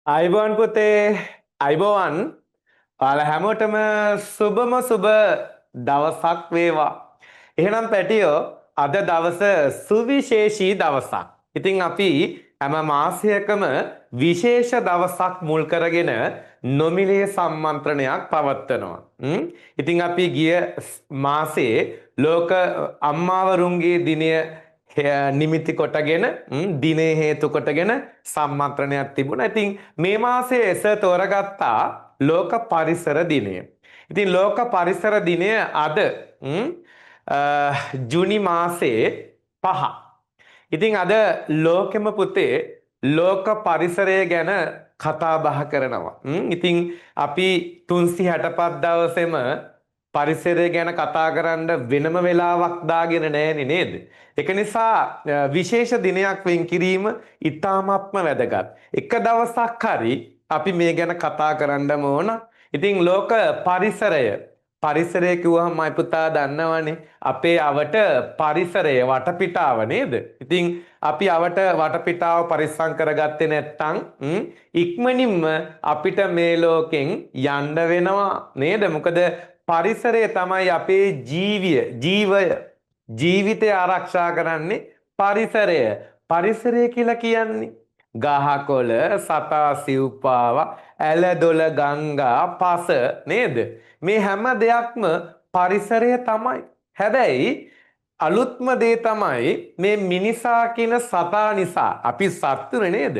අයිබෝන් පුතේ අයිබෝවන් ඔයාලා හැමෝටම සුබ දවසක් වේවා. එහෙනම් පැටියෝ අද දවස සුවිශේෂී දවසක්. ඉතින් අපි හැම මාසයකම විශේෂ දවසක් මුල් කරගෙන නොමිලේ සම්මන්ත්‍රණයක් පවත්වනවා. ඉතින් අපි ගිය මාසේ ලෝක අම්මාවරුන්ගේ දිනය නිමිති කොටගෙන දිනේ හේතු කොටගෙන සම්මන්ත්‍රණයක් තිබුණා. ඉතින් මේ මාසයේ එස තෝරගත්තා ලෝක පරිසර දිනය. ඉතින් ලෝක පරිසර දිනය අද ජුනි මාසයේ 5. ඉතින් අද ලෝකෙම පුතේ ලෝක පරිසරය ගැන කතා බහ කරනවා. ඉතින් අපි 365 දවසෙම පරිසරය ගැන කතා කරන්න වෙනම වෙලාවක් දාගෙන නැහෙනේ නේද? ඒක නිසා විශේෂ දිනයක් වෙන් කිරීම ඉතාමත්ම වැදගත්. එක දවසක් හරි අපි මේ ගැන කතා කරන්නම ඕන. ඉතින් ලෝක පරිසරය කිව්වහම මයි පුතා දන්නවනේ අපේ අවට පරිසරය වටපිටාව නේද? ඉතින් අපි අවට වටපිටාව පරිස්සම් කරගත්තේ නැත්නම් ඉක්මනින්ම අපිට මේ ලෝකෙන් යන්න වෙනවා නේද? මොකද පරිසරය තමයි අපේ ජීවිතය ආරක්ෂා කරන්නේ පරිසරය කියලා කියන්නේ ගහකොළ සතා සිව්පාව ඇලදොල ගංගා පස නේද? මේ හැම දෙයක්ම පරිසරය තමයි. හැබැයි අලුත්ම දේ තමයි මේ මිනිසා කියන සතා නිසා අපි සත්තුනේ නේද?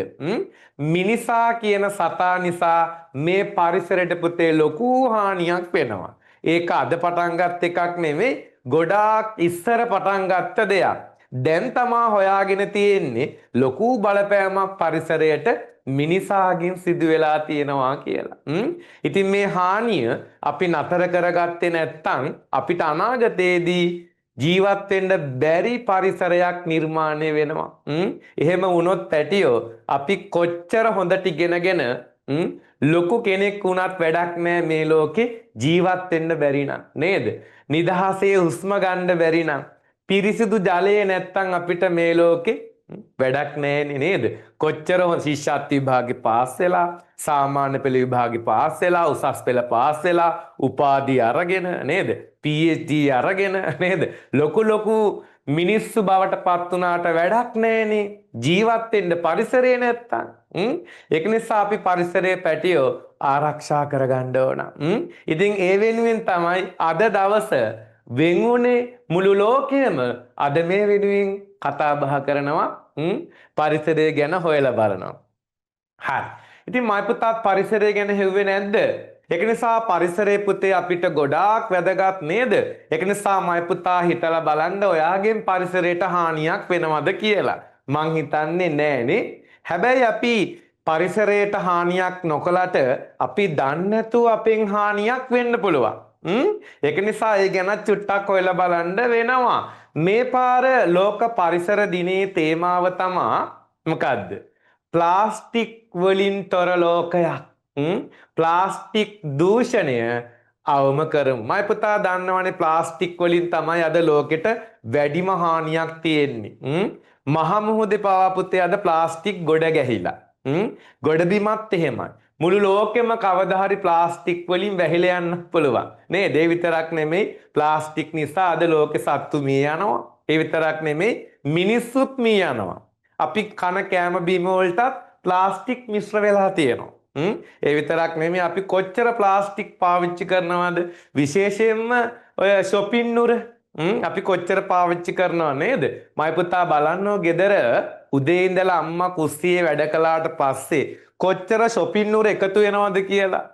මිනිසා කියන සතා නිසා මේ පරිසරයට පුතේ ලොකු හානියක් වෙනවා. ඒක අද පටන් ගත් එකක් නෙමෙයි ගොඩාක් ඉස්සර පටන් ගත්ත දෙයක්. දැන් තමා හොයාගෙන තියෙන්නේ ලොකු බලපෑමක් පරිසරයට මිනිසාගෙන් සිදු වෙලා තියෙනවා කියලා. ඉතින් මේ හානිය අපි නතර කරගත්තේ නැත්නම් අපිට අනාගතයේදී ජීවත් වෙන්න බැරි පරිසරයක් නිර්මාණය වෙනවා. එහෙම වුණොත් පැටියෝ අපි කොච්චර හොඳට ඉගෙනගෙන ලොකු කෙනෙක් වුණත් වැඩක් නෑ මේ ලෝකේ ජීවත් වෙන්න බැරි නම් නේද? නිදහසේ හුස්ම ගන්න බැරි නම් පිරිසිදු ජලය නැත්තම් අපිට මේ ලෝකේ වැඩක් නෑනේ නේද? කොච්චර ශිෂ්‍යත්ව විභාගේ පාස් වෙලා සාමාන්‍ය පෙළ විභාගේ පාස් වෙලා උසස් පෙළ පාස් වෙලා උපාධිය අරගෙන නේද? PhD අරගෙන නේද? ලොකු මිනිස්සු බවට පත් වුණාට වැඩක් නෑනේ ජීවත් වෙන්න පරිසරය නැත්තම්. ඒක නිසා අපි පරිසරයේ පැටියෝ ආරක්ෂා කරගන්න ඕන. ඉතින් ඒ වෙනුවෙන් තමයි අද දවස වෙන්ුනේ මුළු ලෝකෙම අද මේ වෙනුවෙන් කතා බහ කරනවා පරිසරය ගැන හොයලා බලනවා. හරි. ඉතින් මයි පුතාත් පරිසරය ගැන හෙව්වේ නැද්ද? ඒක නිසා පරිසරයේ පුතේ අපිට ගොඩාක් වැදගත් නේද? ඒක නිසා මයි පුතා හිතලා බලන්න ඔයාගෙන් පරිසරයට හානියක් වෙනවද කියලා. මං හිතන්නේ නෑනේ. හැබැයි අපි පරිසරයට හානියක් නොකලට අපි දන්නේ නැතුව අපෙන් හානියක් වෙන්න පුළුවන්. ඒක නිසා ඒ ගැන චුට්ටක් හොයලා බලන්න වෙනවා. මේ පාර ලෝක පරිසර දිනේ තේමාව තමා මොකද්ද? ප්ලාස්ටික් වලින් තොර ලෝකයක්. ප්ලාස්ටික් දූෂණය අවම කරමු. මයි පුතා දන්නවනේ ප්ලාස්ටික් වලින් තමයි අද ලෝකෙට වැඩිම හානියක් තියෙන්නේ. මහා මුහුදේ පවා පුතේ අද ප්ලාස්ටික් ගොඩ ගැහිලා. ගොඩබිමත් එහෙමයි. මුළු ලෝකෙම කවදා හරි ප්ලාස්ටික් වලින් වැහිලා යන්න පුළුවන්. නේද? ඒ විතරක් නෙමෙයි ප්ලාස්ටික් නිසා අද ලෝකෙ සත්තු මිය යනවා. ඒ විතරක් නෙමෙයි මිනිස්සුත් මිය යනවා. අපි කන කෑම බීම වලටත් ප්ලාස්ටික් මිශ්‍ර වෙලා තියෙනවා. ඒ විතරක් නෙමෙයි අපි කොච්චර ප්ලාස්ටික් පාවිච්චි කරනවද? විශේෂයෙන්ම ඔය shopping නුර අපි කොච්චර පාවිච්චි කරනව නේද? මයි පුතා බලන්නෝ ගෙදර උදේ ඉඳලා අම්මා කුස්සියේ වැඩ කළාට පස්සේ කොච්චර shopping නුර එකතු වෙනවද කියලා.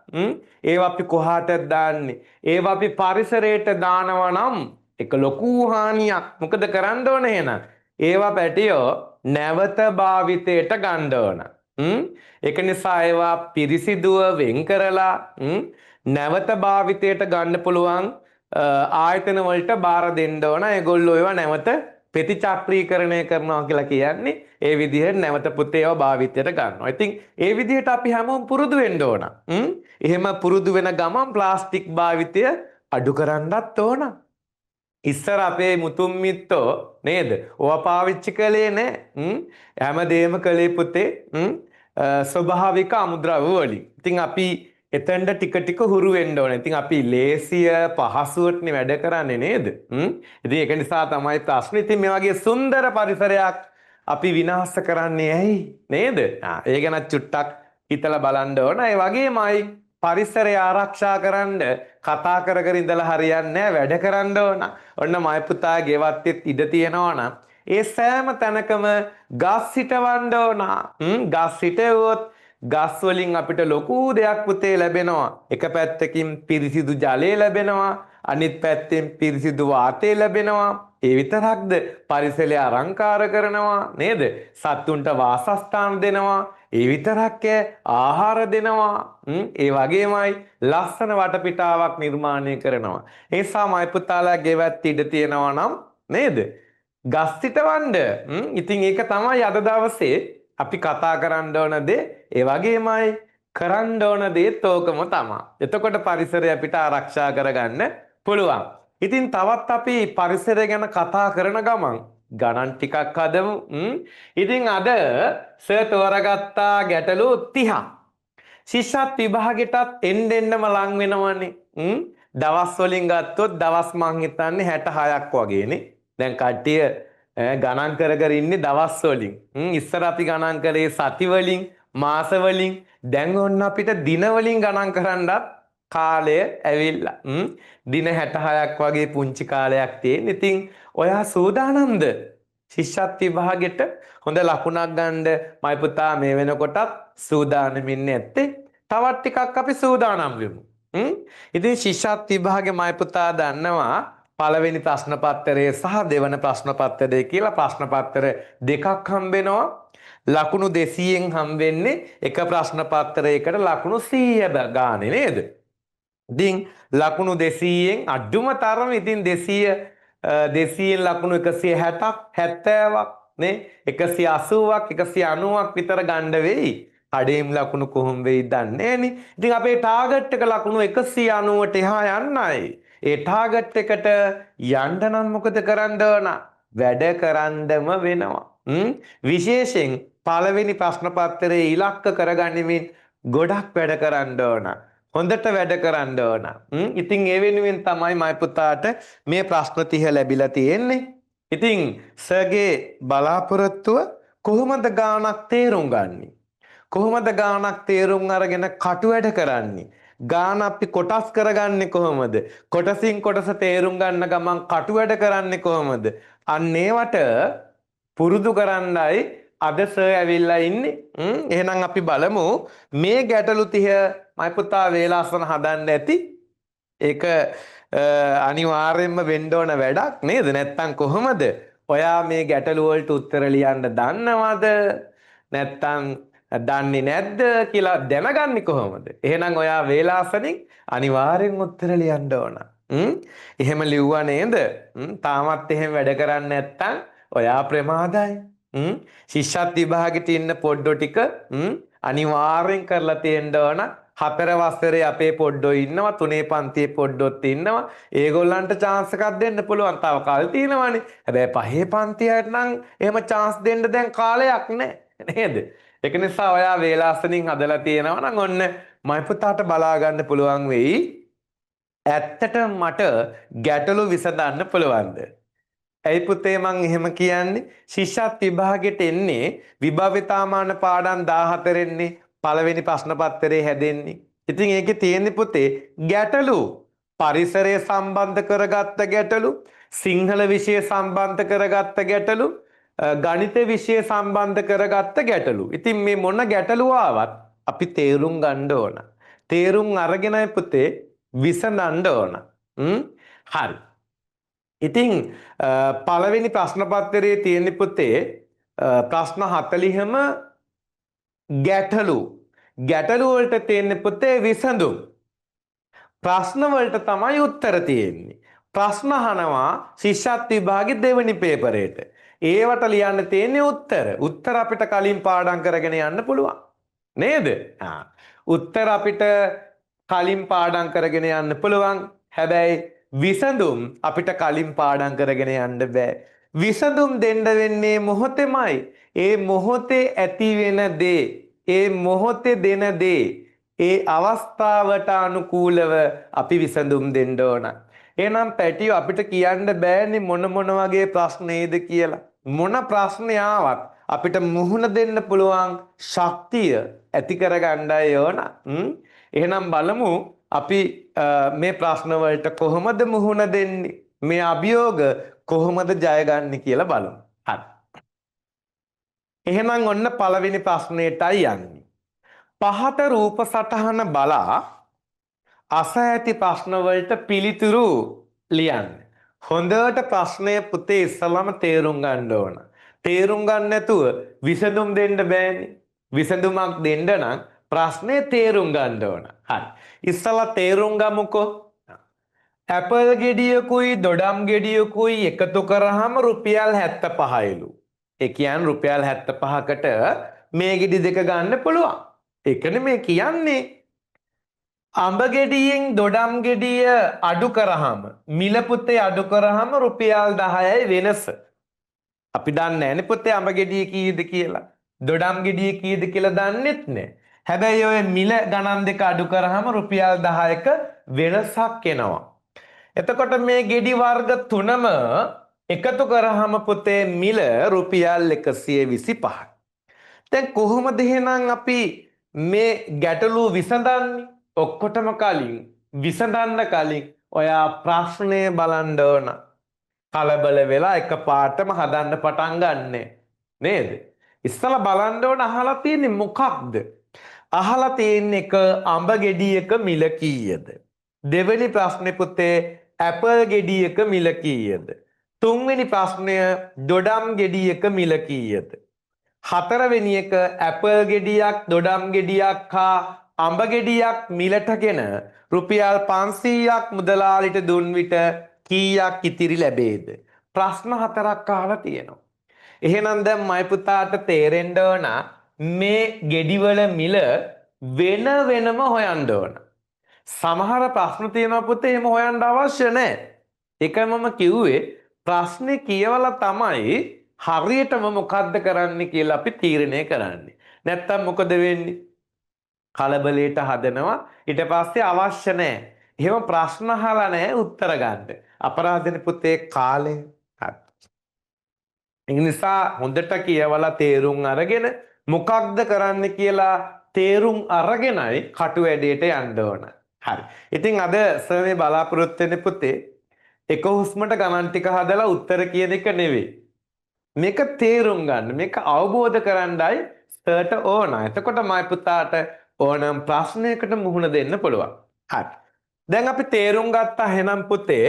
ඒවා අපි කොහාටද දාන්නේ? ඒවා අපි පරිසරයට දානවා නම් ඒක ලොකු හානියක්. මොකද කරන්න ඕනේ එහෙනම්? ඒවා පැටියෝ නැවත භාවිතයට ගන්න ඕන. ඒක නිසා ඒවා පිරිසිදුව වෙන් කරලා නැවත භාවිතයට ගන්න පුළුවන් ආයතන වලට බාර දෙන්න ඕන. ඒගොල්ලෝ ඒවා නැවත ප්‍රතිචක්‍රීකරණය කරනවා කියලා කියන්නේ ඒ විදිහට නැවත පුතේ ඒවා භාවිතයට ගන්නවා. ඉතින් ඒ විදිහට අපි හැමෝම පුරුදු වෙන්න ඕන. එහෙම පුරුදු වෙන ගමන් ප්ලාස්ටික් භාවිතය අඩු කරන්නත් ඕන. ඉස්සර අපේ මුතුන් මිත්තෝ නේද? ඕවා පාවිච්චි කළේ නැහැ. හැමදේම කළේ පුතේ ස්වභාවික අමුද්‍රව්‍ය වලින්. ඉතින් අපි එතෙන්ට ටික ටික හුරු වෙන්න ඕනේ. ඉතින් අපි ලේසිය පහසුවටනේ වැඩ කරන්නේ නේද? ඉතින් ඒක නිසා තමයි ප්‍රශ්නේ. ඉතින් මේ වගේ සුන්දර පරිසරයක් අපි විනාශ කරන්නේ ඇයි? නේද? ඒ ගැන චුට්ටක් හිතලා බලන්න ඕන. ඒ වගේමයි පරිසරය ආරක්ෂා කරන්න කතා කර කර ඉඳලා හරියන්නේ නැහැ. වැඩ කරන්න ඕන. ඔන්න මයි පුතා ගෙවත්තෙත් ඉඩ තියෙනවා නම් ඒ සෑම තැනකම ගස් හිටවන්න ඕන. ගස් හිටවුවොත් ගස් වලින් අපිට ලොකු දෙයක් පුතේ ලැබෙනවා. එක පැත්තකින් පිරිසිදු ජලය ලැබෙනවා. අනිත් පැත්තෙන් පිරිසිදු වාතය ලැබෙනවා. ඒ විතරක්ද පරිසරය අලංකාර කරනවා නේද? සත්තුන්ට වාසස්ථාන දෙනවා. ඒ විතරක් ආහාර දෙනවා. ඒ වගේමයි ලස්සන වටපිටාවක් නිර්මාණය කරනවා. ඒ නිසා මයි පුතාලා ගෙවැත් ඉඩ තියෙනවා නම් නේද? ගස් හිටවන්න. ඉතින් ඒක තමයි අද දවසේ අපි කතා කරන්න ඕන දේ. ඒ වගේමයි කරන්න ඕන දේත් ඕකම තමයි. එතකොට පරිසරය අපිට ආරක්ෂා කරගන්න පුළුවන්. ඉතින් තවත් අපි පරිසරය ගැන කතා කරන ගමන් ගණන් ටිකක් හදමු. ඉතින් අද සර් තෝරගත්තා ගැටලු 30. ශිෂ්‍යත් විභාගෙටත් එන්නෙන්නම ලං වෙනවනේ. දවස් වලින් ගත්තොත් දවස් මං හිතන්නේ 66ක් වගේනේ. දැන් කට්ටිය ගණන් කර කර ඉන්නේ දවස් වලින්. ඉස්සර අපි ගණන් කරේ සති වලින්, මාස වලින්. දැන් ඔන්න අපිට දින වලින් ගණන් කරන්නත් කාලය ඇවිල්ලා. දින 66ක් වගේ පුංචි කාලයක් තියෙන. ඉතින් ඔයා සූදානම්ද? ශිෂ්‍යත් විභාගෙට හොඳ ලකුණක් ගන්න මයි පුතා මේ වෙනකොටත් සූදානමින් නැත්තේ. තවත් ටිකක් අපි සූදානම් වෙමු. ඉතින් ශිෂ්‍යත් විභාගේ මයි පුතා දන්නවා පළවෙනි ප්‍රශ්න පත්‍රය සහ දෙවන ප්‍රශ්න පත්‍රය කියලා ප්‍රශ්න පත්‍ර දෙකක් හම්බෙනවා. ලකුණු 200න් හම්බෙන්නේ එක ප්‍රශ්න පත්‍රයකට ලකුණු 100 ගානේ නේද? ඉතින් ලකුණු 200න් අඩුම තරම ඉතින් 200න් ලකුණු 160ක් 70ක් නේ 180ක් 190ක් විතර ගන්න වෙයි. කඩේම් ලකුණු කොහොම වෙයිද දන්නේ නේ. ඉතින් අපේ ටාගට් එක ලකුණු 190ට එහා යන්නයි. ඒ ටාගට් එකට යන්න නම් මොකද කරන්න ඕන? වැඩ කරන්නම වෙනවා. විශේෂයෙන් පළවෙනි ප්‍රශ්න පත්‍රයේ ඉලක්ක කරගනිමින් ගොඩක් වැඩ කරන්න ඕන. හොඳට වැඩ කරන්න ඕන. ඉතින් ඒ වෙනුවෙන් තමයි මයි පුතාට මේ ප්‍රශ්න 30 ලැබිලා තියෙන්නේ. ඉතින් සර්ගේ බලාපොරොත්තුව කොහොමද ගාණක් තේරුම් ගන්නේ? කොහොමද ගාණක් තේරුම් අරගෙන කටු වැඩ කරන්නේ? ගාන අපි කොටස් කරගන්නේ කොහොමද? කොටසින් කොටස තේරුම් ගන්න ගමන් කටු වැඩ කරන්නේ කොහොමද? අන්න ඒවට පුරුදු කරන්නයි අද සර් ඇවිල්ලා ඉන්නේ. එහෙනම් අපි බලමු මේ ගැටලු 30 මයි පුතා වේලාසන හදන්න ඇති. ඒක අනිවාර්යෙන්ම වෙන්න ඕන වැඩක් නේද? නැත්තම් කොහොමද? ඔයා මේ ගැටලු වලට උත්තර ලියන්න දන්නවද? නැත්තම් දන්නේ නැද්ද කියලා දැනගන්නේ කොහොමද? එහෙනම් ඔයා වේලාසනින් අනිවාර්යෙන් උත්තර ලියන්න ඕන. එහෙම ලිව්වා නේද? තාමත් එහෙම වැඩ කරන්නේ නැත්තම් ඔයා ප්‍රමාදයි. ශිෂ්‍යත් විභාගෙට ඉන්න පොඩ්ඩෝ ටික අනිවාර්යෙන් කරලා තියෙන්න ඕන. 4 වසරේ අපේ පොඩ්ඩෝ ඉන්නවා, 3 පන්තියේ පොඩ්ඩොත් ඉන්නවා. ඒගොල්ලන්ට chance එකක් දෙන්න පුළුවන්. තව කල් තියෙනවානේ. හැබැයි 5 පන්තියට නම් එහෙම chance දෙන්න දැන් කාලයක් නැහැ නේද? ඒක නිසා ඔයා වේලාසනින් හදලා තියෙනවා නම් ඔන්න මයි පුතාට බලා ගන්න පුළුවන් වෙයි. ඇත්තටම මට ගැටලු විසඳන්න පුළුවන්ද? ඇයි පුතේ මං එහෙම කියන්නේ? ශිෂ්‍යත් විභාගෙට එන්නේ විභාවිතාමාන පාඩම් 14න්නේ පළවෙනි ප්‍රශ්න පත්‍රයේ හැදෙන්නේ. ඉතින් ඒකේ තියෙන්නේ පුතේ ගැටලු. පරිසරය සම්බන්ධ කරගත්ත ගැටලු, සිංහල විෂය සම්බන්ධ කරගත්ත ගැටලු, ගණිත විෂය සම්බන්ධ කරගත්ත ගැටලු. ඉතින් මේ මොන ගැටලුව ආවත් අපි තේරුම් ගන්න ඕන. තේරුම් අරගෙනයි පුතේ විසඳන්න ඕන. හරි. ඉතින් පළවෙනි ප්‍රශ්න පත්‍රයේ තියෙන පුතේ ප්‍රශ්න 40ම ගැටලු. ගැටලු වලට තියෙන පුතේ විසඳුම්. ප්‍රශ්න වලට තමයි උත්තර තියෙන්නේ. ප්‍රශ්න අහනවා ශිෂ්‍යත් විභාගේ දෙවෙනි පේපරේට. ඒවට ලියන්න තියෙන්නේ උත්තර. උත්තර අපිට කලින් පාඩම් කරගෙන යන්න පුළුවන්. නේද? උත්තර අපිට කලින් පාඩම් කරගෙන යන්න පුළුවන්. හැබැයි විසඳුම් අපිට කලින් පාඩම් කරගෙන යන්න බෑ. විසඳුම් දෙන්න වෙන්නේ මොහොතෙමයි. ඒ මොහොතේ ඇති වෙන දේ, ඒ මොහොතේ දෙන දේ ඒ අවස්ථාවට අනුකූලව අපි විසඳුම් දෙන්න ඕන. එහෙනම් පැටියෝ අපිට කියන්න බෑනේ මොන වගේ ප්‍රශ්නේද කියලා. මොන ප්‍රශ්නේ ආවත් අපිට මුහුණ දෙන්න පුළුවන් ශක්තිය ඇති කරගන්නයි ඕන. එහෙනම් බලමු අපි මේ ප්‍රශ්න වලට කොහොමද මුහුණ දෙන්නේ? මේ අභියෝග කොහොමද ජයගන්නේ කියලා බලමු. හරි. එහෙනම් ඔන්න පළවෙනි ප්‍රශ්නෙටයි යන්නේ. පහත රූප සටහන බලා අස ඇති ප්‍රශ්න වලට පිළිතුරු ලියන්න. හොඳට ප්‍රශ්නය පුතේ ඉස්සලම තේරුම් ගන්න ඕන. තේරුම් ගන්න නැතුව විසඳුම් දෙන්න බෑනේ. විසඳුමක් දෙන්න නම් ප්‍රශ්නේ තේරුම් ගන්න ඕන. හරි. ඉස්සලා තේරුම් ගමුකෝ. ඇපල් ගෙඩියකුයි දොඩම් ගෙඩියකුයි එකතු කරාම රුපියල් 75යිලු. ඒ කියන්නේ රුපියල් 75කට මේ ගෙඩි දෙක ගන්න පුළුවන්. ඒකනේ මේ කියන්නේ. අඹ ගෙඩියෙන් දොඩම් ගෙඩිය අඩු කරාම මිල පුතේ අඩු කරාම රුපියල් 10යි වෙනස. අපි දන්නේ නැනේ පුතේ අඹ ගෙඩිය කීයද කියලා. දොඩම් ගෙඩිය කීයද කියලා දන්නෙත් නැහැ. හැබැයි ඔය මිල ගණන් දෙක අඩු කරාම රුපියල් 10ක වෙනසක් එනවා. එතකොට මේ ගෙඩි වර්ග තුනම එකතු කරාම පුතේ මිල රුපියල් 125යි. දැන් කොහොමද එහෙනම් අපි මේ ගැටලුව විසඳන්නේ? ඔක්කොටම කලින් විසඳන්න කලින් ඔයා ප්‍රශ්නය බලන්න ඕන. කලබල වෙලා එකපාරටම හදන්න පටන් ගන්නෑ නේද? ඉස්සලා බලන්න ඕන අහලා තියෙන්නේ මොකක්ද? අහලා තියෙන්නේ එක අඹ ගෙඩියක මිල කීයද? දෙවෙනි ප්‍රශ්නේ පුතේ ඇපල් ගෙඩියක මිල කීයද? තුන්වෙනි ප්‍රශ්නය දොඩම් ගෙඩියක මිල කීයද? හතරවෙනි එක ඇපල් ගෙඩියක් දොඩම් ගෙඩියක් හා අඹ ගෙඩියක් මිලටගෙන රුපියල් 500ක් මුදලාලිට දුන් විට කීයක් ඉතිරි ලැබේද? ප්‍රශ්න හතරක් අහලා තියෙනවා. එහෙනම් දැන් මයි පුතාට තේරෙන්න ඕන මේ ගෙඩිවල මිල වෙන වෙනම හොයන්න ඕන. සමහර ප්‍රශ්න තියෙනවා පුතේ එහෙම හොයන්න අවශ්‍ය නැහැ. ඒකයි මම කිව්වේ ප්‍රශ්නේ කියවලා තමයි හරියටම මොකද්ද කරන්න කියලා අපි තීරණය කරන්නේ. නැත්තම් මොකද වෙන්නේ? කලබලයට හදනවා ඊට පස්සේ අවශ්‍ය නැහැ. එහෙම ප්‍රශ්න අහලා නැහැ උත්තර ගන්න. අපරාධනේ පුතේ කාලය. හරි. ඒ නිසා හොඳට කියවලා තේරුම් අරගෙන මොකක්ද කරන්න කියලා තේරුම් අරගෙනයි කටු වැඩේට යන්න ඕන. හරි. ඉතින් අද සර් මේ බලාපොරොත්තු වෙන්නේ පුතේ එක හුස්මට ගණන් ටික හදලා උත්තර කියන එක නෙවෙයි. මේක තේරුම් ගන්න මේක අවබෝධ කරගන්නයි සර්ට ඕන. එතකොට මයි පුතාට ඕනම් ප්‍රශ්නයකට මුහුණ දෙන්න පුළුවන්. හරි. දැන් අපි තේරුම් ගත්තා එහෙනම් පුතේ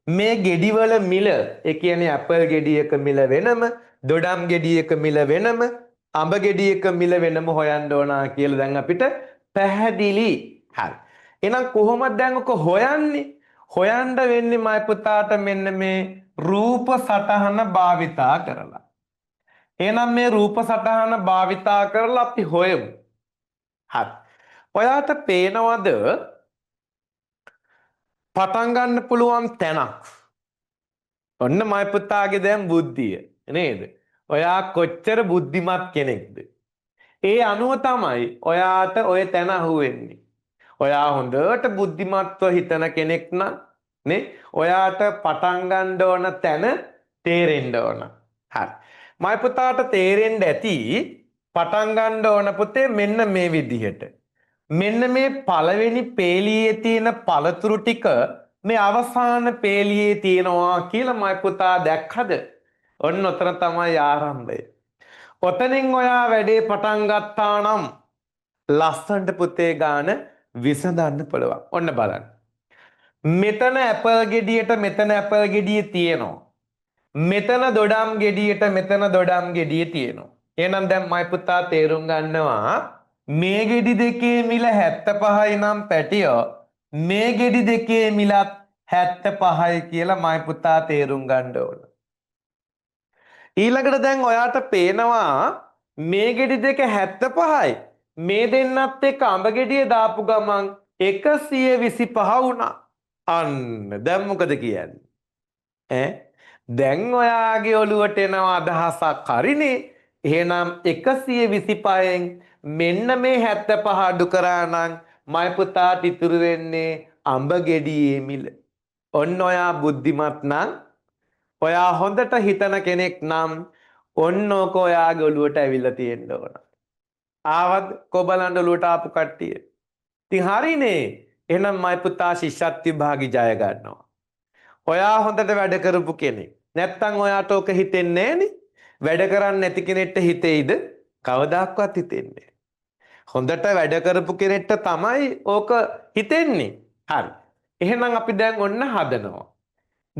මේ ගෙඩිවල මිල ඒ කියන්නේ ඇපල් ගෙඩියක මිල වෙනම දොඩම් ගෙඩියක මිල වෙනම අඹ ගෙඩියක මිල වෙනම හොයන්න ඕන කියලා දැන් අපිට පැහැදිලි. හරි. එහෙනම් කොහොමද දැන් ඔක හොයන්නේ? හොයන්න වෙන්නේ මයි පුතාට මෙන්න මේ රූප සටහන භාවිතා කරලා. එහෙනම් මේ රූප සටහන භාවිතා කරලා අපි හොයමු. හරි. ඔයාට පේනවද පටන් ගන්න පුළුවන් තැනක්? ඔන්න මයි පුතාගේ දැන් බුද්ධිය නේද? ඔයා කොච්චර බුද්ධිමත් කෙනෙක්ද? ඒ අනුව තමයි ඔයාට ඔය තැන අහුවෙන්නේ. ඔයා හොඳට බුද්ධිමත්ව හිතන කෙනෙක් නම් නේ ඔයාට පටන් ගන්න ඕන තැන තේරෙන්න ඕන. හරි. මයි පුතාට තේරෙන්න ඇති පටන් ගන්න ඕන පුතේ මෙන්න මේ විදිහට. මෙන්න මේ පළවෙනි පේලියේ තියෙන පළතුරු ටික මේ අවසාන පේලියේ තියෙනවා කියලා මයි පුතා දැක්කද? ඔන්න ඔතන තමයි ආරම්භය. ඔතනින් ඔයා වැඩේ පටන් ගත්තා නම් ලස්සනට පුතේ ගාන විසඳන්න පුළුවන්. ඔන්න බලන්න. මෙතන ඇපල් ගෙඩියට මෙතන ඇපල් ගෙඩිය තියෙනවා. මෙතන දොඩම් ගෙඩියට මෙතන දොඩම් ගෙඩිය තියෙනවා. එහෙනම් දැන් මයි පුතා තේරුම් ගන්නවා මේ ගෙඩි දෙකේ මිල 75යි නම් පැටියෝ මේ ගෙඩි දෙකේ මිලත් 75යි කියලා මයි පුතා තේරුම් ගන්න ඕන. ඊළඟට දැන් ඔයාට පේනවා මේ ගෙඩි දෙක 75යි. මේ දෙන්නත් එක්ක අඹ ගෙඩිය දාපු ගමන් 125 වුණා. අන්න දැන් මොකද කියන්නේ? දැන් ඔයාගේ ඔළුවට එනවා අදහසක් හරිනේ. එහෙනම් 125න් මෙන්න මේ 75 අඩු කරා නම් මයි පුතාට ඉතුරු වෙන්නේ අඹ ගෙඩියේ මිල. ඔන්න ඔයා බුද්ධිමත් නම් ඔයා හොඳට හිතන කෙනෙක් නම් ඔන්න ඕක ඔයාගේ ඔළුවට ඇවිල්ලා තියෙන්න ඕන. ආවද කොබලන්ඩ ඔළුවට ආපු කට්ටිය? ඉතින් හරිනේ. එහෙනම් මයි පුතා ශිෂ්‍යත්ව විභාගي ජය ගන්නවා. ඔයා හොඳට වැඩ කරපු කෙනෙක්. නැත්තම් ඔයාට ඕක හිතෙන්නේ නෑනේ. වැඩ කරන්නේ නැති කෙනෙක්ට හිතෙයිද? කවදාවත් හිතෙන්නේ නෑ. හොඳට වැඩ කරපු කෙනෙක්ට තමයි ඕක හිතෙන්නේ. හරි. එහෙනම් අපි දැන් ඔන්න හදනවා.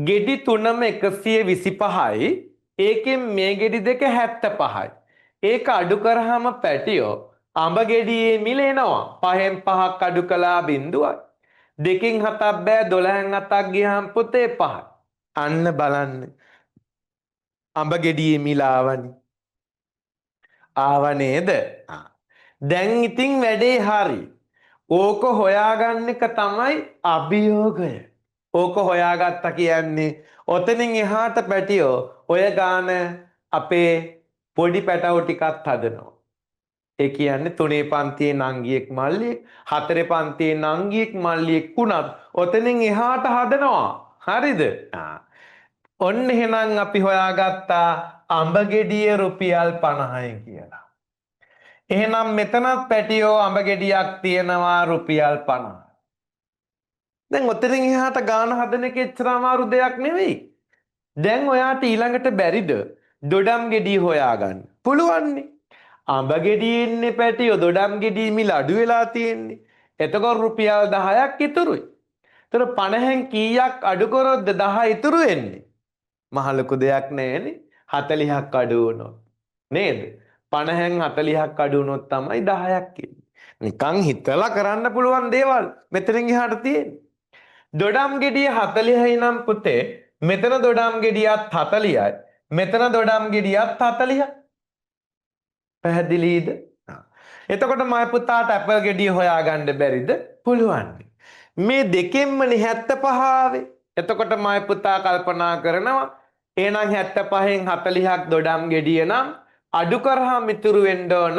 ගෙඩි 3ම 125යි. ඒකෙන් මේ ගෙඩි දෙක 75යි. ඒක අඩු කරාම පැටියෝ අඹ ගෙඩියේ මිල එනවා. 5න් 5ක් අඩු කළා බිඳුවයි. 2කින් 7ක් බෑ 12න් 7ක් ගියාම පුතේ 5යි. අන්න බලන්න. අඹ ගෙඩියේ මිල ආවනේ. ආව නේද? දැන් ඉතින් වැඩේ හරි. ඕක හොයාගන්න එක තමයි අභියෝගය. ඕක හොයාගත්තා කියන්නේ ඔතනින් එහාට පැටියෝ ඔය ගාන අපේ පොඩි පැටවු ටිකක් හදනවා. ඒ කියන්නේ 3 පන්තියේ නංගියෙක් මල්ලියෙක් 4 පන්තියේ නංගියෙක් මල්ලියෙක් වුණත් ඔතනින් එහාට හදනවා. හරිද? ඔන්න එහෙනම් අපි හොයාගත්තා අඹ ගෙඩිය රුපියල් 50යි කියලා. එහෙනම් මෙතනත් පැටියෝ අඹ ගෙඩියක් තියෙනවා රුපියල් 50. දැන් ඔතනින් එහාට ගාන හදන එක එච්චර අමාරු දෙයක් නෙවෙයි. දැන් ඔයාට ඊළඟට බැරිද දොඩම් ගෙඩිය හොයාගන්න? පුළුවන්නේ. අඹ ගෙඩියේ ඉන්නේ පැටියෝ දොඩම් ගෙඩිය මිල අඩු වෙලා තියෙන්නේ. එතකොට රුපියල් 10ක් ඉතුරුයි. ඒතර 50න් කීයක් අඩු කරොත්ද 10 ඉතුරු වෙන්නේ? මහ ලොකු දෙයක් නෑනේ. 40ක් අඩු වුණොත්. නේද? 50න් 40ක් අඩු වුණොත් තමයි 10ක් එන්නේ. නිකන් හිතලා කරන්න පුළුවන් දේවල් මෙතනින් එහාට තියෙන්නේ. දොඩම් ගෙඩිය 40යි නම් පුතේ මෙතන දොඩම් ගෙඩියත් 40යි. මෙතන දොඩම් ගෙඩියත් 40යි. පැහැදිලිද? එතකොට මයි පුතාට ඇපල් ගෙඩිය හොයාගන්න බැරිද? පුළුවන්. මේ දෙකෙන්මනේ 75 ආවේ. එතකොට මයි පුතා කල්පනා කරනවා එහෙනම් 75න් 40ක් දොඩම් ගෙඩිය නම් අඩු කරාම ඉතුරු වෙන්න ඕන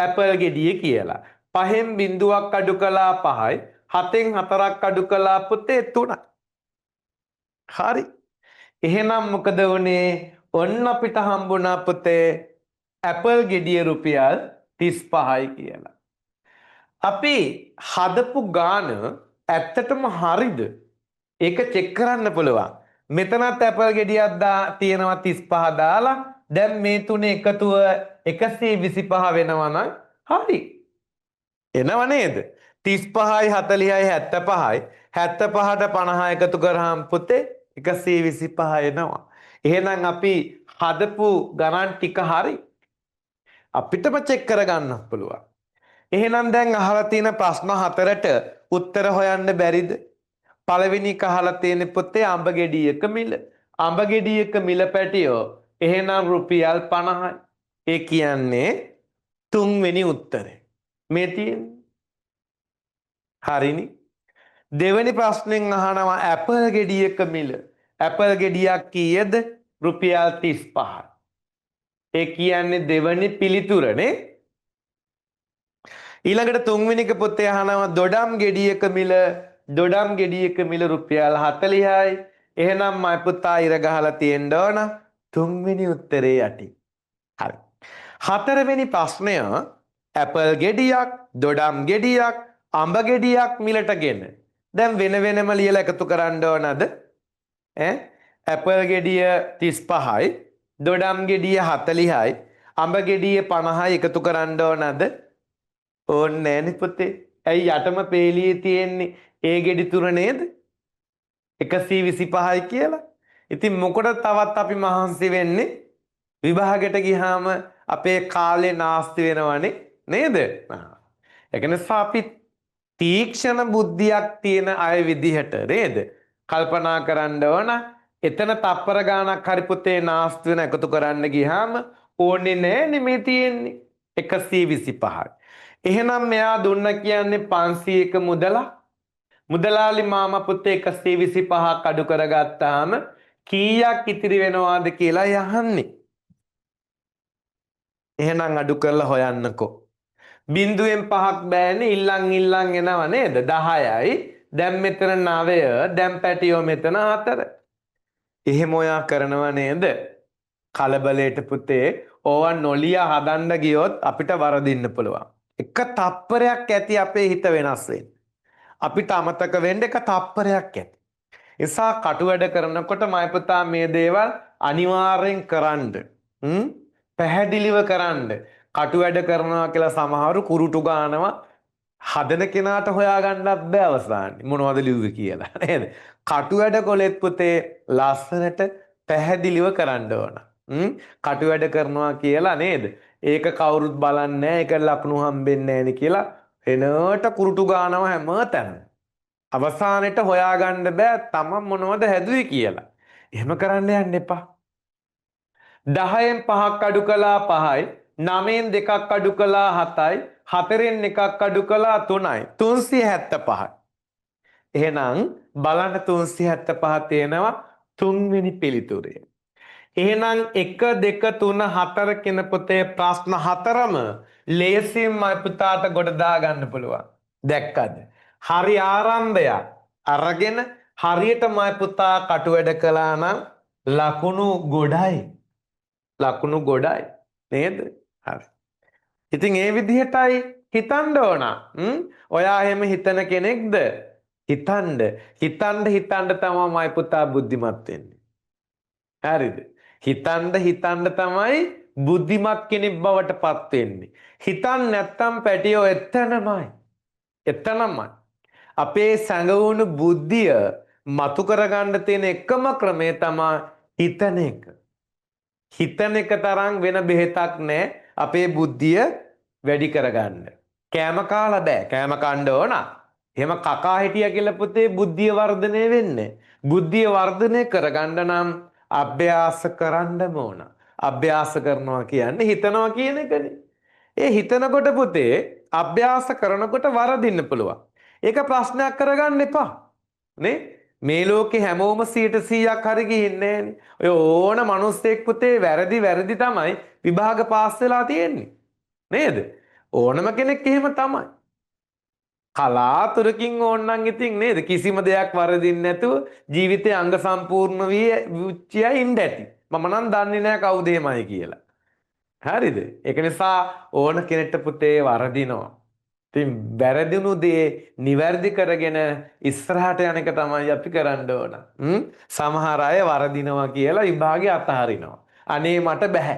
ඇපල් ගෙඩිය කියලා. 5න් බිඳුවක් අඩු කළා 5යි. 7න් 4ක් අඩු කළා පුතේ 3යි. හරි. එහෙනම් මොකද වුනේ? ඔන්න අපිට හම්බුණා පුතේ ඇපල් ගෙඩිය රුපියල් 35යි කියලා. අපි හදපු ගාන ඇත්තටම හරිද? ඒක චෙක් කරන්න පුළුවන්. මෙතනත් ඇපල් ගෙඩියක් තියෙනවා 35 දාලා. දැන් මේ තුනේ එකතුව 125 වෙනවා නම් හරි. එනව නේද? 35යි 40යි 75යි 75ට 50 එකතු කරාම පුතේ 125 එනවා. එහෙනම් අපි හදපු ගණන් ටික හරි. අපිටම චෙක් කරගන්න පුළුවන්. එහෙනම් දැන් අහලා තියෙන ප්‍රශ්න 4ට උත්තර හොයන්න බැරිද? පළවෙනි එක අහලා තියෙන පුතේ අඹ ගෙඩියක මිල. අඹ ගෙඩියක මිල පැටියෝ එහෙනම් රුපියල් 50යි. ඒ කියන්නේ තුන්වෙනි උත්තරේ. මේ තියෙන්නේ. හරිනේ. දෙවෙනි ප්‍රශ්නෙන් අහනවා ඇපල් ගෙඩියක මිල. ඇපල් ගෙඩියක් කීයද? රුපියල් 35යි. ඒ කියන්නේ දෙවෙනි පිළිතුරනේ. ඊළඟට තුන්වෙනි එක පුතේ අහනවා දොඩම් ගෙඩියක මිල. දොඩම් ගෙඩියක මිල රුපියල් 40යි. එහෙනම් මයි පුතා ඉර ගහලා තියෙන්න ඕන තුන්වෙනි උත්තරේ යටි. හරි. හතරවෙනි ප්‍රශ්නය ඇපල් ගෙඩියක්, දොඩම් ගෙඩියක්, අඹ ගෙඩියක් මිලටගෙන. දැන් වෙන වෙනම ලියලා එකතු කරන්න ඕනද? ඇපල් ගෙඩිය 35යි, දොඩම් ගෙඩිය 40යි, අඹ ගෙඩිය 50යි එකතු කරන්න ඕනද? ඕන්නේ නෑනේ පුතේ. ඇයි යටම පේලියේ තියෙන්නේ ඒ ගෙඩි තුන නේද? 125යි කියලා. ඉතින් මොකටද තවත් අපි මහන්සි වෙන්නේ? විභාගයට ගියාම අපේ කාලේ නාස්ති වෙනවනේ නේද? ඒක නිසා අපි තීක්ෂණ බුද්ධියක් තියෙන අය විදිහට නේද? කල්පනා කරන්න ඕන. එතන තප්පර ගානක් හරි පුතේ නාස්ති වෙන එකතු කරන්න ගියාම ඕනේ නෑනේ මේ තියෙන්නේ 125යි. එහෙනම් මෙයා දුන්න කියන්නේ 500ක මුදලක්. මුදලාලි මාමා පුතේ 125ක් අඩු කරගත්තාම කීයක් ඉතිරි වෙනවද කියලා යහන්නේ. එහෙනම් අඩු කරලා හොයන්නකෝ. බිංදුවෙන් 5ක් බෑනේ ඉල්ලන් එනවා නේද? 10යි. දැන් මෙතන 9, දැන් පැටියෝ මෙතන 4. එහෙම ඔයා කරනව නේද? කලබලයට පුතේ ඕවා නොලිය හදන්න ගියොත් අපිට වරදින්න පුළුවන්. එක තප්පරයක් ඇති අපේ හිත වෙනස් වෙන්න. අපිට අමතක වෙන්න එක තප්පරයක් ඇති. නිසා කටු වැඩ කරනකොට මයි පුතා මේ දේවල් අනිවාර්යෙන් කරන්න. පැහැදිලිව කරන්න. කටු වැඩ කරනවා කියලා සමහරු කුරුටු ගානවා හදන කෙනාට හොයාගන්නත් බෑ අවසානයේ මොනවද ලිව්වේ කියලා නේද? කටු වැඩ කොලෙත් පුතේ ලස්සනට පැහැදිලිව කරන්න ඕන. කටු වැඩ කරනවා කියලා නේද? ඒක කවුරුත් බලන්නේ නැහැ. ඒක ලකුණු හම්බෙන්නේ නැහැ කියලා එනට කුරුටු ගානවා හැමතැනම. අවසානෙට හොයාගන්න බෑ තමන් මොනවද හැදුවේ කියලා. එහෙම කරන්න යන්න එපා. 10න් 5ක් අඩු කළා 5යි, 9න් 2ක් අඩු කළා 7යි, 4න් 1ක් අඩු කළා 3යි. 375යි. එහෙනම් බලන්න 375 තියෙනවා තුන්වෙනි පිළිතුරේ. එහෙනම් 1 2 3 4 කියන පොතේ ප්‍රශ්න 4ම ලේසියෙන්ම පුතාට ගොඩ දා ගන්න පුළුවන්. දැක්කද? හරි ආරම්භයක් අරගෙන හරියටමයි පුතා කටු වැඩ කළා නම් ලකුණු ගොඩයි. ලකුණු ගොඩයි නේද? හරි. ඉතින් ඒ විදිහටයි හිතන්න ඕන. ඔයා එහෙම හිතන කෙනෙක්ද? හිතන්න තමයි පුතා බුද්ධිමත් වෙන්නේ. හරිද? හිතන්න තමයි බුද්ධිමත් කෙනෙක් බවට පත් වෙන්නේ. හිතන්න නැත්තම් පැටියෝ එතනමයි. අපේ සැඟවුණු බුද්ධිය මතු කරගන්න තියෙන එකම ක්‍රමය තමයි හිතන එක. හිතන එක තරම් වෙන බෙහෙතක් නැහැ අපේ බුද්ධිය වැඩි කරගන්න. කෑම කාලා බෑ. කෑම කන්න ඕන. එහෙම කකා හිටියා කියලා පුතේ බුද්ධිය වර්ධනය වෙන්නේ. බුද්ධිය වර්ධනය කරගන්න නම් අභ්‍යාස කරන්නම ඕන. අභ්‍යාස කරනවා කියන්නේ හිතනවා කියන එකනේ. ඒ හිතනකොට පුතේ අභ්‍යාස කරනකොට වරදින්න පුළුවන්. ඒක ප්‍රශ්නයක් කරගන්න එපා. නේ? මේ ලෝකේ හැමෝම 100%ක් හරි ගිහින්නේ නෑනේ. ඔය ඕන මිනිස්සෙක් පුතේ වැරදි තමයි විභාග පාස් වෙලා තියෙන්නේ. නේද? ඕනම කෙනෙක් එහෙම තමයි. කලාතුරකින් ඕනනම් ඉතින් නේද කිසිම දෙයක් වරදින්නේ නැතුව ජීවිතේ අංග සම්පූර්ණ වී උච්චයයි ඉන්න ඇති. මම නම් දන්නේ නැහැ කවුද එමය කියලා. හරිද? ඒක නිසා ඕන කෙනෙක්ට පුතේ වරදිනවා. ඉතින් වැරදිණු දේ නිවැරදි කරගෙන ඉස්සරහට යන එක තමයි අපි කරන්න ඕන. සමහර අය වරදිනවා කියලා විභාගේ අතහරිනවා. අනේ මට බෑ.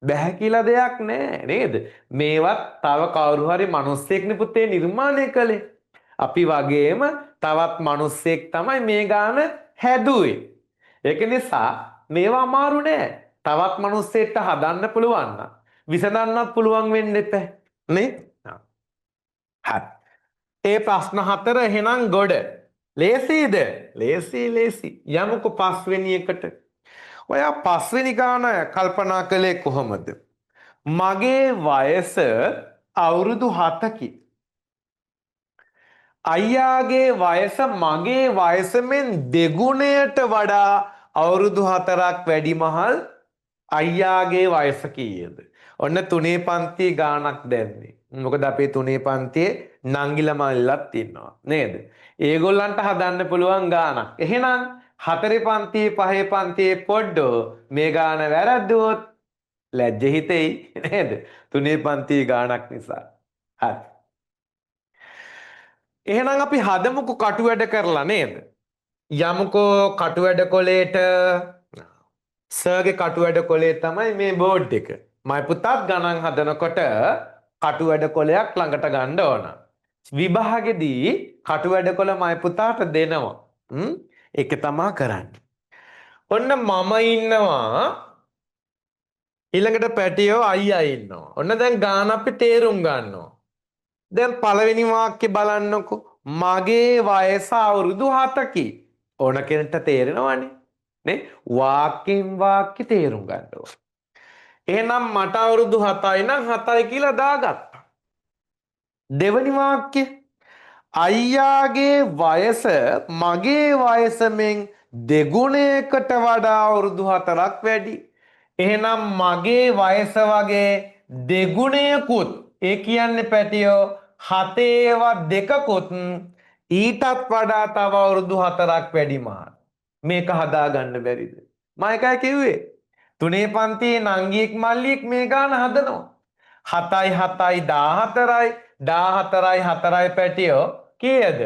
බෑ කියලා දෙයක් නෑ නේද? මේවත් තව කවුරු හරි මිනිස්සෙක්නේ පුතේ නිර්මාණය කළේ. අපි වගේම තවත් මිනිස්සෙක් තමයි මේ ගාන හැදුවේ. ඒක නිසා මේවා අමාරු නෑ. තවත් මිනිස්සෙක්ට හදන්න පුළුවන් නම් විසඳන්නත් පුළුවන් වෙන්න එපා. නේ? හරි. ඒ ප්‍රශ්න 4 එහෙනම් ගොඩ. ලේසිද? ලේසි. යමුකෝ පස්වෙනි එකට. ඔයා පස්වෙනි ගාන කල්පනා කළේ කොහොමද? මගේ වයස අවුරුදු 7කි. අයියාගේ වයස මගේ වයසෙන් දෙගුණයට වඩා අවුරුදු 4ක් වැඩිමහල්. අයියාගේ වයස කීයද? ඔන්න 3 පන්තියේ ගානක් දැන්නේ. මොකද අපේ 3 පන්තියේ නංගිලා මල්ලක් ඉන්නවා නේද? ඒගොල්ලන්ට හදන්න පුළුවන් ගානක්. එහෙනම් 4 පන්තියේ 5 පන්තියේ පොඩ්ඩෝ මේ ගාන වැරද්දුවොත් ලැජ්ජ හිතෙයි නේද? 3 පන්තියේ ගානක් නිසා. හරි. එහෙනම් අපි හදමුකෝ කටු වැඩ කරලා නේද? යමුකෝ කටු වැඩ කොලේට සර්ගේ කටු වැඩ කොලේ තමයි මේ බෝඩ් එක. මයි පුතත් ගණන් හදනකොට කටු වැඩ කොලයක් ළඟට ගන්න ඕන. විභාගෙදී කටු වැඩ කොල මයි පුතාට දෙනවා. ඒක තමයි කරන්නේ. ඔන්න මම ඉන්නවා ඊළඟට පැටියෝ අයියා ඉන්නවා. ඔන්න දැන් ගාන අපි තේරුම් ගන්නවා. දැන් පළවෙනි වාක්‍ය බලන්නකෝ. මගේ වයස අවුරුදු 7කි. ඕන කෙනෙක්ට තේරෙනවනේ. නේ? වාක්‍යෙන් වාක්‍ය තේරුම් ගන්න ඕන. එහෙනම් මට අවුරුදු 7යි නම් 7යි කියලා දාගත්තා. දෙවනි වාක්‍ය අයියාගේ වයස මගේ වයසෙන් දෙගුණයකට වඩා අවුරුදු 4ක් වැඩි. එහෙනම් මගේ වයස වගේ දෙගුණයකුත් ඒ කියන්නේ පැටියෝ 7වත් 2කුත් ඊටත් වඩා තව අවුරුදු 4ක් වැඩි මාන. මේක හදා ගන්න බැරිද? මම එකයි කිව්වේ. 3 පන්තියේ නංගියෙක් මල්ලියෙක් මේ ගාන හදනවා. 7යි 7යි 14යි 14යි 4යි පැටියෝ කීයද?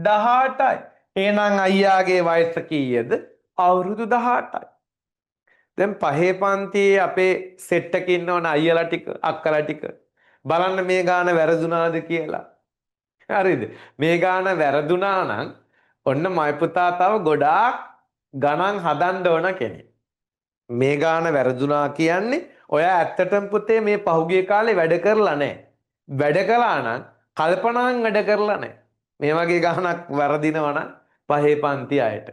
18යි. එහෙනම් අයියාගේ වයස කීයද? අවුරුදු 18යි. දැන් පහේ පන්තියේ අපේ සෙට් එකේ ඉන්නවනේ අයියලා ටික අක්කලා ටික බලන්න මේ ගාන වැරදුනාද කියලා. හරිද? මේ ගාන වැරදුනා නම් ඔන්න මයි පුතා තව ගොඩාක් ගණන් හදන්න ඕන කෙනෙක්. මේ ගාන වැරදුනා කියන්නේ ඔයා ඇත්තටම පුතේ මේ පහුගිය කාලේ වැඩ කරලා නැහැ. වැඩ කළා නම් කල්පනාන් වැඩ කරලා නැහැ. මේ වගේ ගානක් වැරදිනවා නම් පහේ පන්ති අයට.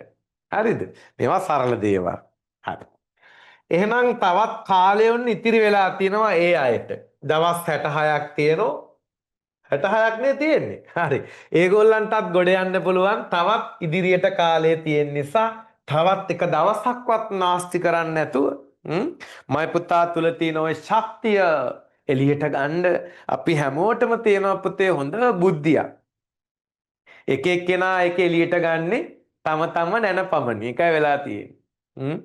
හරිද? මේවා සරල දේවල්. හරි. එහෙනම් තවත් කාලෙොන් ඉතිරි වෙලා තියෙනවා ඒ අයට. දවස් 66ක් තියෙනවා. 66ක් නේ තියෙන්නේ. හරි. ඒගොල්ලන්ටත් ගොඩ යන්න පුළුවන්. තවත් ඉදිරියට කාලය තියෙන නිසා තවත් එක දවසක්වත් නාස්ති කරන්නේ නැතුව මයි පුතා තුල තියෙන ওই ශක්තිය එළියට ගන්න අපි හැමෝටම තියෙනවා පුතේ හොඳ බුද්ධියක්. එක එක්කෙනා ඒක එළියට ගන්නේ තම නැනපමණ. ඒකයි වෙලා තියෙන්නේ.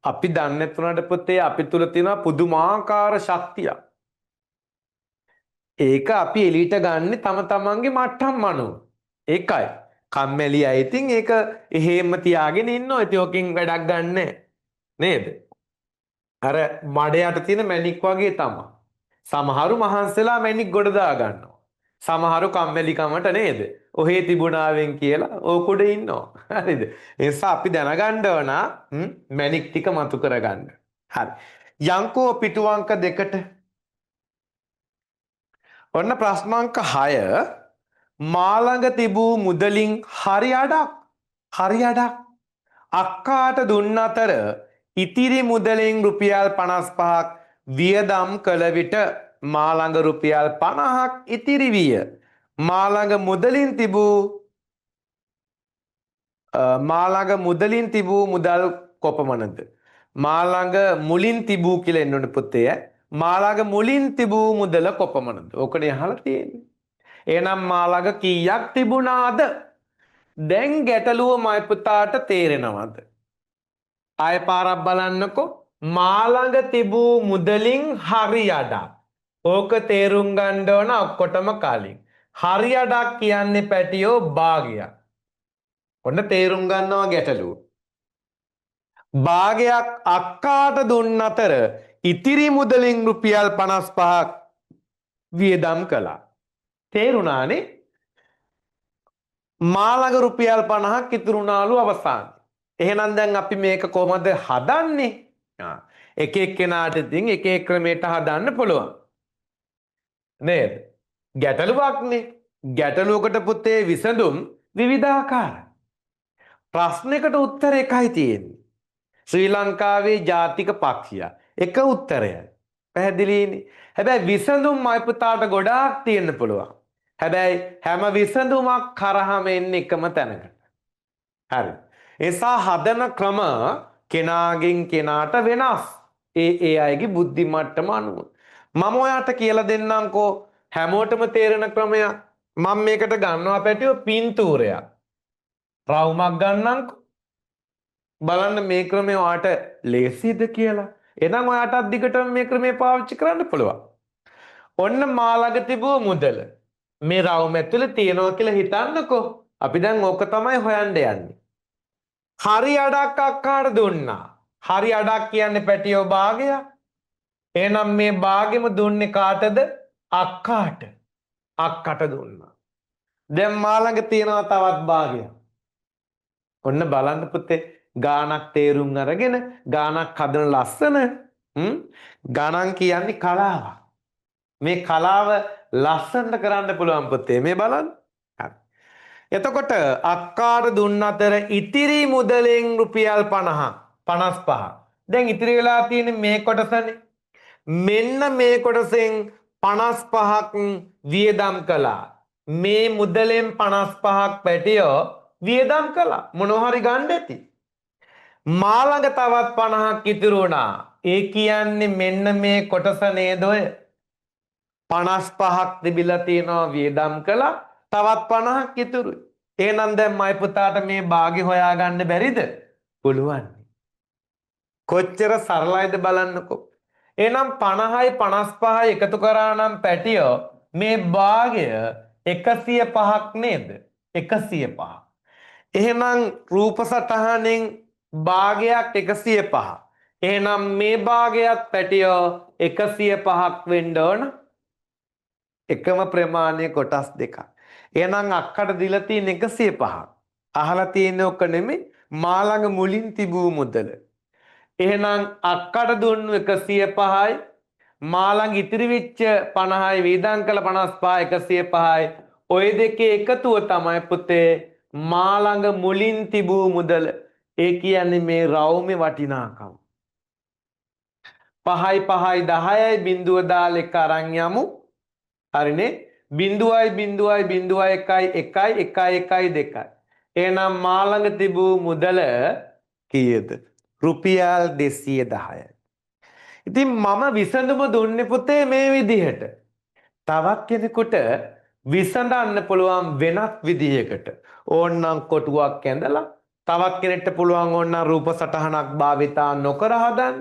අපි දන්නේ නැතුණාට පුතේ අපි තුල තියෙන පුදුමාකාර ශක්තියක්. ඒක අපි එළියට ගන්න තම තමන්ගේ මට්ටම් අනුව. ඒකයි. කම්මැලි අය ඉතින් ඒක එහෙම තියාගෙන ඉන්නවා. ඉතින් ඔකින් වැඩක් ගන්න නේද? අර මඩයට තියෙන මැණික් වගේ තමයි. සමහරු මහන්සලා මැණික් ගොඩ දා ගන්නවා. සමහරු කම්මැලි කමට නේද? ඔහේ තිබුණාවෙන් කියලා ඕකුඩ ඉන්නවා. හරිද? ඒ නිසා අපි දැනගන්න ඕන මැණික් ටික මතු කරගන්න. හරි. යංකෝ පිටු අංක 2ට ඔන්න ප්‍රශ්න අංක 6 මා ළඟ තිබූ මුදලින් හරි අඩක් අක්කාට දුන්න අතර ඉතිරි මුදලින් රුපියල් 55ක් වියදම් කළ විට මා ළඟ රුපියල් 50ක් ඉතිරි විය. මා ළඟ මුදලින් තිබූ මුදල් කොපමණද? මා ළඟ මුලින් තිබූ කියලා එන්න ඕනේ පුතේ. මා ළඟ මුලින් තිබූ මුදල කොපමණද? ඔකනේ අහලා තියෙන්නේ. එහෙනම් මා ළඟ කීයක් තිබුණාද? දැන් ගැටලුව මයි පුතාට තේරෙනවද? ආය පාරක් බලන්නකෝ. මා ළඟ තිබූ මුදලින් හරි අඩක්. ඕක තේරුම් ගන්න ඕන ඔක්කොටම කලින්. හරි අඩක් කියන්නේ පැටියෝ භාගයක්. ඔන්න තේරුම් ගන්නවා ගැටලුව. භාගයක් අක්කාට දුන්න අතර ඉතිරි මුදලින් රුපියල් 55ක් වියදම් කළා. තේරුණානේ? මා ළඟ රුපියල් 50ක් ඉතුරුනාලු අවසානයේ. එහෙනම් දැන් අපි මේක කොහොමද හදන්නේ? එක එක්කෙනාට ඉතින් එක එක ක්‍රමයකට හදන්න පුළුවන්. නේද? ගැටලුවක්නේ. ගැටලුවකට පුතේ විසඳුම් විවිධාකාරයි. ප්‍රශ්නයකට උත්තර එකයි තියෙන්නේ. ශ්‍රී ලංකාවේ ජාතික පක්ෂය එක උත්තරයයි. පැහැදිලිනේ. හැබැයි විසඳුම් මයි පුතාට ගොඩාක් තියෙන්න පුළුවන්. හැබැයි හැම විසඳුමක් කරාම එන්නේ එකම තැනකට. හරි. ඒසා හදන ක්‍රම කෙනාගෙන් කෙනාට වෙනස්. ඒ අයගේ බුද්ධි මට්ටම අනුව. මම ඔයාට කියලා දෙන්නම්කෝ හැමෝටම තේරෙන ක්‍රමයක්. මම මේකට ගන්නවා පැටියෝ පින්තූරයක්. රවුමක් ගන්නම්කෝ. බලන්න මේ ක්‍රමය ඔයාට ලේසිද කියලා. එහෙනම් ඔයාටත් දිගටම මේ ක්‍රමය පාවිච්චි කරන්න පුළුවන්. ඔන්න මා ළඟ තිබූ මුදල මේ රවුම ඇතුලේ තියනවා කියලා හිතන්නකෝ. අපි දැන් ඕක තමයි හොයන්න යන්නේ. හරි අඩක් අක්කාට දුන්නා. හරි අඩක් කියන්නේ පැටියෝ භාගයක්. එහෙනම් මේ භාගෙම දුන්නේ කාටද? අක්කාට. අක්කට දුන්නා. දැන් මා ළඟ තියෙනවා තවත් භාගයක්. ඔන්න බලන්න පුතේ ගානක් තේරුම් අරගෙන ගානක් හදන ලස්සන ගණන් කියන්නේ කලාවක්. මේ කලාව ලස්සනට කරන්න පුළුවන් පුතේ මේ බලන්න. හරි. එතකොට අක්කාට දුන්න අතර ඉතිරි මුදලෙන් රුපියල් 55. දැන් ඉතිරි වෙලා තියෙන්නේ මේ කොටසනේ. මෙන්න මේ කොටසෙන් 55ක් වියදම් කළා. මේ මුදලෙන් 55ක් පැටියෝ වියදම් කළා. මොනවා හරි ගන්න ඇති. මා ළඟ තවත් 50ක් ඉතුරු වුණා. ඒ කියන්නේ මෙන්න මේ කොටස නේද ඔය 55ක් තිබිලා තියෙනවා වියදම් කළා තවත් 50ක් ඉතුරුයි. එහෙනම් දැන් මයි පුතාට මේ භාගය හොයාගන්න බැරිද? පුළුවන්. කොච්චර සරලයිද බලන්නකෝ. එහෙනම් 50යි 55යි එකතු කරා නම් පැටියෝ මේ භාගය 105ක් නේද? 105. එහෙනම් රූප සටහනෙන් භාගයක් 105. එහෙනම් මේ භාගයත් පැටියෝ 105ක් වෙන්න ඕන. එකම ප්‍රමාණය කොටස් දෙකක්. එහෙනම් අක්කට දීලා තියෙන 105ක්. අහලා තියෙන ඔක නෙමෙයි මා ළඟ මුලින් තිබූ මුදල. එහෙනම් අක්කට දුන්නු 105යි මා ළඟ ඉතිරි වෙච්ච 50යි වියදම් කළ 55 105යි ඔය දෙකේ එකතුව තමයි පුතේ මා ළඟ මුලින් තිබූ මුදල. ඒ කියන්නේ මේ රවුමේ වටිනාකම. 5යි 5යි 10යි බිඳුව දාලා එක අරන් යමු. හරිනේ 0.0.0.1 එහෙනම් මා ළඟ තිබූ මුදල කීයද? රුපියල් 210යි. ඉතින් මම විසඳුම දුන්නේ පුතේ මේ විදිහට. තවත් කෙනෙකුට විසඳන්න පුළුවන් වෙනත් විදිහකට. ඕන්නම් කොටුවක් ඇඳලා තවත් කෙනෙක්ට පුළුවන් ඕන්නම් රූප සටහනක් භාවිතා නොකර හදන්න.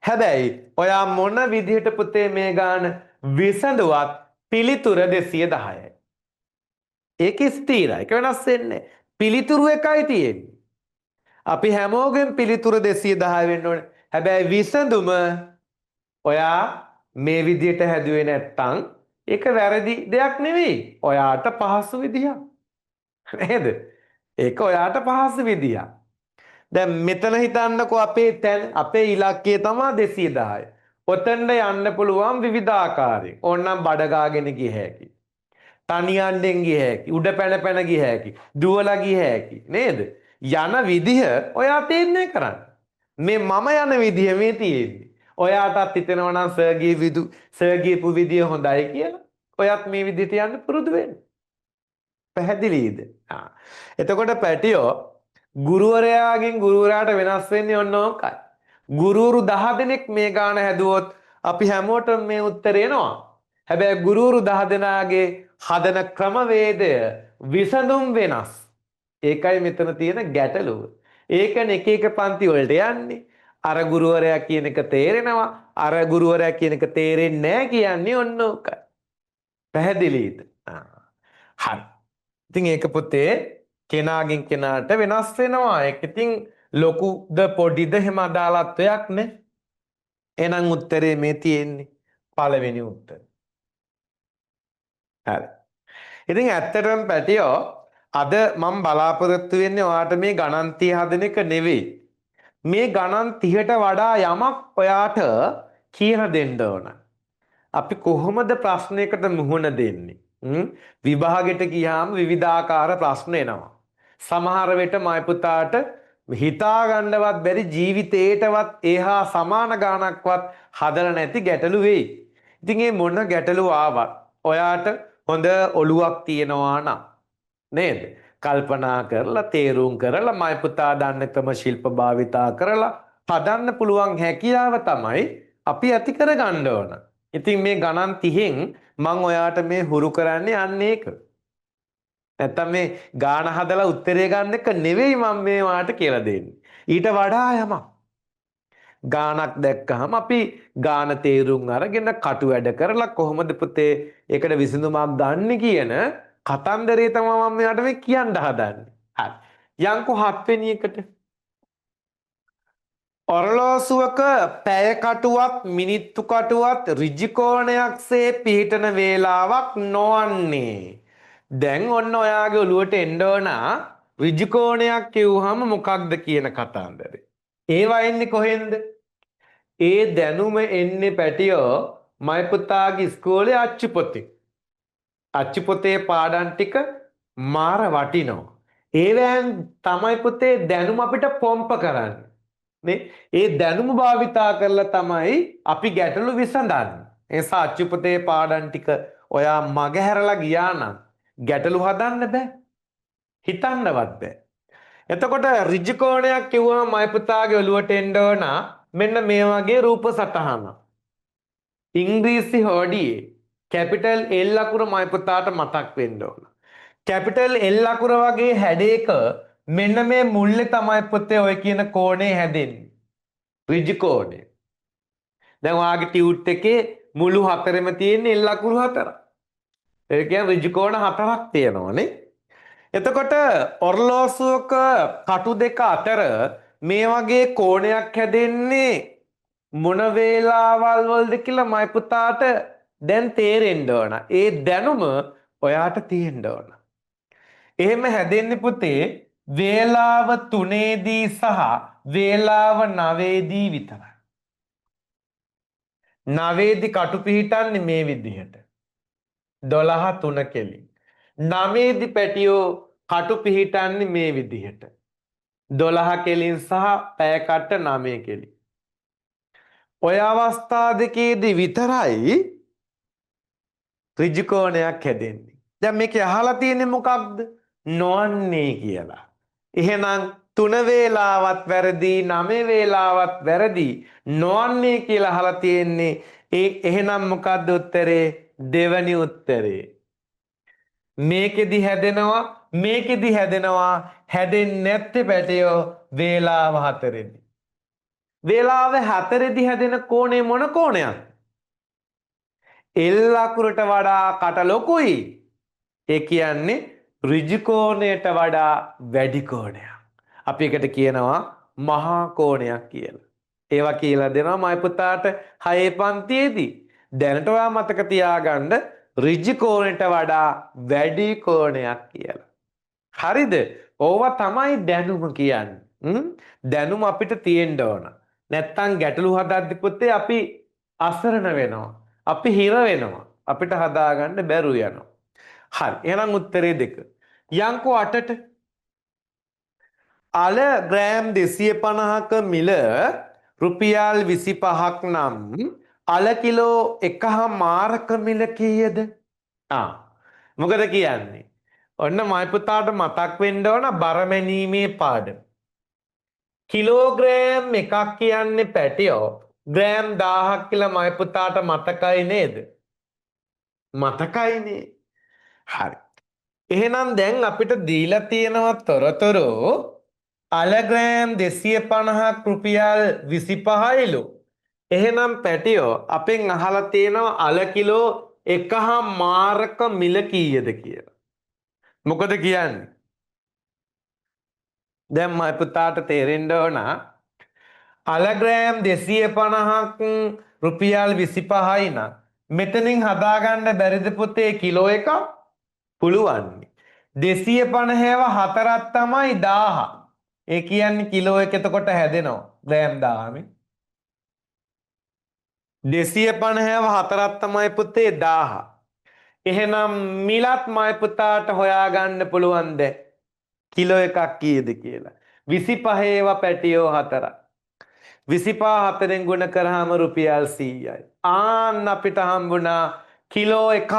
හැබැයි ඔයා මොන විදිහට පුතේ මේ ගාන විසඳුවත් පිළිතුර 210යි. ඒක ස්ථිරයි. ඒක වෙනස් වෙන්නේ. පිළිතුරු එකයි තියෙන්නේ. අපි හැමෝගෙම පිළිතුර 210 වෙන්න ඕනේ. හැබැයි විසඳුම ඔයා මේ විදිහට හැදුවේ නැත්තම් ඒක වැරදි දෙයක් නෙවෙයි. ඔයාට පහසු විදියක්. නේද? ඒක ඔයාට පහසු විදියක්. දැන් මෙතන හිතන්නකෝ අපේ ඉලක්කය තමයි 210. ඔතෙන්ද යන්න පුළුවන් විවිධාකාරයෙන්. ඕනනම් බඩගාගෙන ගිය හැකි. තනියන්ෙන් ගිය හැකි. උඩ පැන පැන ගිය හැකි. දුවලා ගිය හැකි. නේද? යන විදිහ ඔයා තීරණය කරන්න. මේ මම යන විදිහ මේ තියෙන්නේ. ඔයාටත් හිතෙනවා නම් සර් ගියපු විදිය හොඳයි කියලා. ඔයත් මේ විදිහට යන්න පුරුදු වෙන්න. පැහැදිලිද? එතකොට පැටියෝ ගුරුවරයාගෙන් ගුරුවරයාට වෙනස් වෙන්නේ ඔන්න ඕකයි. ගුරුවරු 10 දෙනෙක් මේ ගාන හැදුවොත් අපි හැමෝටම මේ උත්තරේ එනවා. හැබැයි ගුරුවරු 10 දෙනාගේ හදන ක්‍රමවේදය විසඳුම් වෙනස්. ඒකයි මෙතන තියෙන ගැටලුව. ඒකනේ එක එක පන්ති වලට යන්නේ. අර ගුරුවරයා කියන එක තේරෙනවා. අර ගුරුවරයා කියන එක තේරෙන්නේ නැහැ කියන්නේ ඔන්න ඕකයි. පැහැදිලිද? හරි. ඉතින් ඒක පුතේ කෙනාගෙන් කෙනාට වෙනස් වෙනවා. ඒක ඉතින් ලොකුද පොඩිද හැම අදාළත්වයක් නේ. එහෙනම් උත්තරේ මේ තියෙන්නේ පළවෙනි උත්තරේ. හරි. ඉතින් ඇත්තටම පැටියෝ අද මම බලාපොරොත්තු වෙන්නේ ඔයාට මේ ගණන් 30 හදන එක නෙවෙයි. මේ ගණන් 30ට වඩා යමක් ඔයාට කියලා දෙන්න ඕන. අපි කොහොමද ප්‍රශ්නයකට මුහුණ දෙන්නේ? විභාගෙට ගියාම විවිධාකාර ප්‍රශ්න එනවා. සමහර වෙලට මයි පුතාට හිතා ගන්නවත් බැරි ජීවිතේටවත් ඒහා සමාන ගාණක්වත් හදලා නැති ගැටලු වෙයි. ඉතින් මේ මොන ගැටලු ආවත් ඔයාට හොඳ ඔළුවක් තියෙනවා නම් නේද? කල්පනා කරලා තේරුම් කරලා මයි පුතා දන්න ක්‍රම ශිල්ප භාවිතා කරලා හදන්න පුළුවන් හැකියාව තමයි අපි ඇති කරගන්න ඕන. ඉතින් මේ ගණන් 30න් මම ඔයාට මේ හුරු කරන්නේ අන්න ඒක. නැත්තම් මේ ගාන හදලා උත්තරය ගන්න එක නෙවෙයි මම මේ ඔයාට කියලා දෙන්නේ. ඊට වඩා යමක්. ගානක් දැක්කහම අපි ගාන තේරුම් අරගෙන කටු වැඩ කරලා කොහොමද පුතේ ඒකට විසඳුමක් ගන්න කියන කතන්දරේ තමයි මම මෙයාට මේ කියන්න හදන්නේ. හරි. යන්කෝ 7 වෙනි එකට. ඔරලෝසුවක පැය කටුවත් මිනිත්තු කටුවත් ඍජු කෝණයක්සේ පිහිටන වේලාවක් නොවන්නේ. දැන් ඔන්න ඔයාගේ ඔළුවට එන්න ඕන ඍජු කෝණයක් කියුවහම මොකක්ද කියන කතන්දරේ. ඒවා එන්නේ කොහෙන්ද? ඒ දැනුම එන්නේ පැටියෝ මයි පුතාගේ ඉස්කෝලේ අච්චු පොතේ. අච්චු පොතේ පාඩම් ටික මාර වටිනවා. ඒවෙන් තමයි පුතේ දැනුම අපිට පොම්ප කරන්නේ. නේ? ඒ දැනුම භාවිතා කරලා තමයි අපි ගැටලු විසඳන්නේ. ඒ අච්චු පොතේ පාඩම් ටික ඔයා මගහැරලා ගියා නම් ගැටලු හදන්න බෑ. හිතන්නවත් බෑ. එතකොට ඍජු කෝණයක් කිව්වම මයි පුතාගේ ඔළුවට එන්න ඕන මෙන්න මේ වගේ රූප සටහන. ඉංග්‍රීසි හෝඩියේ කැපිටල් L අකුර මයි පුතාට මතක් වෙන්න ඕන. කැපිටල් L අකුර වගේ හැඩයක මෙන්න මේ මුල්ලේ තමයි පුතේ ඔය කියන කෝණය හැදෙන්නේ. ඍජු කෝණය. දැන් ඔයාගේ ටියුට් එකේ මුළු හතරෙම තියෙන L අකුරු හතරක්. ඒ කියන්නේ ඍජු කෝණ හතරක් තියෙනවානේ. එතකොට ඔර්ලෝසුවක කටු දෙක අතර මේ වගේ කෝණයක් හැදෙන්නේ මොන වේලාවල් වලද කියලා මයි පුතාට දැන් තේරෙන්න ඕන. ඒ දැනුම ඔයාට තියෙන්න ඕන. එහෙම හැදෙන්නේ පුතේ වේලාව 3දී සහ වේලාව 9දී විතරයි. 9දී කටු පිහිටන්නේ මේ විදිහට. 12 3 කෙලින්. 9දී පැටියෝ කටු පිහිටන්නේ මේ විදිහට. 12 කෙලින් සහ පැය කට 9 කෙලින්. ඔය අවස්ථා දෙකේදී විතරයි ඍජු කෝණයක් හැදෙන්නේ. දැන් මේකේ අහලා තියෙන්නේ මොකක්ද? නොවන්නේ කියලා. එහෙනම් 3 වේලාවත් වැරදි 9 වේලාවත් වැරදි නොවන්නේ කියලා අහලා තියෙන්නේ. එහෙනම් මොකද්ද උත්තරේ? දෙවැනි උත්තරේ. මේකෙදි හැදෙනවා හැදෙන්නේ නැත්තේ පැටියෝ වේලාව 4ෙදි. වේලාව 4ෙදි හැදෙන කෝණය මොන කෝණයක්ද? L අකුරට වඩා කට ලොකුයි. ඒ කියන්නේ ඍජු කෝණයට වඩා වැඩි කෝණයක්. අපි එකට කියනවා මහා කෝණයක් කියලා. ඒවා කියලා දෙනවා මයි පුතාට 6 පන්තියේදී. දැනට ඔයා මතක තියාගන්න ඍජු කෝණයට වඩා වැඩි කෝණයක් කියලා. හරිද? ඕවා තමයි දැනුම කියන්නේ. දැනුම අපිට තියෙන්න ඕන. නැත්තම් ගැටලු හදද්දි පුතේ අපි අසරණ වෙනවා. අපි හිර වෙනවා. අපිට හදාගන්න බැරුව යනවා. හරි. එහෙනම් උත්තරේ 2. යංකෝ 8ට අල ග්‍රෑම් 250ක මිල රුපියල් 25ක් නම් අල කිලෝ 1.5ක මිල කීයද? මොකද කියන්නේ? ඔන්න මයි පුතාට මතක් වෙන්න ඕන බර මැනීමේ පාඩම. කිලෝග්‍රෑම් එකක් කියන්නේ පැටියෝ ග්‍රෑම් 1000ක් කියලා මයි පුතාට මතකයි නේද? මතකයිනේ. හරි. එහෙනම් දැන් අපිට දීලා තියෙනවා තොරතුරු අල ග්‍රෑම් 250ක් රුපියල් 25යිලු. එහෙනම් පැටියෝ අපෙන් අහලා තියෙනවා අල කිලෝ 1.5ක මිල කීයද කියලා. මොකද කියන්නේ? දැන් මයි පුතාට තේරෙන්න ඕන අල ග්‍රෑම් 250ක් රුපියල් 25යි නම් මෙතනින් හදාගන්න බැරිද පුතේ කිලෝ එකක්? පුළුවන්. 250ව 4ක් තමයි 1000. ඒ කියන්නේ කිලෝ එක එතකොට හැදෙනවා ග්‍රෑම් 1000 250ව 4ක් තමයි පුතේ 1000. එහෙනම් මිලත් මයි පුතාට හොයාගන්න පුළුවන් දැන් කිලෝ එකක් කීයද කියලා. 25ව පැටියෝ 4ක්. 25 4ෙන් ගුණ කරාම රුපියල් 100යි. ආන්න අපිට හම්බුණා කිලෝ එකක්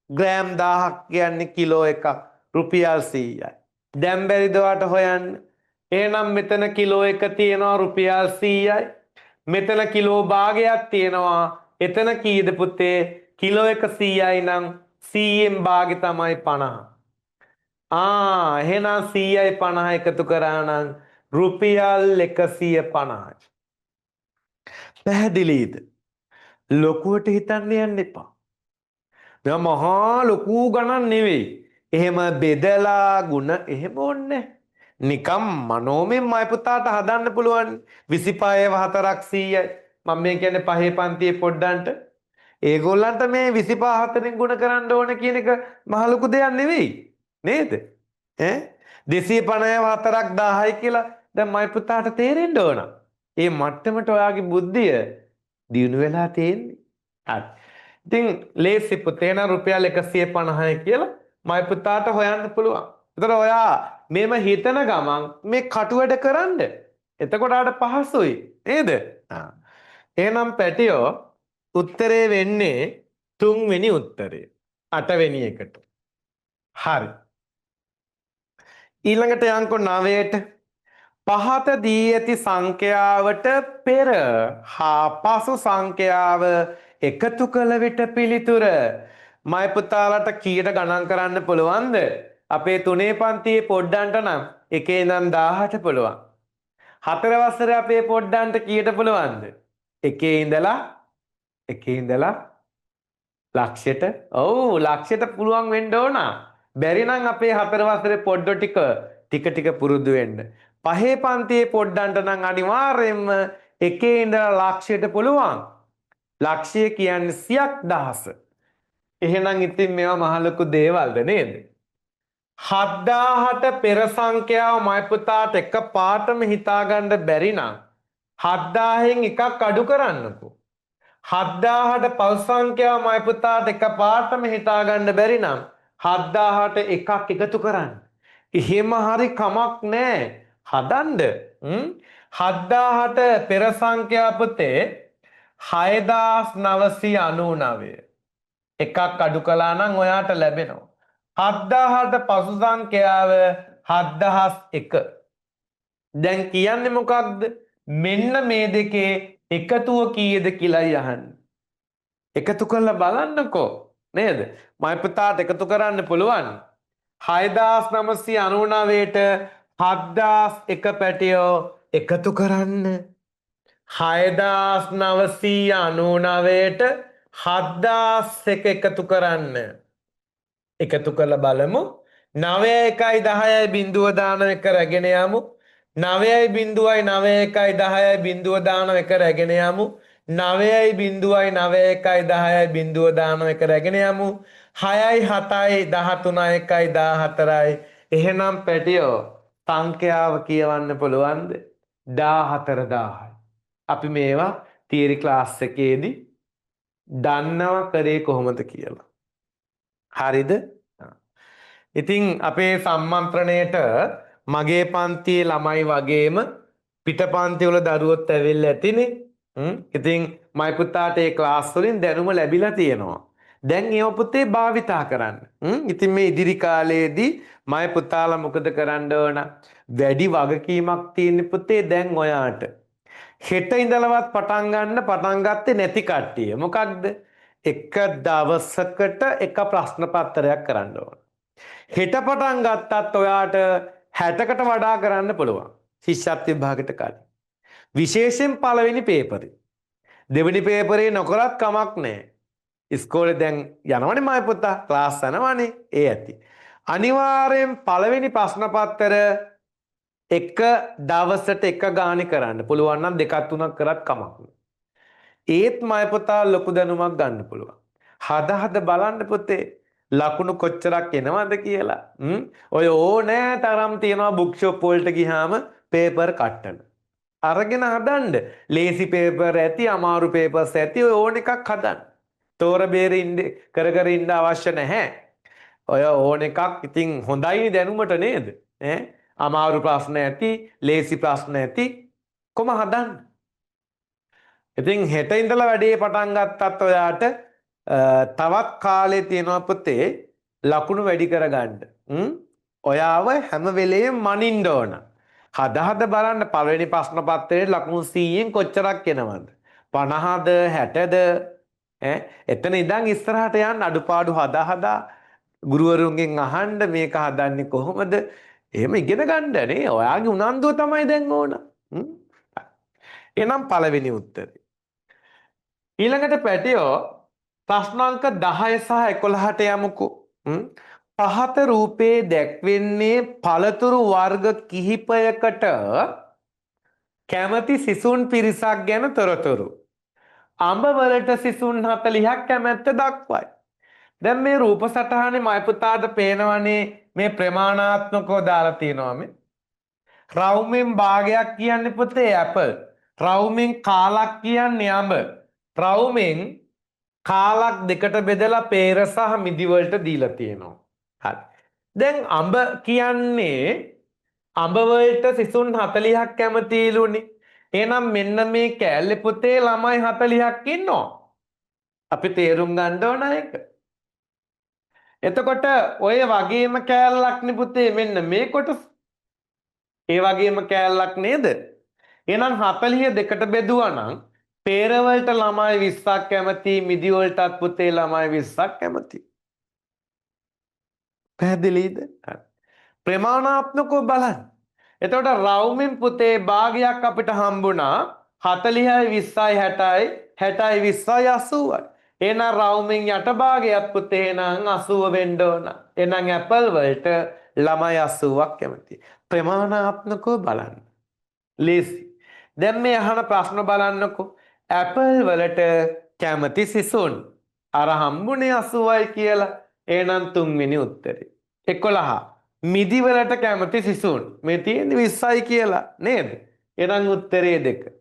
ග්‍රෑම් 1000ක් කියන්නේ කිලෝ එකක් රුපියල් 100යි. දැන් බැරිද ඔයාට හොයන්න? එහෙනම් මෙතන කිලෝ එක තියෙනවා රුපියල් 100යි. මෙතන කිලෝ භාගයක් තියෙනවා. එතන කීයද පුතේ? කිලෝ එක 100යි නම් 100ෙන් භාගෙ තමයි 50. එහෙනම් 100යි 50 එකතු කරා නම් රුපියල් 150යි. පැහැදිලිද? ලොකුවට හිතන්න යන්න එපා. දැන් මහා ලොකු ගණන් නෙවෙයි. එහෙම බෙදලා ಗುಣ එහෙම ඕනේ. නිකම් මනෝමයෙන් මයි පුතාට හදන්න පුළුවන්. 25ව 4ක් 100යි. මම මේ කියන්නේ පහේ පන්තියේ පොඩ්ඩන්ට ඒගොල්ලන්ට මේ 25 4ෙන් ගුණ කරන්න ඕන කියන එක මහ ලොකු දෙයක් නෙවෙයි. නේද? 250ව 4ක් 1000යි කියලා දැන් මයි පුතාට තේරෙන්න ඕන. ඒ මට්ටමට ඔයාගේ බුද්ධිය දියුණු වෙලා තියෙන්නේ. හරි. ඉතින් ලේසි පුතේ නා රුපියල් 150යි කියලා මයි පුතාට හොයන්න පුළුවන්. ඒතර ඔයා මේම හිතන ගමන් මේ කටු වැඩ කරන්න. එතකොට ආට පහසුයි. නේද? එහෙනම් පැටියෝ උත්තරේ වෙන්නේ 3 වෙනි උත්තරේ. 8 වෙනි එකට. හරි. ඊළඟට යන්කෝ 9ට පහත දී ඇති සංඛ්‍යාවට පෙර හා පසු සංඛ්‍යාව එකතු කළ විට පිළිතුර මයි පුතාලට කීයට ගණන් කරන්න පුළුවන්ද? අපේ 3 පන්තියේ පොඩ්ඩන්ට නම් 1 ඉඳන් 1000ට පුළුවන්. 4 වසරේ අපේ පොඩ්ඩන්ට කීයට පුළුවන්ද? 1 ඉඳලා ලක්ෂයට. ඔව් ලක්ෂයට පුළුවන් වෙන්න ඕන. බැරි නම් අපේ 4 වසරේ පොඩ්ඩෝ ටික පුරුදු වෙන්න. 5 පන්තියේ පොඩ්ඩන්ට නම් අනිවාර්යයෙන්ම 1 ඉඳලා ලක්ෂයට පුළුවන්. ලක්ෂය කියන්නේ සියක් දහස. එහෙනම් ඉතින් මේවා මහ ලොකු දේවල්ද නේද? 7000ට පෙර සංඛ්‍යාව මයි පුතාට එක පාටම හිතාගන්න බැරි නම් 7000න් එකක් අඩු කරන්නකෝ. 7000ට පස් සංඛ්‍යාව මයි පුතාට එක පාටම හිතාගන්න බැරි නම් 7000ට එකක් එකතු කරන්න. එහෙම හරි කමක් නෑ. හදන්න. 7000ට පෙර සංඛ්‍යා පුතේ 6999. එකක් අඩු කළා නම් ඔයාට ලැබෙනවා. 7000ට පසු සංඛ්‍යාව 7001. දැන් කියන්නේ මොකක්ද? මෙන්න මේ දෙකේ එකතුව කීයද කියලායි අහන්නේ. එකතු කරලා බලන්නකෝ නේද? මයි පුතාට එකතු කරන්න පුළුවන්. 6999ට 7001 පැටියෝ එකතු කරන්න. 6999ට 7001 එකතු කරන්න. එකතු කරලා බලමු. 9යි 1යි 10යි බිඳුව දාන එක රැගෙන යමු. 9යි බිඳුවයි 9යි 1යි 10යි බිඳුව දාන එක රැගෙන යමු. 9යි බිඳුවයි 9යි 1යි 10යි බිඳුව දාන එක රැගෙන යමු. 6යි 7යි 13යි 1යි 14යි. එහෙනම් පැටියෝ සංඛ්‍යාව කියවන්න පුළුවන්ද? 14000යි. අපි මේවා තියරි ක්ලාස් එකේදී දන්නවා කරේ කොහොමද කියලා. හරිද? ඉතින් අපේ සම්මන්ත්‍රණයට මගේ පන්තියේ ළමයි වගේම පිට පන්තිවල දරුවොත් ඇවිල්ලා ඇතිනේ. ඉතින් මයි පුතාට ඒ ක්ලාස් වලින් දැනුම ලැබිලා තියෙනවා. දැන් ඒව පුතේ භාවිතා කරන්න. ඉතින් මේ ඉදිරි කාලයේදී මයි පුතාලා මොකද කරන්න ඕන? වැඩි වගකීමක් තියෙන පුතේ දැන් ඔයාට. හෙට ඉඳලවත් පටන් ගත්තේ නැති කට්ටිය. මොකක්ද? එක දවසකට එක ප්‍රශ්න පත්‍රයක් කරන්න ඕන. හෙට පටන් ගත්තත් ඔයාට 60කට වඩා කරන්න පුළුවන්. ශිෂ්‍යත්ව විභාගයට කලින්. විශේෂයෙන් පළවෙනි පේපරේ. දෙවෙනි පේපරේ නොකරත් කමක් නැහැ. ඉස්කෝලේ දැන් යනවනේ මයි පුතා ක්ලාස් යනවනේ ඒ ඇති. අනිවාර්යෙන් පළවෙනි ප්‍රශ්න පත්‍ර එක දවසට එක ගානේ කරන්න. පුළුවන් නම් දෙකක් තුනක් කරත් කමක් නැහැ. ඒත් මයි පුතා ලොකු දැනුමක් ගන්න පුළුවන්. හද බලන්න පුතේ ලකුණු කොච්චරක් එනවද කියලා. ඔය ඕනෑ තරම් තියෙනවා බුක් ෂොප් වලට ගියාම පේපර් කට්ටන. අරගෙන හදන්න. ලේසි පේපර් ඇති, අමාරු පේපර්ස් ඇති, ඔය ඕන එකක් හදන්න. තෝර බේර කර ඉන්න අවශ්‍ය නැහැ. ඔය ඕන එකක් ඉතින් හොඳයි දැනුමට නේද? අමාරු ප්‍රශ්න ඇති, ලේසි ප්‍රශ්න ඇති කොම හදන්න. ඉතින් හෙට ඉඳලා වැඩේ පටන් ගත්තත් ඔයාට තවත් කාලේ තියෙනවා පුතේ ලකුණු වැඩි කරගන්න. ඔයාව හැම වෙලේම මනින්න ඕන. හද බලන්න පළවෙනි ප්‍රශ්න පත්‍රයේ ලකුණු 100න් කොච්චරක් එනවද? 50ද 60ද? එතන ඉඳන් ඉස්සරහට යන්න අඩුපාඩු හදා ගුරුවරුන්ගෙන් අහන්න මේක හදන්නේ කොහොමද? එහෙම ඉගෙන ගන්න නේ. ඔයාගේ උනන්දුව තමයි දැන් ඕන. එනම් පළවෙනි උත්තරේ. ඊළඟට පැටියෝ ප්‍රශ්න අංක 10 සහ 11ට යමුකෝ. පහත රූපේ දැක්වෙන්නේ පළතුරු වර්ග කිහිපයකට කැමති සිසුන් පිරිසක් ගැන තොරතුරු. අඹ වලට සිසුන් 40ක් කැමැත්ත දක්වයි. දැන් මේ රූප සටහනේ මයි පුතාට පේනවනේ මේ ප්‍රමාණාත්මකව දාලා තියෙනවා මේ. රවුමෙන් භාගයක් කියන්නේ පුතේ ඇපල්. රවුමෙන් කාලක් කියන්නේ අඹ. රවුමෙන් කාලක් දෙකට බෙදලා peer සහ මිදි වලට දීලා තියෙනවා. හරි. දැන් අඹ කියන්නේ අඹ වලට සිසුන් 40ක් කැමතිලුනේ. එහෙනම් මෙන්න මේ කෑල්ලේ පුතේ ළමයි 40ක් ඉන්නවා. අපි තේරුම් ගන්න ඕන එක. එතකොට ඔය වගේම කෑල්ලක් නේ පුතේ මෙන්න මේ කොටස. ඒ වගේම කෑල්ලක් නේද? එහෙනම් 42ට බෙදුවා නම් පේර වලට ළමයි 20ක් කැමති, මිදි වලටත් පුතේ ළමයි 20ක් කැමති. පැහැදිලිද? හරි. ප්‍රමාණාත්මකව බලන්න. එතකොට රවුමින් පුතේ භාගයක් අපිට හම්බුණා 40යි 20යි 60යි 60යි 20යි 80යි. එහෙනම් රවුමින් යට භාගයක් පුතේ නම් 80 වෙන්න ඕන. එහෙනම් ඇපල් වලට ළමයි 80ක් කැමති. ප්‍රමාණාත්මකව බලන්න. ලේසි. දැන් මේ අහන ප්‍රශ්න බලන්නකෝ. ඇපල් වලට කැමති සිසුන් අර හම්බුනේ 80යි කියලා. එහෙනම් තුන්වෙනි උත්තරේ. 11. මිදි වලට කැමති සිසුන් මේ තියෙන්නේ 20යි කියලා නේද? එහෙනම් උත්තරේ 2.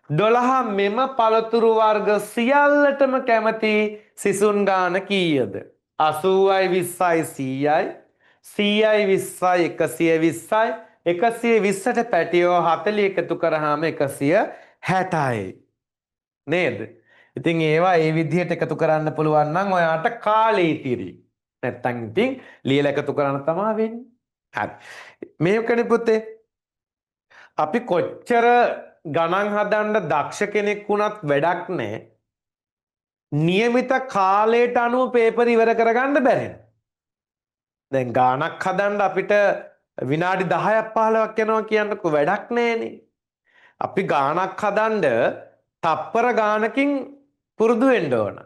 12 මෙම පළතුරු වර්ග සියල්ලටම කැමති සිසුන් ගාන කීයද? 80යි 20යි 100යි 100යි 20යි 120යි 120ට පැටියෝ 40 එකතු කරාම 160යි නේද? ඉතින් ඒවා ඒ විදිහට එකතු කරන්න පුළුවන් නම් ඔයාට කාලේ ඉතිරි. නැත්තම් ඉතින් ලියලා එකතු කරන්න තමයි වෙන්නේ. හරි. මේකනේ පුතේ අපි කොච්චර ගණන් හදන්න දක්ෂ කෙනෙක් වුණත් වැඩක් නැහැ. નિયમિત කාලයට අනුව පේපර් ඉවර කරගන්න බැහැ. දැන් ගානක් හදන්න අපිට විනාඩි 10ක් 15ක් යනවා කියන්නකො වැඩක් නැහැනේ. අපි ගානක් හදන්න තප්පර ගානකින් පුරුදු වෙන්න ඕන.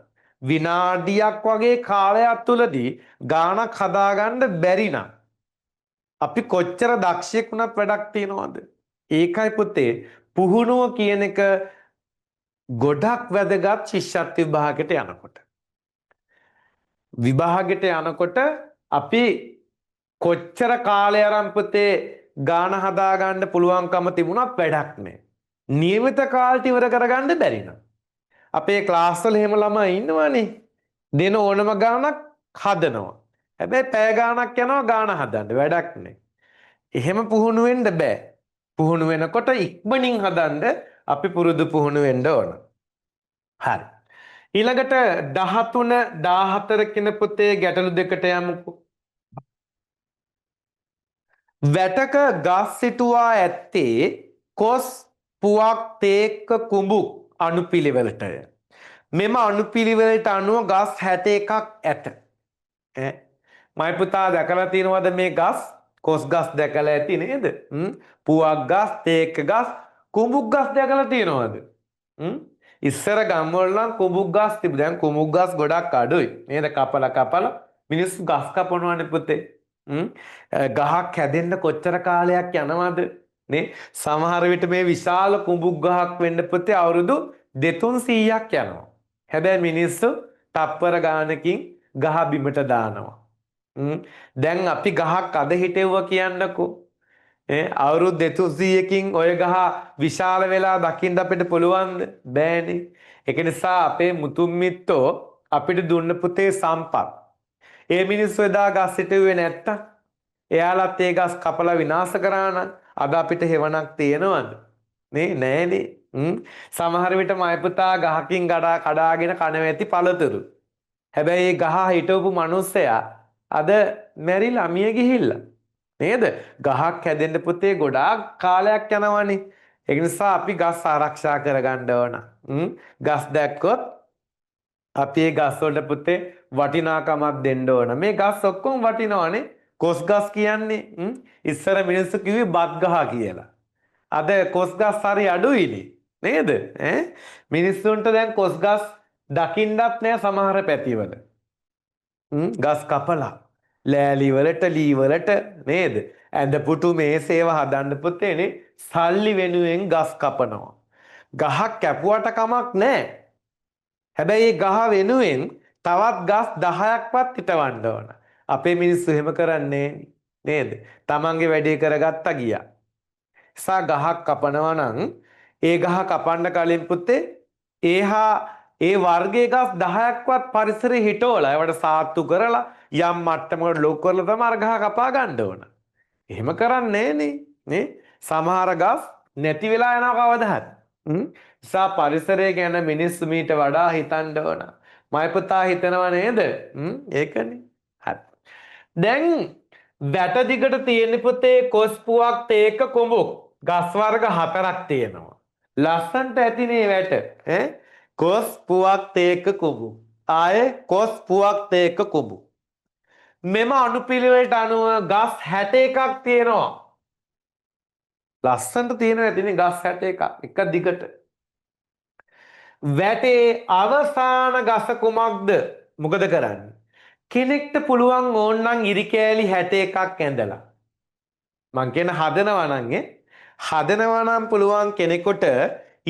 විනාඩියක් වගේ කාලයක් තුලදී ගානක් හදාගන්න බැරි නම් අපි කොච්චර දක්ෂයෙක් වුණත් වැඩක් තියනවද? ඒකයි පුතේ පුහුණුව කියන එක ගොඩක් වැදගත් ශිෂ්‍යත්ව විභාගයට යනකොට. විභාගයට යනකොට අපි කොච්චර කාලය අරන් පුතේ ගාන හදාගන්න පුළුවන්කම තිබුණත් වැඩක් නැහැ. નિયમિત කාලට ඉවර කරගන්න බැරි නම් අපේ ක්ලාස් වල එහෙම ළමයි ඉන්නවනේ. දෙන ඕනම ගානක් හදනවා. හැබැයි පැය ගානක් යනවා ගාන හදන්න වැඩක් නැහැ. එහෙම පුහුණු වෙන්න බෑ. පුහුණු වෙනකොට ඉක්මනින් හදන්න අපි පුරුදු පුහුණු වෙන්න ඕන. හරි. ඊළඟට 13 14 කියන පුතේ ගැටලු දෙකට යමුකෝ. වැටක ගස් සිටුවා ඇත්තේ කොස් පුවක් තේක්ක කුඹුක් අනුපිළිවෙලටය. මෙම අනුපිළිවෙලට අනුව ගස් 61ක් ඇත. මයි පුතා දැකලා තියෙනවද මේ ගස්? කොස් ගස් දැකලා ඇති නේද? පුවක් ගස්, තේක්ක ගස්, කුඹුක් ගස් දැකලා තියෙනවද? ඉස්සර ගම්වල නම් කුඹුක් ගස් තිබුණා. දැන් කුඹුක් ගස් ගොඩක් අඩුයි. නේද? කපලා මිනිස්සු ගස් කපනවානේ පුතේ. ගහක් හැදෙන්න කොච්චර කාලයක් යනවද? නේ? සමහර විට මේ විශාල කුඹුක් ගහක් වෙන්න පුතේ අවුරුදු 200-300ක් යනවා. හැබැයි මිනිස්සු තප්පර ගානකින් ගහ බිමට දානවා. දැන් අපි ගහක් අද හිටෙව්වා කියන්නකෝ. අවුරුදු 200කින් ඔය ගහ විශාල වෙලා දකින්න අපිට පුළුවන්ද? බෑනේ. ඒක නිසා අපේ මුතුන් මිත්තෝ අපිට දුන්න පුතේ සම්පත්. ඒ මිනිස්සු එදා ගස් හිටුවේ නැත්තම් එයාලත් ඒ ගස් කපලා විනාශ කරා නම් අද අපිට හේවණක් තියෙනවද? නේ නෑනේ. සමහර විට මයි පුතා ගහකින් කඩාගෙන කනවා ඇති පළතුරු. හැබැයි ඒ ගහ හිටවපු මිනිස්සයා අද මැරිලා මිය ගිහිල්ලා. නේද? ගහක් හැදෙන්න පුතේ ගොඩාක් කාලයක් යනවනේ. ඒ නිසා අපි ගස් ආරක්ෂා කරගන්න ඕන. ගස් දැක්කොත් අපි ඒ ගස් වලට පුතේ වටිනාකමක් දෙන්න ඕන. මේ ගස් ඔක්කොම වටිනවනේ. කොස් ගස් කියන්නේ ඉස්සර මිනිස්සු කිව්වේ බත් ගහ කියලා. අද කොස් ගස් හරි අඩුයිනේ. නේද? මිනිස්සුන්ට දැන් කොස් ගස් දකින්නත් නෑ සමහර පැතිවල. ගස් කපලා ලෑලි වලට ලී වලට නේද? ඇඳ පුටු මේසේව හදන්න පුතේනේ සල්ලි වෙනුවෙන් ගස් කපනවා. ගහක් කැපුවට කමක් නෑ. හැබැයි ඒ ගහ වෙනුවෙන් තවත් ගස් 10ක්වත් හිටවන්න ඕන. අපේ මිනිස්සු එහෙම කරන්නේ නේද? තමන්ගේ වැඩේ කරගත්තා ගියා. සා ගහක් කපනවා නම් ඒ ගහ කපන්න කලින් පුතේ ඒ වර්ගයේ ගස් 10ක්වත් පරිසරේ හිටවලා ඒවට සාත්තු කරලා යම් මට්ටමකට ලොක් කරලා තමයි අර ගහ කපා ගන්න ඕන. එහෙම කරන්නේ නේ. සමහර ගස් නැති වෙලා යනවා කවදා හරි. නිසා පරිසරය ගැන මිනිස්සු මීට වඩා හිතන්න ඕන. මයි පුතා හිතනවා නේද? ඒකනේ. හරි. දැන් වැට දිගට තියෙන පුතේ කොස් පුවක් තේක කොඹුක් ගස් වර්ග 4ක් තියෙනවා. ලස්සන්ට ඇතිනේ වැට. ඈ කොස් පුවක් තේක කොඹුක්. ආයේ කොස් පුවක් තේක කොඹුක්. මෙම අනුපිළිවෙලට අනුව ගස් 61ක් තියෙනවා. ලස්සන්ට තියෙනවා ඇතිනේ ගස් 61ක් එක දිගට. වැටේ අවසාන ගස කුමක්ද? මොකද කරන්නේ? කෙනෙක්ට පුළුවන් ඕන්නම් ඉරි කෑලි 61ක් ඇඳලා. මං කියන හදනවා නම් හදනවා නම් පුළුවන් කෙනෙකුට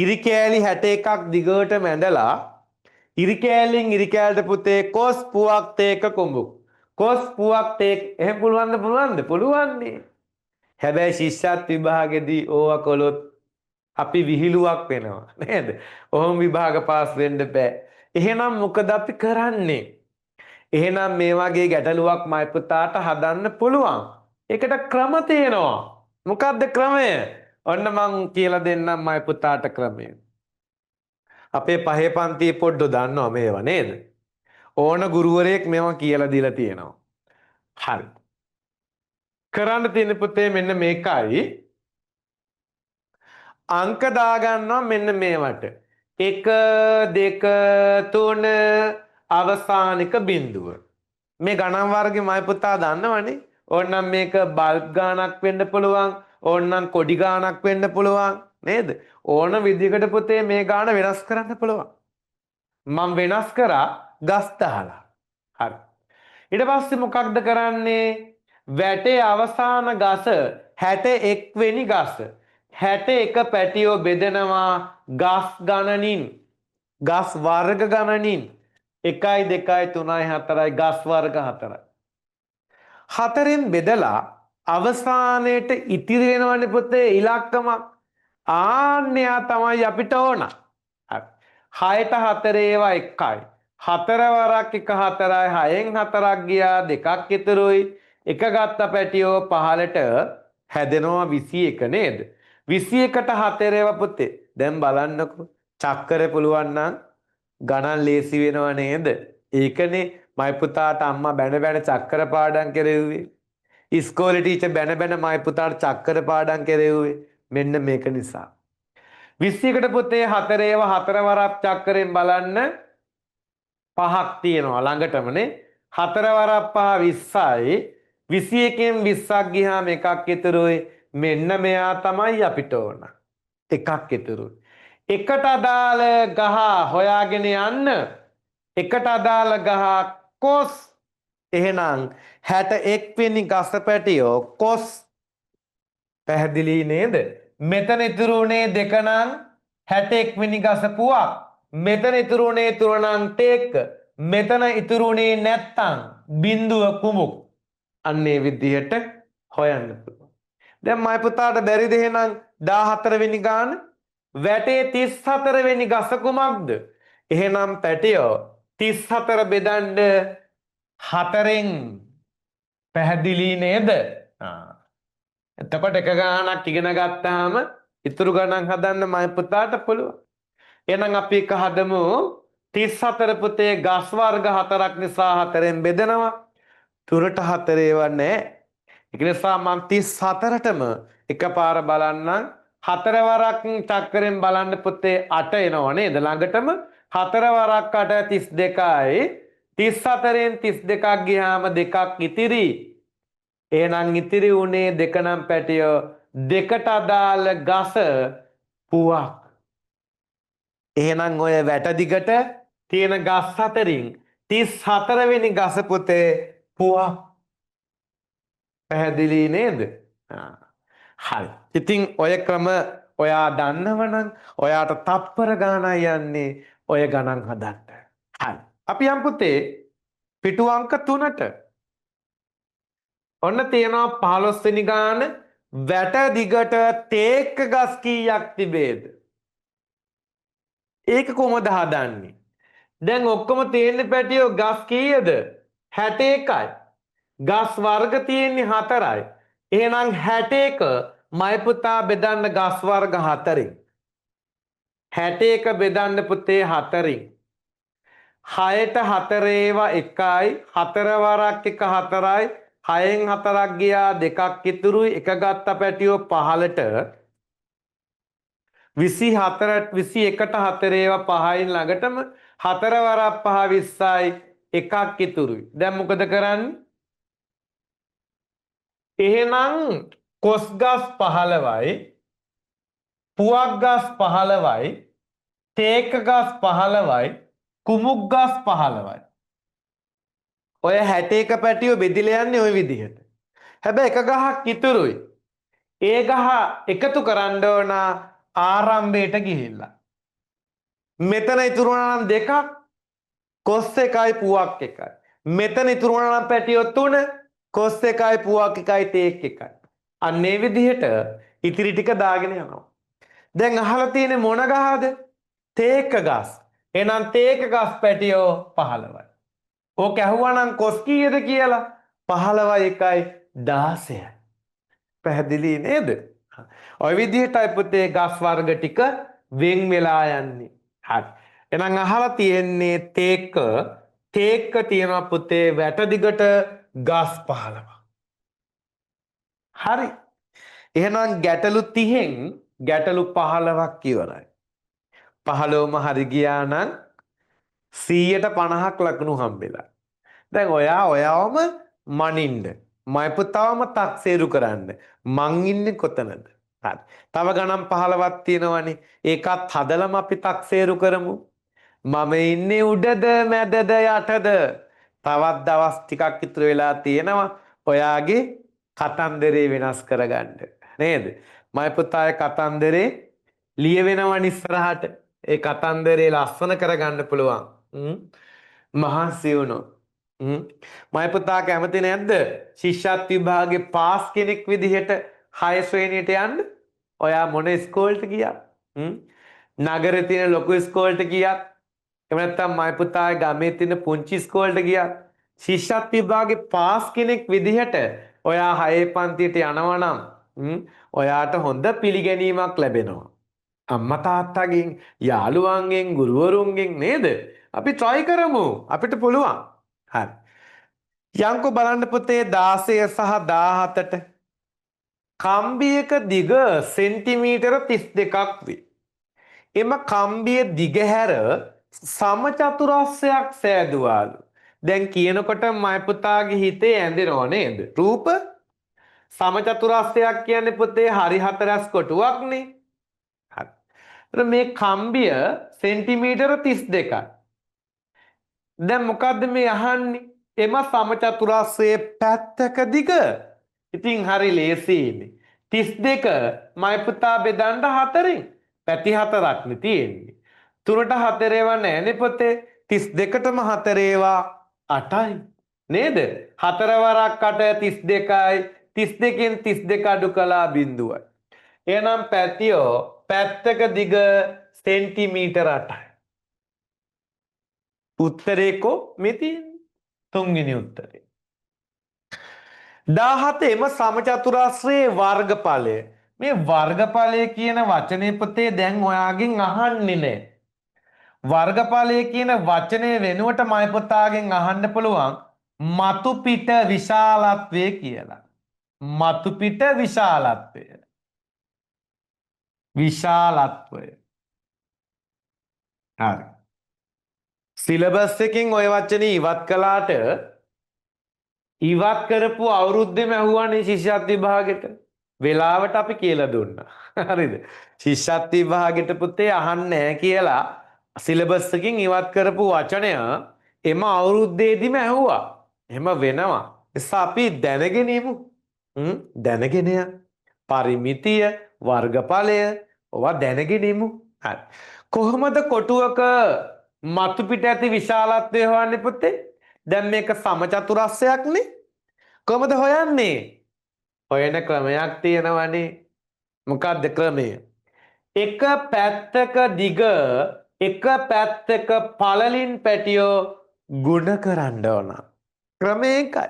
ඉරි කෑලි 61ක් දිගටම ඇඳලා ඉරි කෑල්ලෙන් ඉරි කෑල්ලට පුතේ කොස් පුවක් තේක කොඹුක්. කොස් පුවක් තේක එහෙම පුළුවන්ද? පුළුවන්නේ. හැබැයි ශිෂ්‍යත් විභාගෙදී ඕවා කළොත් අපි විහිළුවක් වෙනවා නේද? ඔහොම විභාග පාස් වෙන්න බෑ. එහෙනම් මොකද අපි කරන්නේ? එහෙනම් මේ වගේ ගැටලුවක් මයි පුතාට හදන්න පුළුවන්. ඒකට ක්‍රම තියෙනවා. මොකක්ද ක්‍රමය? ඔන්න මං කියලා දෙන්නම් මයි පුතාට ක්‍රමය. අපේ පහේ පන්තියේ පොඩ්ඩෝ දන්නවා මේවා නේද? ඕන ගුරුවරයෙක් මේවා කියලා දීලා තියෙනවා. හරි. කරන්න තියෙන පුතේ මෙන්න මේකයි. අංක දාගන්නවා මෙන්න මේවට. 1 2 3 අවසානික බිඳුව. මේ ගණන් වර්ගේ මයි පුතා දන්නවනේ. ඕනනම් මේක බල්බ් ගානක් වෙන්න පුළුවන්. ඕනනම් කොඩි ගානක් වෙන්න පුළුවන් නේද? ඕන විදිහකට පුතේ මේ ගාන වෙනස් කරන්න පුළුවන්. මම වෙනස් කරා ගස් දාලා. හරි. ඊට පස්සේ මොකක්ද කරන්නේ? වැටේ අවසාන ගස 61 වෙනි ගස. 61 පැටියෝ බෙදෙනවා ගස් ගණනින්. ගස් වර්ග ගණනින් 1යි 2යි 3යි 4යි ගස් වර්ග 4යි. 4න් බෙදලා අවසානයේට ඉතිරි වෙනවනේ පුතේ ඉලක්කමක්. ආන්නයා තමයි අපිට ඕන. හරි. 6ට 4 ඒවා 1යි. 4 වරක් 1 4යි 6න් 4ක් ගියා 2ක් ඉතුරුයි. එක ගත්ත පැටියෝ 15ට හැදෙනවා 21 නේද? 21ට 4 ඒවා පුතේ. දැන් බලන්නකෝ. චක්කරේ පුළුවන් නම් ගණන් ලේසි වෙනව නේද? ඒකනේ මයි පුතාට අම්මා බැන බැන චක්කර පාඩම් කෙරෙව්වේ. ඉස්කෝලේ ටීචර් බැන බැන මයි පුතාට චක්කර පාඩම් කෙරෙව්වේ. මෙන්න මේක නිසා. 21ට පුතේ 4 ඒවා 4 වරක් චක්කරෙන් බලන්න 5ක් තියෙනවා ළඟටමනේ. 4 වරක් 5 20යි. 21න් 20ක් ගියාම එකක් ඉතුරුයි. මෙන්න මෙයා තමයි අපිට ඕන. එකක් ඉතුරුයි. එකට අදාළ ගහ හොයාගෙන යන්න. එකට අදාළ ගහ කොස්. එහෙනම් 61 වෙනි ගස පැටියෝ කොස්. පැහැදිලි නේද? මෙතන ඉතුරුනේ දෙක නම් 61 වෙනි ගස පුවක්. මෙතන ඉතුරුනේ තුන නම් තේක. මෙතන ඉතුරුනේ නැත්තම් බිඳුව කුමුක්. අන්නේ විදිහට හොයන්න පුළුවන්. දැන් මයි පුතාට බැරිද එහෙනම් 14 වෙනි ගාන? වැටේ 34 වෙනි ගස කුමක්ද? එහෙනම් පැටියෝ 34 බෙදන්න 4න් පැහැදිලි නේද? එතකොට එක ගානක් ඉගෙන ගත්තාම ඉතුරු ගණන් හදන්න මයි පුතාට පුළුවන්. එහෙනම් අපි එක හදමු 34 පුතේ ගස් වර්ග 4ක් නිසා 4න් බෙදෙනවා. තුනට 4 ඒවා නැහැ. ඒක නිසා මම 34ටම එකපාර බලන්නම්. 4 වරක් චක්‍රයෙන් බලන්න පුතේ 8 එනවා නේද? ළඟටම 4 වරක් 8 32යි. 34න් 32ක් ගියාම දෙකක් ඉතිරි. එහෙනම් ඉතිරි උනේ දෙක නම් පැටියෝ දෙකට අදාළ ගස පුවක්. එහෙනම් ඔය වැට දිගට තියෙන ගස් හතරින් 34 වෙනි ගස පුතේ පුවක්. පැහැදිලි නේද? හරි. ඉතින් ඔය ක්‍රම ඔයා දන්නවනම් ඔයාට තප්පර ගානක් යන්නේ ඔය ගණන් හදන්න. හරි. අපි යම් පුතේ පිටු අංක 3ට. ඔන්න තියෙනවා 15 වෙනි ගාන. වැට දිගට තේක ගස් කීයක් තිබේද? ඒක කොහොමද හදන්නේ? දැන් ඔක්කොම තියෙන්නේ පැටියෝ ගස් කීයද? 61යි. ගස් වර්ග තියෙන්නේ 4යි. එහෙනම් 61 මයි පුතා බෙදන්න ගස් වර්ග 4න්. 61 බෙදන්න පුතේ 4න්. 6ට 4 ඒවා 1යි. 4 වරක් 1 4යි. 6න් 4ක් ගියා 2ක් ඉතුරුයි. එක ගත්ත පැටියෝ 15ට 24 21ට 4 ඒවා 5යින් ළඟටම 4 වරක් 5 20යි එකක් ඉතුරුයි. දැන් මොකද කරන්නේ? එහෙනම් කොස් ගස් 15යි පුවක් ගස් 15යි තේක ගස් 15යි කුමුක් ගස් 15යි. ඔය 61 පැටියෝ බෙදිලා යන්නේ ওই විදිහට. හැබැයි එක ගහක් ඉතුරුයි. ඒ ගහ එකතු කරන්න ඕන ආරම්භයට ගිහිල්ලා. මෙතන ඉතුරු වුණා නම් දෙකක් කොස් එකයි පුවක් එකයි. මෙතන ඉතුරු වුණා නම් පැටියෝ තුන කොස් එකයි පුවක් එකයි තේක් එකයි. අන්න ඒ විදිහට ඉතිරි ටික දාගෙන යනවා. දැන් අහලා තියෙන්නේ මොන ගහද? තේක ගස්. එහෙනම් තේක ගස් පැටියෝ 15යි. ඕක ඇහුවා නම් කොස් කීයද කියලා 15යි 1යි 16යි. පැහැදිලි නේද? ඔය විදිහටයි පුතේ ගස් වර්ග ටික වෙන් වෙලා යන්නේ. හරි. එහෙනම් අහලා තියෙන්නේ තේක තියෙනවා පුතේ වැට දිගට ගස් 15ක්. හරි. එහෙනම් ගැටලු 30න් ගැටලු 15ක් ඉවරයි. 15ම හරි ගියා නම් 100ට 50ක් ලකුණු හම්බෙලා. දැන් ඔයාවම මනින්න. මයි පුතාවම තක්සේරු කරන්න. මං ඉන්නේ කොතනද? හරි. තව ගණන් 15ක් තියෙනවනේ. ඒකත් හදලම අපි තක්සේරු කරමු. මම ඉන්නේ උඩද මැදද යටද? තවත් දවස් ටිකක් ඉතුරු වෙලා තියෙනවා. ඔයාගේ කතන්දරේ වෙනස් කරගන්න. නේද? මයි පුතාගේ කතන්දරේ ලියවෙනවනේ ඉස්සරහට. ඒ කතන්දරේ ලස්සන කරගන්න පුළුවන්. මහන්සි වුණොත්. මයි පුතා කැමති නැද්ද ශිෂ්‍යත් විභාගේ පාස් කෙනෙක් විදිහට 6 ශ්‍රේණියට යන්න? ඔයා මොන ඉස්කෝලේට ගියත් නගරේ තියෙන ලොකු ඉස්කෝලේට ගියත් එහෙම නැත්නම් මයි පුතාගේ ගමේ තියෙන පුංචි ඉස්කෝලේට ගියත් ශිෂ්‍යත් විභාගේ පාස් කෙනෙක් විදිහට ඔයා 6 පන්තියට යනවා නම් ඔයාට හොඳ පිළිගැනීමක් ලැබෙනවා. අම්මා තාත්තගෙන් යාළුවන්ගෙන් ගුරුවරුන්ගෙන් නේද? අපි try කරමු. අපිට පුළුවන්. හරි. යංකෝ බලන්න පුතේ 16 සහ 17ට කම්බියක දිග සෙන්ටිමීටර 32ක් වේ. එම කම්බිය දිගහැර සමචතුරස්‍රයක් සෑදුවාලු. දැන් කියනකොට මයි පුතාගේ හිතේ ඇඳෙනව නේද? රූප සමචතුරස්‍රයක් කියන්නේ පුතේ හරි හතරස් කොටුවක්නේ. හරි. මේ කම්බිය සෙන්ටිමීටර 32ක්. දැන් මොකද්ද මේ අහන්නේ? එම සමචතුරස්‍රයේ පැත්තක දිග. ඉතින් හරි ලේසියිනේ. 32 මයි පුතා බෙදන්න 4න්. පැති 4ක් නේ තියෙන්නේ. 3ට 4 ඒවා නෑනේ පුතේ. 32ටම 4 ඒවා 8යි. නේද? 4 වරක් 8 32යි. 32කින් 32 අඩු කළා බිඳුවයි. එහෙනම් පැතියෝ පැත්තක දිග සෙන්ටිමීටර 8යි. උත්තරේ කො මේ තියෙන්නේ? තුන්වෙනි උත්තරේ. 17 එම සමචතුරස්‍රයේ වර්ගඵලය. මේ වර්ගඵලය කියන වචනේ පුතේ දැන් ඔයාගෙන් අහන්නේ නැහැ. වර්ගඵලය කියන වචනේ වෙනුවට මයි පුතාගෙන් අහන්න පුළුවන් මතු පිට විශාලත්වය කියලා. මතු පිට විශාලත්වය. විශාලත්වය. හරි. සිලබස් එකෙන් ওই වචනේ ඉවත් කළාට ඉවත් කරපු අවුරුද්දෙම ඇහුවානේ ශිෂ්‍යත් විභාගෙට. වෙලාවට අපි කියලා දුන්නා. හරිද? ශිෂ්‍යත් විභාගෙට පුතේ අහන්නේ නැහැ කියලා සිලබස් එකකින් ඉවත් කරපු වචනය එම අවුරුද්දේදීම ඇහුවා. එහෙම වෙනවා. නිසා අපි දැනගෙන ඉමු. දැනගෙන පරිමිතිය, වර්ගඵලය ඔවා දැනගෙන ඉමු. හරි. කොහොමද කොටුවක මතු පිට ඇති විශාලත්වය හොයන්නේ පුතේ? දැන් මේක සමචතුරස්‍රයක්නේ. කොහොමද හොයන්නේ? හොයන ක්‍රමයක් තියෙනවනේ. මොකක්ද ක්‍රමය? එක පැත්තක දිග එක පැත්තක පළලින් පැටියෝ ගුණ කරන්න ඕන. ක්‍රමය එකයි.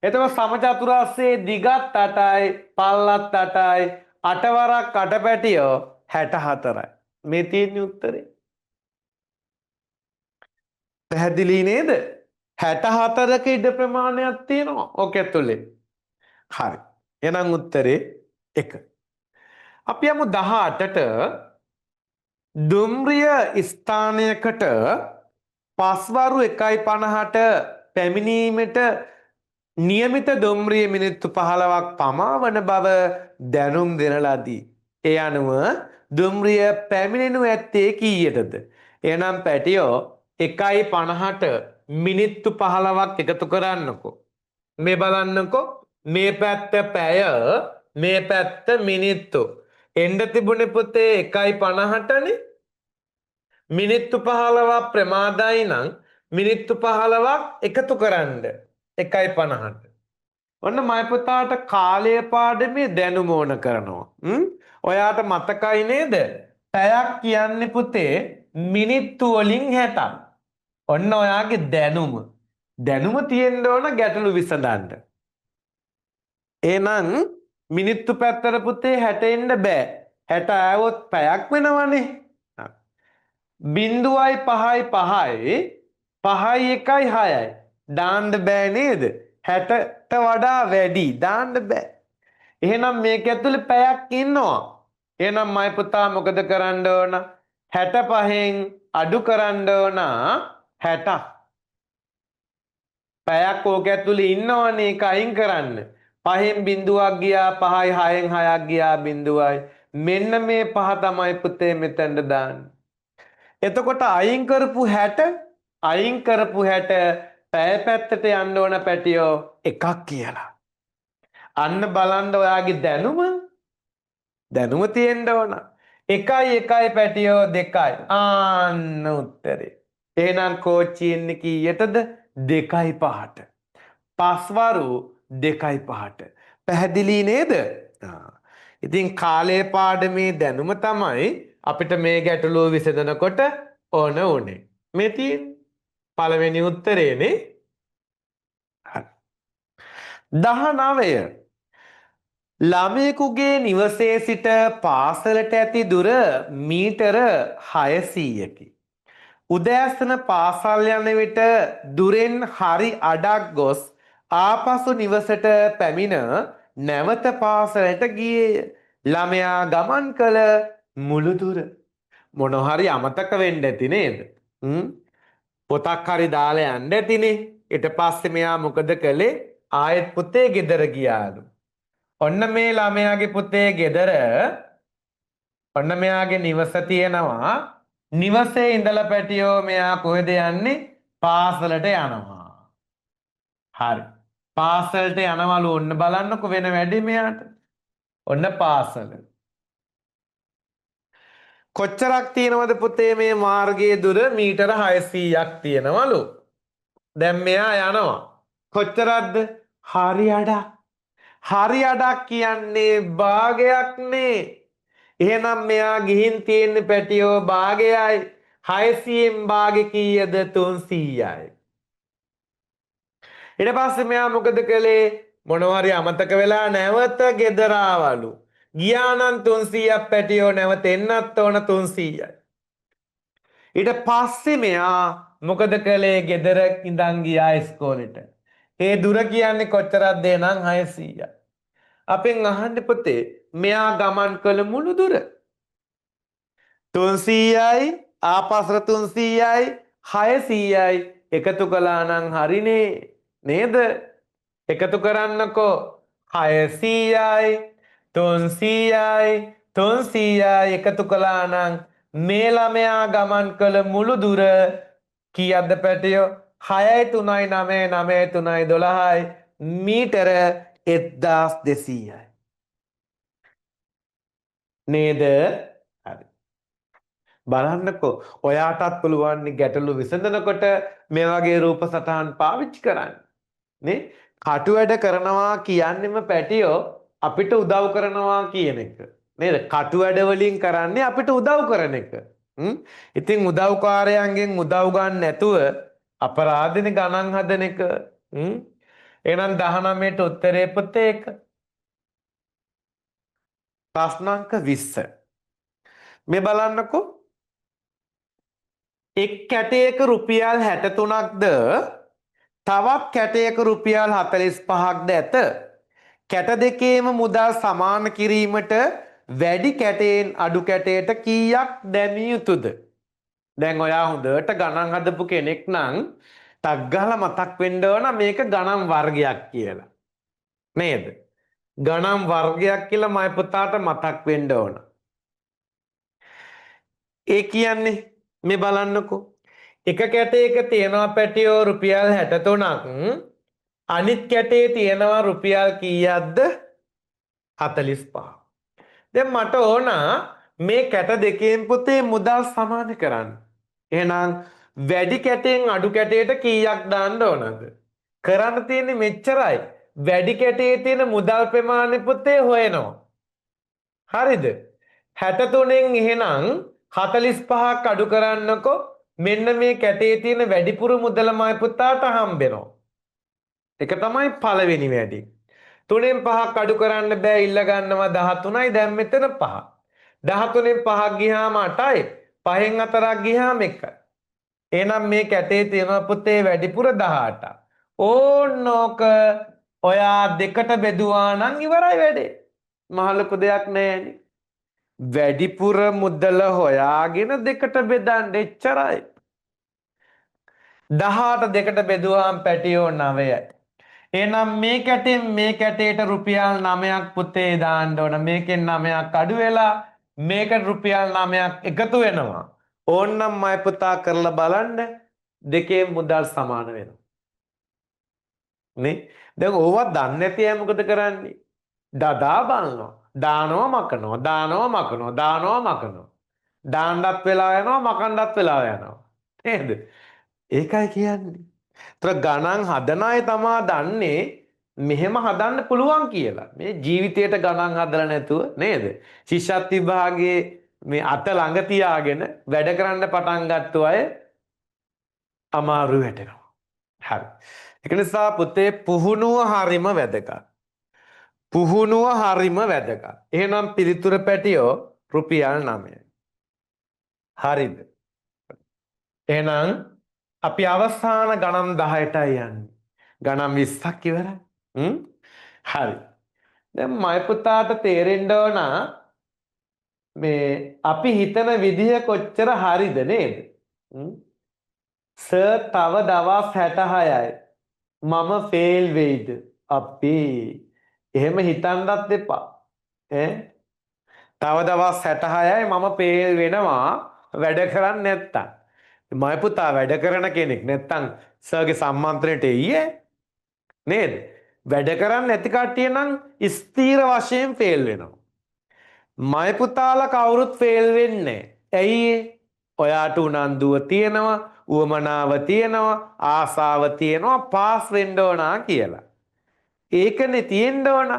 එතකොට සමචතුරස්‍රයේ දිගත් 8යි පළලත් 8යි 8 වරක් 8 පැටියෝ 64යි. මේ තියෙන උත්තරේ. පැහැදිලි නේද? 64ක ඉඩ ප්‍රමාණයක් තියෙනවා ඕක ඇතුලේ. හරි. එහෙනම් උත්තරේ 1. අපි යමු 18ට දුම්රිය ස්ථානයකට පස්වරු 1:50ට පැමිණීමට නියමිත දුම්රිය මිනිත්තු 15ක් පමා වන බව දැනුම් දෙන ලදී. ඒ අනුව දුම්රිය පැමිණෙනු ඇත්තේ කීයටද? එහෙනම් පැටියෝ 1:50ට මිනිත්තු 15ක් එකතු කරන්නකෝ. මේ බලන්නකෝ මේ පැත්ත පැය මේ පැත්ත මිනිත්තු. එන්න තිබුණේ පුතේ 1:50ටනේ. මිනිත්තු 15ක් ප්‍රමාදයි නම් මිනිත්තු 15ක් එකතු කරන්න 1:50ට. ඔන්න මයි පුතාට කාලය පාඩමේ දැනුම ඕන කරනවා. ඔයාට මතකයි නේද? පැයක් කියන්නේ පුතේ මිනිත්තු වලින් 60ක්. ඔන්න ඔයාගේ දැනුම. දැනුම තියෙන්න ඕන ගැටලු විසඳන්න. එහෙනම් මිනිත්තු පැත්තට පුතේ 60 එන්න බෑ. 60 ආවොත් පැයක් වෙනවනේ. 0.5යි 5යි 1යි 6යි දාන්න බෑ නේද? 60ට වඩා වැඩි දාන්න බෑ. එහෙනම් මේක ඇතුලේ පැයක් ඉන්නවා. එහෙනම් මයි පුතා මොකද කරන්න ඕන? 65න් අඩු කරන්න ඕන 60. පැයක් ඕක ඇතුලේ ඉන්නවනේ ඒක අයින් කරන්න. 5න් බිඳුවක් ගියා 5යි 6න් 6ක් ගියා බිඳුවයි. මෙන්න මේ 5 තමයි පුතේ මෙතනට දාන්නේ. එතකොට අයින් කරපු 60 පැය පැත්තට යන්න ඕන පැටියෝ 1ක් කියලා. අන්න බලන්න ඔයාගේ දැනුම තියෙන්න ඕන. 1යි පැටියෝ 2යි. ආන්න උත්තරේ. එහෙනම් කෝච්චි එන්නේ කීයටද? 2:05ට. පස්වරු 2:05ට. පැහැදිලි නේද? ඉතින් කාලය පාඩමේ දැනුම තමයි අපිට මේ ගැටලුව විසඳනකොට ඕන උනේ. මේ තියෙන පළවෙනි උත්තරේනේ. හරි. 19 ළමයෙකුගේ නිවසේ සිට පාසලට ඇති දුර මීටර 600කි. උදෑසන පාසල් යන විට දුරෙන් හරි අඩක් ගොස් ආපසු නිවසට පැමිණ නැවත පාසලට ගියේය. ළමයා ගමන් කළ මුළු දුර මොනවා හරි අමතක වෙන්න ඇති නේද? පොතක් හරි දාලා යන්න ඇතිනේ. ඊට පස්සේ මෙයා මොකද කළේ? ආයෙත් පුතේ ගෙදර ගියාලු. ඔන්න මේ ළමයාගේ පුතේ ගෙදර ඔන්න මෙයාගේ නිවස තියෙනවා. නිවසේ ඉඳලා පැටියෝ මෙයා කොහෙද යන්නේ? පාසලට යනවා. හරි. පාසලට යනවලු ඔන්න බලන්නකො වෙන වැඩි මෙයාට. ඔන්න පාසල. කොච්චරක් තියෙනවද පුතේ මේ මාර්ගයේ දුර? මීටර 600ක් තියෙනවලු. දැන් මෙයා යනවා. කොච්චරක්ද? හරි අඩක්. හරි අඩක් කියන්නේ භාගයක්නේ. එහෙනම් මෙයා ගිහින් තියෙන්නේ පැටියෝ භාගයයි. 600න් භාගෙ කීයද? 300යි. ඊට පස්සේ මෙයා මොකද කළේ? මොනවා හරි අමතක වෙලා නැවත ගෙදර ආවලු. ගියා නම් 300ක් පැටියෝ නැවත එන්නත් ඕන 300යි. ඊට පස්සේ මෙයා මොකද කළේ? ගෙදර ඉඳන් ගියා ඉස්කෝලේට. ඒ දුර කියන්නේ කොච්චරක්ද? එහෙනම් 600යි. අපෙන් අහන්න පුතේ මෙයා ගමන් කළ මුළු දුර 300යි ආපස්සට 300යි 600යි එකතු කළා නම් හරිනේ නේද? එකතු කරන්නකෝ 600යි 300යි එකතු කළා නම් මේ ළමයා ගමන් කළ මුළු දුර කීයක්ද පැටියෝ? 6යි 3යි 9යි 9යි 3යි 12යි මීටර 1200යි. නේද? හරි. බලන්නකෝ ඔයාටත් පුළුවන් ගැටලු විසඳනකොට මේ වගේ රූප සටහන් පාවිච්චි කරන්න. නේ? කටු වැඩ කරනවා කියන්නෙම පැටියෝ අපිට උදව් කරනවා කියන එක. නේද? කටු වැඩ වලින් කරන්නේ අපිට උදව් කරන එක. ඉතින් උදව්කාරයන්ගෙන් උදව් ගන්න නැතුව අපරාධනේ ගණන් හදන එක. එහෙනම් 19ට උත්තරේ පුතේ 1. ප්‍රශ්නාංක 20. මේ බලන්නකෝ එක් කැටයක රුපියල් 63ක්ද තවත් කැටයක රුපියල් 45ක්ද ඇත. කැට දෙකේම මුදල් සමාන කිරීමට වැඩි කැටයෙන් අඩු කැටයට කීයක් දැමිය යුතුද? දැන් ඔයා හොඳට ගණන් හදපු කෙනෙක් නම් ටක් ගාලා මතක් වෙන්න ඕන මේක ගණන් වර්ගයක් කියලා. නේද? ගණන් වර්ගයක් කියලා මයි පුතාට මතක් වෙන්න ඕන. ඒ කියන්නේ මේ බලන්නකෝ. එක කැටයක තියෙනවා පැටියෝ රුපියල් 63ක්. අනිත් කැටේ තියෙනවා රුපියල් කීයක්ද? 45. දැන් මට ඕන මේ කැට දෙකෙන් පුතේ මුදල් සමාන කරන්න. එහෙනම් වැඩි කැටෙන් අඩු කැටයට කීයක් දාන්න ඕනද? කරන්න තියෙන්නේ මෙච්චරයි. වැඩි කැටේ තියෙන මුදල් ප්‍රමාණය පුතේ හොයනවා. හරිද? 63න් එහෙනම් 45ක් අඩු කරන්නකො මෙන්න මේ කැටේ තියෙන වැඩිපුර මුදල මයි පුතාට හම්බෙනවා. ඒක තමයි පළවෙනි වැඩි. 3න් 5ක් අඩු කරන්න බෑ ඉල්ල ගන්නවා 13යි දැන් මෙතන 5. 13න් 5ක් ගියාම 8යි 5න් 4ක් ගියාම 1යි. එහෙනම් මේ කැටේ තියෙන පුතේ වැඩිපුර 18ක්. ඕනෝක ඔයා දෙකට බෙදුවා නම් ඉවරයි වැඩේ. මහ ලොකු දෙයක් නෑනේ. වැඩිපුර මුදල හොයාගෙන දෙකට බෙදන්න එච්චරයි. 18 දෙකට බෙදුවාම පැටියෝ 9යි. එහෙනම් මේ කැටෙන් මේ කැටේට රුපියල් 9ක් පුතේ දාන්න ඕන. මේකෙන් 9ක් අඩු වෙලා මේකට රුපියල් 9ක් එකතු වෙනවා. ඕන්නම් මයි පුතා කරලා බලන්න දෙකේ මුදල් සමාන වෙනවා. නේ? දැන් ඕවා දන්නේ නැති අය මොකද කරන්නේ? දදා බලනවා. දානවා මකනවා. දානවා මකනවා. දානවා මකනවා. දාන්නත් වෙලා යනවා මකන්නත් වෙලා යනවා. නේද? ඒකයි කියන්නේ. ඒතර ගණන් හදන අය තමා දන්නේ මෙහෙම හදන්න පුළුවන් කියලා. මේ ජීවිතයට ගණන් හදලා නැතුව නේද? ශිෂ්‍යත් විභාගයේ මේ අත ළඟ තියාගෙන වැඩ කරන්න පටන් ගත්ත අය අමාරු වැටෙනවා. හරි. ඒක නිසා පුතේ පුහුණුව හරිම වැදගත්. පුහුණුව හරිම වැදගත්. එහෙනම් පිළිතුර පැටියෝ රුපියල් 9යි. හරිද? එහෙනම් අපි අවසාන ගණන් 10ටයි යන්නේ. ගණන් 20ක් ඉවරයි. හරි. දැන් මයි පුතාට තේරෙන්න ඕන මේ අපි හිතන විදිහ කොච්චර හරිද නේද? සර් තව දවස් 66යි. මම ෆේල් වෙයිද? අපි එහෙම හිතන්නත් එපා. තව දවස් 66යි මම ෆේල් වෙනවා වැඩ කරන්නේ නැත්තම්. මයි පුතා වැඩ කරන කෙනෙක් නැත්තම් සර්ගේ සම්මන්ත්‍රණයට එయ్యේ නේද? වැඩ කරන්නේ නැති කට්ටිය නම් ස්ථීර වශයෙන් ෆේල් වෙනවා. මයි පුතාලා කවුරුත් ෆේල් වෙන්නේ නැහැ. ඇයි? ඔයාට උනන්දුව තියෙනවා, උවමනාව තියෙනවා, ආසාව තියෙනවා පාස් වෙන්න ඕන කියලා. ඒකනේ තියෙන්න ඕන.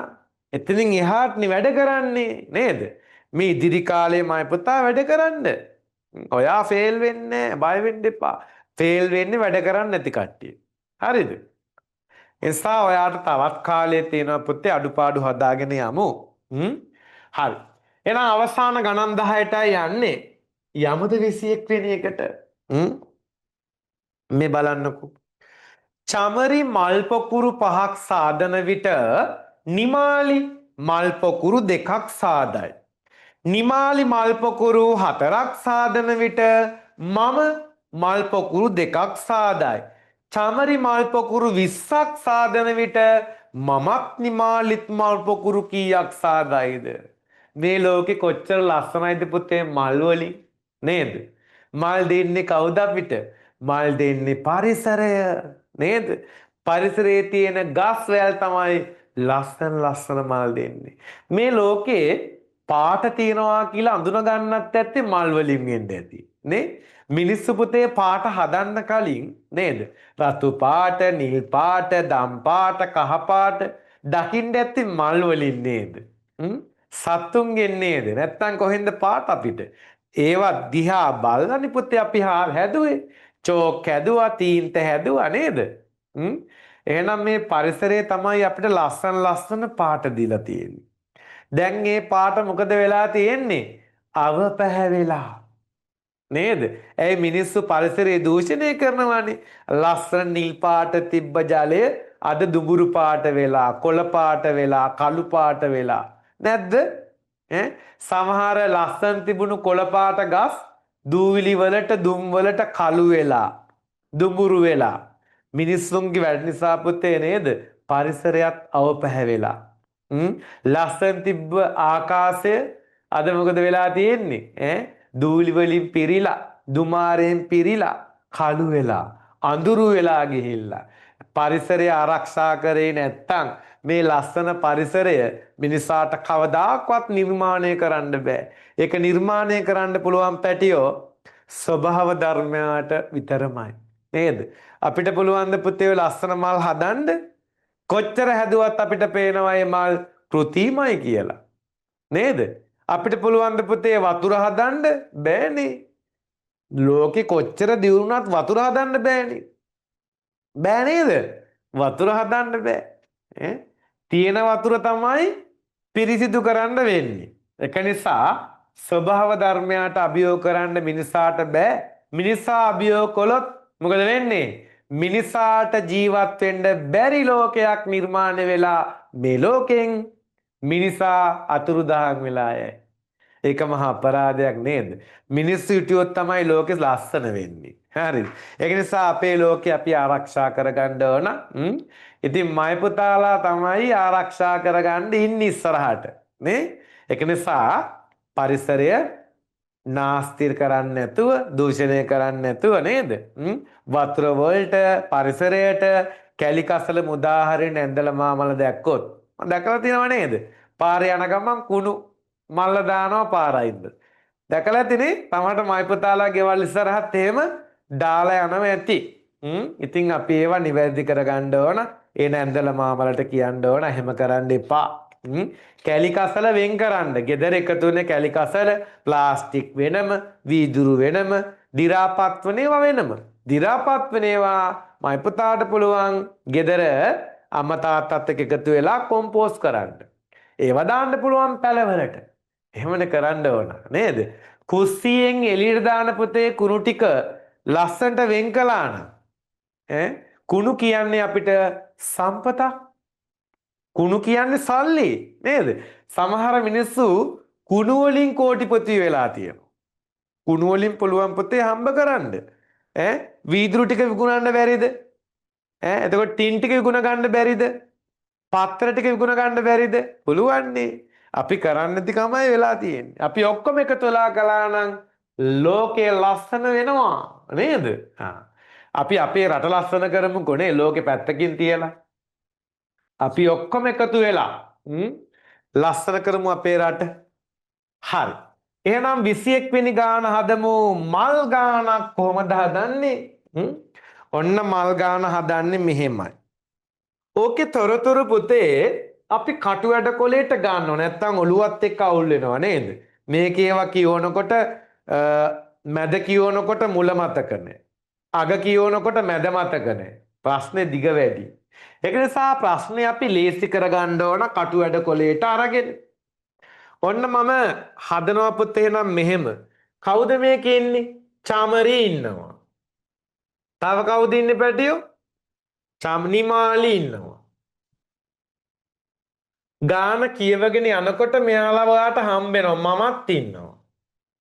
එතනින් එහාටනේ වැඩ කරන්නේ නේද? මේ ඉදිරි කාලේ මයි පුතා වැඩ කරන්න. ඔයා ෆේල් වෙන්නේ බය වෙන්න එපා. ෆේල් වෙන්නේ වැඩ කරන්නේ නැති කට්ටිය. හරිද? එසා ඔයාට තවත් කාලයක් තියෙනවා පුතේ අඩුපාඩු හදාගෙන යමු. හරි. එහෙනම් අවසාන ගණන් 10ටයි යන්නේ. යමුද 21 වෙනි එකට. මේ බලන්නකෝ. චමරි මල් පොකුරු 5ක් සාදන විට නිමාලි මල් පොකුරු 2ක් සාදයි. නිමාලි මල් පොකුරු 4ක් සාදන විට මම මල් පොකුරු 2ක් සාදයි. චමරි මල් පොකුරු 20ක් සාදන විට මමත් නිමාලිත් මල් පොකුරු කීයක් සාදයිද? මේ ලෝකෙ කොච්චර ලස්සනයිද පුතේ මල් වලින් නේද? මල් දෙන්නේ කවුද අපිට? මල් දෙන්නේ පරිසරය නේද? පරිසරයේ තියෙන ගස් වැල් තමයි ලස්සන මල් දෙන්නේ. මේ ලෝකේ පාට තියනවා කියලා අඳුන ගන්නත් ඇත්තේ මල් වලින් වෙන්න ඇති නේ? මිනිස්සු පුතේ පාට හදන්න කලින් නේද? රතු පාට, නිල් පාට, දම් පාට, කහ පාට දකින්න ඇත්තේ මල් වලින් නේද? සත්තුන්ගෙන් නේද? නැත්තම් කොහෙන්ද පාට අපිට? ඒවා දිහා බලන්නේ පුතේ අපි හැදුවේ. චෝක් හැදුවා, තීන්ත හැදුවා නේද? එහෙනම් මේ පරිසරයේ තමයි අපිට ලස්සන පාට දීලා තියෙන්නේ. දැන් මේ පාට මොකද වෙලා තියෙන්නේ? අව පැහැවෙලා. නේද? ඇයි මිනිස්සු පරිසරය දූෂණය කරනවානේ. ලස්සන නිල් පාට තිබ්බ ජලය අද දුඹුරු පාට වෙලා, කොළ පාට වෙලා, කළු පාට වෙලා. නැද්ද? සමහර ලස්සන තිබුණු කොළ පාට ගස් දූවිලි වලට, දුම් වලට කළු වෙලා, දුඹුරු වෙලා. මිනිස්සුන්ගේ වැඩ නිසා පුතේ නේද? පරිසරයත් අවපැහැවෙලා. ලස්සන තිබ්බ ආකාශය අද මොකද වෙලා තියෙන්නේ? දූලි වලින් පිරීලා, දුමාරයෙන් පිරීලා, කළු වෙලා, අඳුරු වෙලා ගිහිල්ලා. පරිසරය ආරක්ෂා කරේ නැත්තම් මේ ලස්සන පරිසරය මිනිසාට කවදාකවත් නිර්මාණය කරන්න බෑ. ඒක නිර්මාණය කරන්න පුළුවන් පැටියෝ ස්වභාව ධර්මයට විතරමයි. නේද? අපිට පුළුවන් ද පුතේ ලස්සන මල් හදන්න? කොච්චර හැදුවත් අපිට පේනවා මේ මල් කෘතිමයි කියලා. නේද? අපිට පුළුවන් ද පුතේ වතුර හදන්න? බෑනේ. ලෝකෙ කොච්චර දියුණුවත් වතුර හදන්න බෑනේ. බෑ නේද? වතුර හදන්න බෑ. තියෙන වතුර තමයි පිරිසිදු කරන්න වෙන්නේ. ඒක නිසා ස්වභාව ධර්මයට අභියෝග කරන්න මිනිසාට බෑ. මිනිසා අභියෝග කළොත් මොකද වෙන්නේ? මිනිසාට ජීවත් වෙන්න බැරි ලෝකයක් නිර්මාණය වෙලා මේ ලෝකෙන් මිනිසා අතුරුදහන් වෙලා යයි. ඒක මහා අපරාධයක් නේද? මිනිස්සු හිටියොත් තමයි ලෝකෙ ලස්සන වෙන්නේ. හරිද? ඒක නිසා අපේ ලෝකෙ අපි ආරක්ෂා කරගන්න ඕන. ඉතින් මයි පුතාලා තමයි ආරක්ෂා කරගන්න ඉන්නේ ඉස්සරහට. නේ? ඒක නිසා පරිසරය නාස්තිර කරන්නේ නැතුව, දූෂණය කරන්නේ නැතුව නේද? වතුර වලට, පරිසරයට කැලි කසල මුදාහරින්න ඇඳලා මාමල දැක්කොත් මම දැකලා තියෙනව නේද? පාරේ යන ගමන් කුණු මල්ල දානවා පාරයින්ද. දැකලා ඇතිනේ? තමකට මයි පුතාලා ගෙවල් ඉස්සරහත් එහෙම දාලා යනවා ඇති. ඉතින් අපි ඒවා නිවැරදි කරගන්න ඕන. ඒ නැන්දල මාමලට කියන්න ඕන එහෙම කරන්න එපා. කැලි කසල වෙන් කරන්න. ගෙදර එකතු වෙන කැලි කසල ප්ලාස්ටික් වෙනම, වීදුරු වෙනම, දි รา පත් වෙන ඒවා වෙනම. දි รา පත් වෙන ඒවා මයි පුතාට පුළුවන් ගෙදර අම්මා තාත්තත් එක්ක එකතු වෙලා කොම්පෝස්ට් කරන්න. ඒවා දාන්න පුළුවන් පැලවලට. එහෙමනේ කරන්න ඕන නේද? කුස්සියෙන් එළියට දාන පුතේ කුණු ටික ලස්සනට වෙන් කළා නම් කුණු කියන්නේ අපිට සම්පතක්. කුණු කියන්නේ සල්ලි නේද? සමහර මිනිස්සු කුණු වලින් කෝටිපති වෙලා තියෙනවා. කුණු වලින් පුළුවන් පුතේ හම්බ කරන්න. වීදුරු ටික විකුණන්න බැරිද? එතකොට ටින් ටික විකුණ ගන්න බැරිද? පත්‍ර ටික විකුණ ගන්න බැරිද? පුළුවන්නේ. අපි කරන්න නැති කමයි වෙලා තියෙන්නේ. අපි ඔක්කොම එකතු වෙලා කළා නම් ලෝකේ ලස්සන වෙනවා නේද? අපි අපේ රට ලස්සන කරමුකෝ නේ ලෝකේ පැත්තකින් තියලා. අපි ඔක්කොම එකතු වෙලා ලස්සන කරමු අපේ රට. හරි. එහෙනම් 21 වෙනි ගාන හදමු. මල් ගානක් කොහොමද හදන්නේ? ඔන්න මල් ගාන හදන්නේ මෙහෙමයි. ඕකේ තොරතුරු පුතේ අපි කටු වැඩ කොලේට ගන්නව නැත්නම් ඔළුවත් එක්ක අවුල් වෙනවා නේද? මේක ඒවා කියවනකොට මැද කියවනකොට මුල මතක නැහැ. අග කියවනකොට මැද මතක නැහැ. ප්‍රශ්නේ දිග වැඩි. ඒක නිසා ප්‍රශ්නේ අපි ලේසි කරගන්න ඕන කටු වැඩ කොලේට අරගෙන. ඔන්න මම හදනවා පුතේ නම් මෙහෙම. කවුද මේකේ ඉන්නේ? චාමරි ඉන්නවා. තව කවුද ඉන්නේ පැටියෝ? චම්නිමාලි ඉන්නවා. ගාන කියවගෙන යනකොට මෙයාලා ඔයාට හම්බ වෙනවා මමත් ඉන්නවා.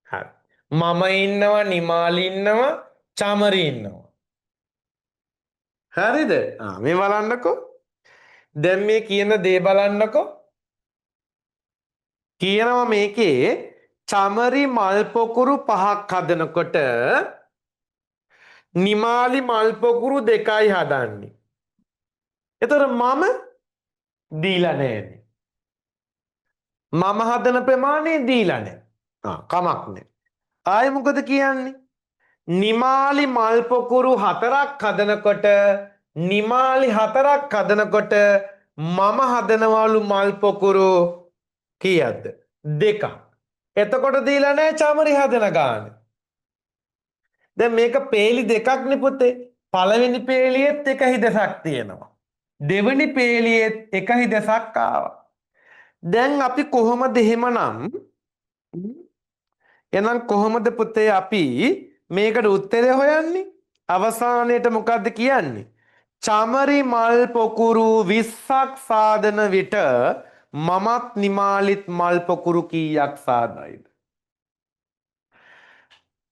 හරි. මම ඉන්නවා, නිමාලි ඉන්නවා, චමරි ඉන්නවා. හරිද? මේ බලන්නකෝ. දැන් මේ කියන දේ බලන්නකෝ. කියනවා මේකේ චමරි මල් පොකුරු 5ක් හදනකොට නිමාලි මල් පොකුරු 2යි හදන්නේ. එතකොට මම දීලා නැහැ. මම හදන ප්‍රමාණය දීලා නැහැ. කමක් නැහැ. ආයෙ මොකද කියන්නේ? නිමාලි මල් පොකුරු 4ක් හදනකොට නිමාලි 4ක් හදනකොට මම හදනවලු මල් පොකුරු කීයක්ද? 2ක්. එතකොට දීලා නැහැ චමරි හදන ගාන. දැන් මේක පේලි දෙකක් නේ පුතේ. පළවෙනි පේලියෙත් එක හිදසක් තියෙනවා. දෙවෙනි පේලියෙත් එක හිදසක් ආවා. දැන් අපි කොහොමද එහෙමනම් එහෙනම් කොහොමද පුතේ අපි මේකට උත්තරය හොයන්නේ? අවසානයේට මොකද්ද කියන්නේ? චමරි මල් පොකුරු 20ක් සාදන විට මමත් නිමාලිත් මල් පොකුරු කීයක් සාදයිද?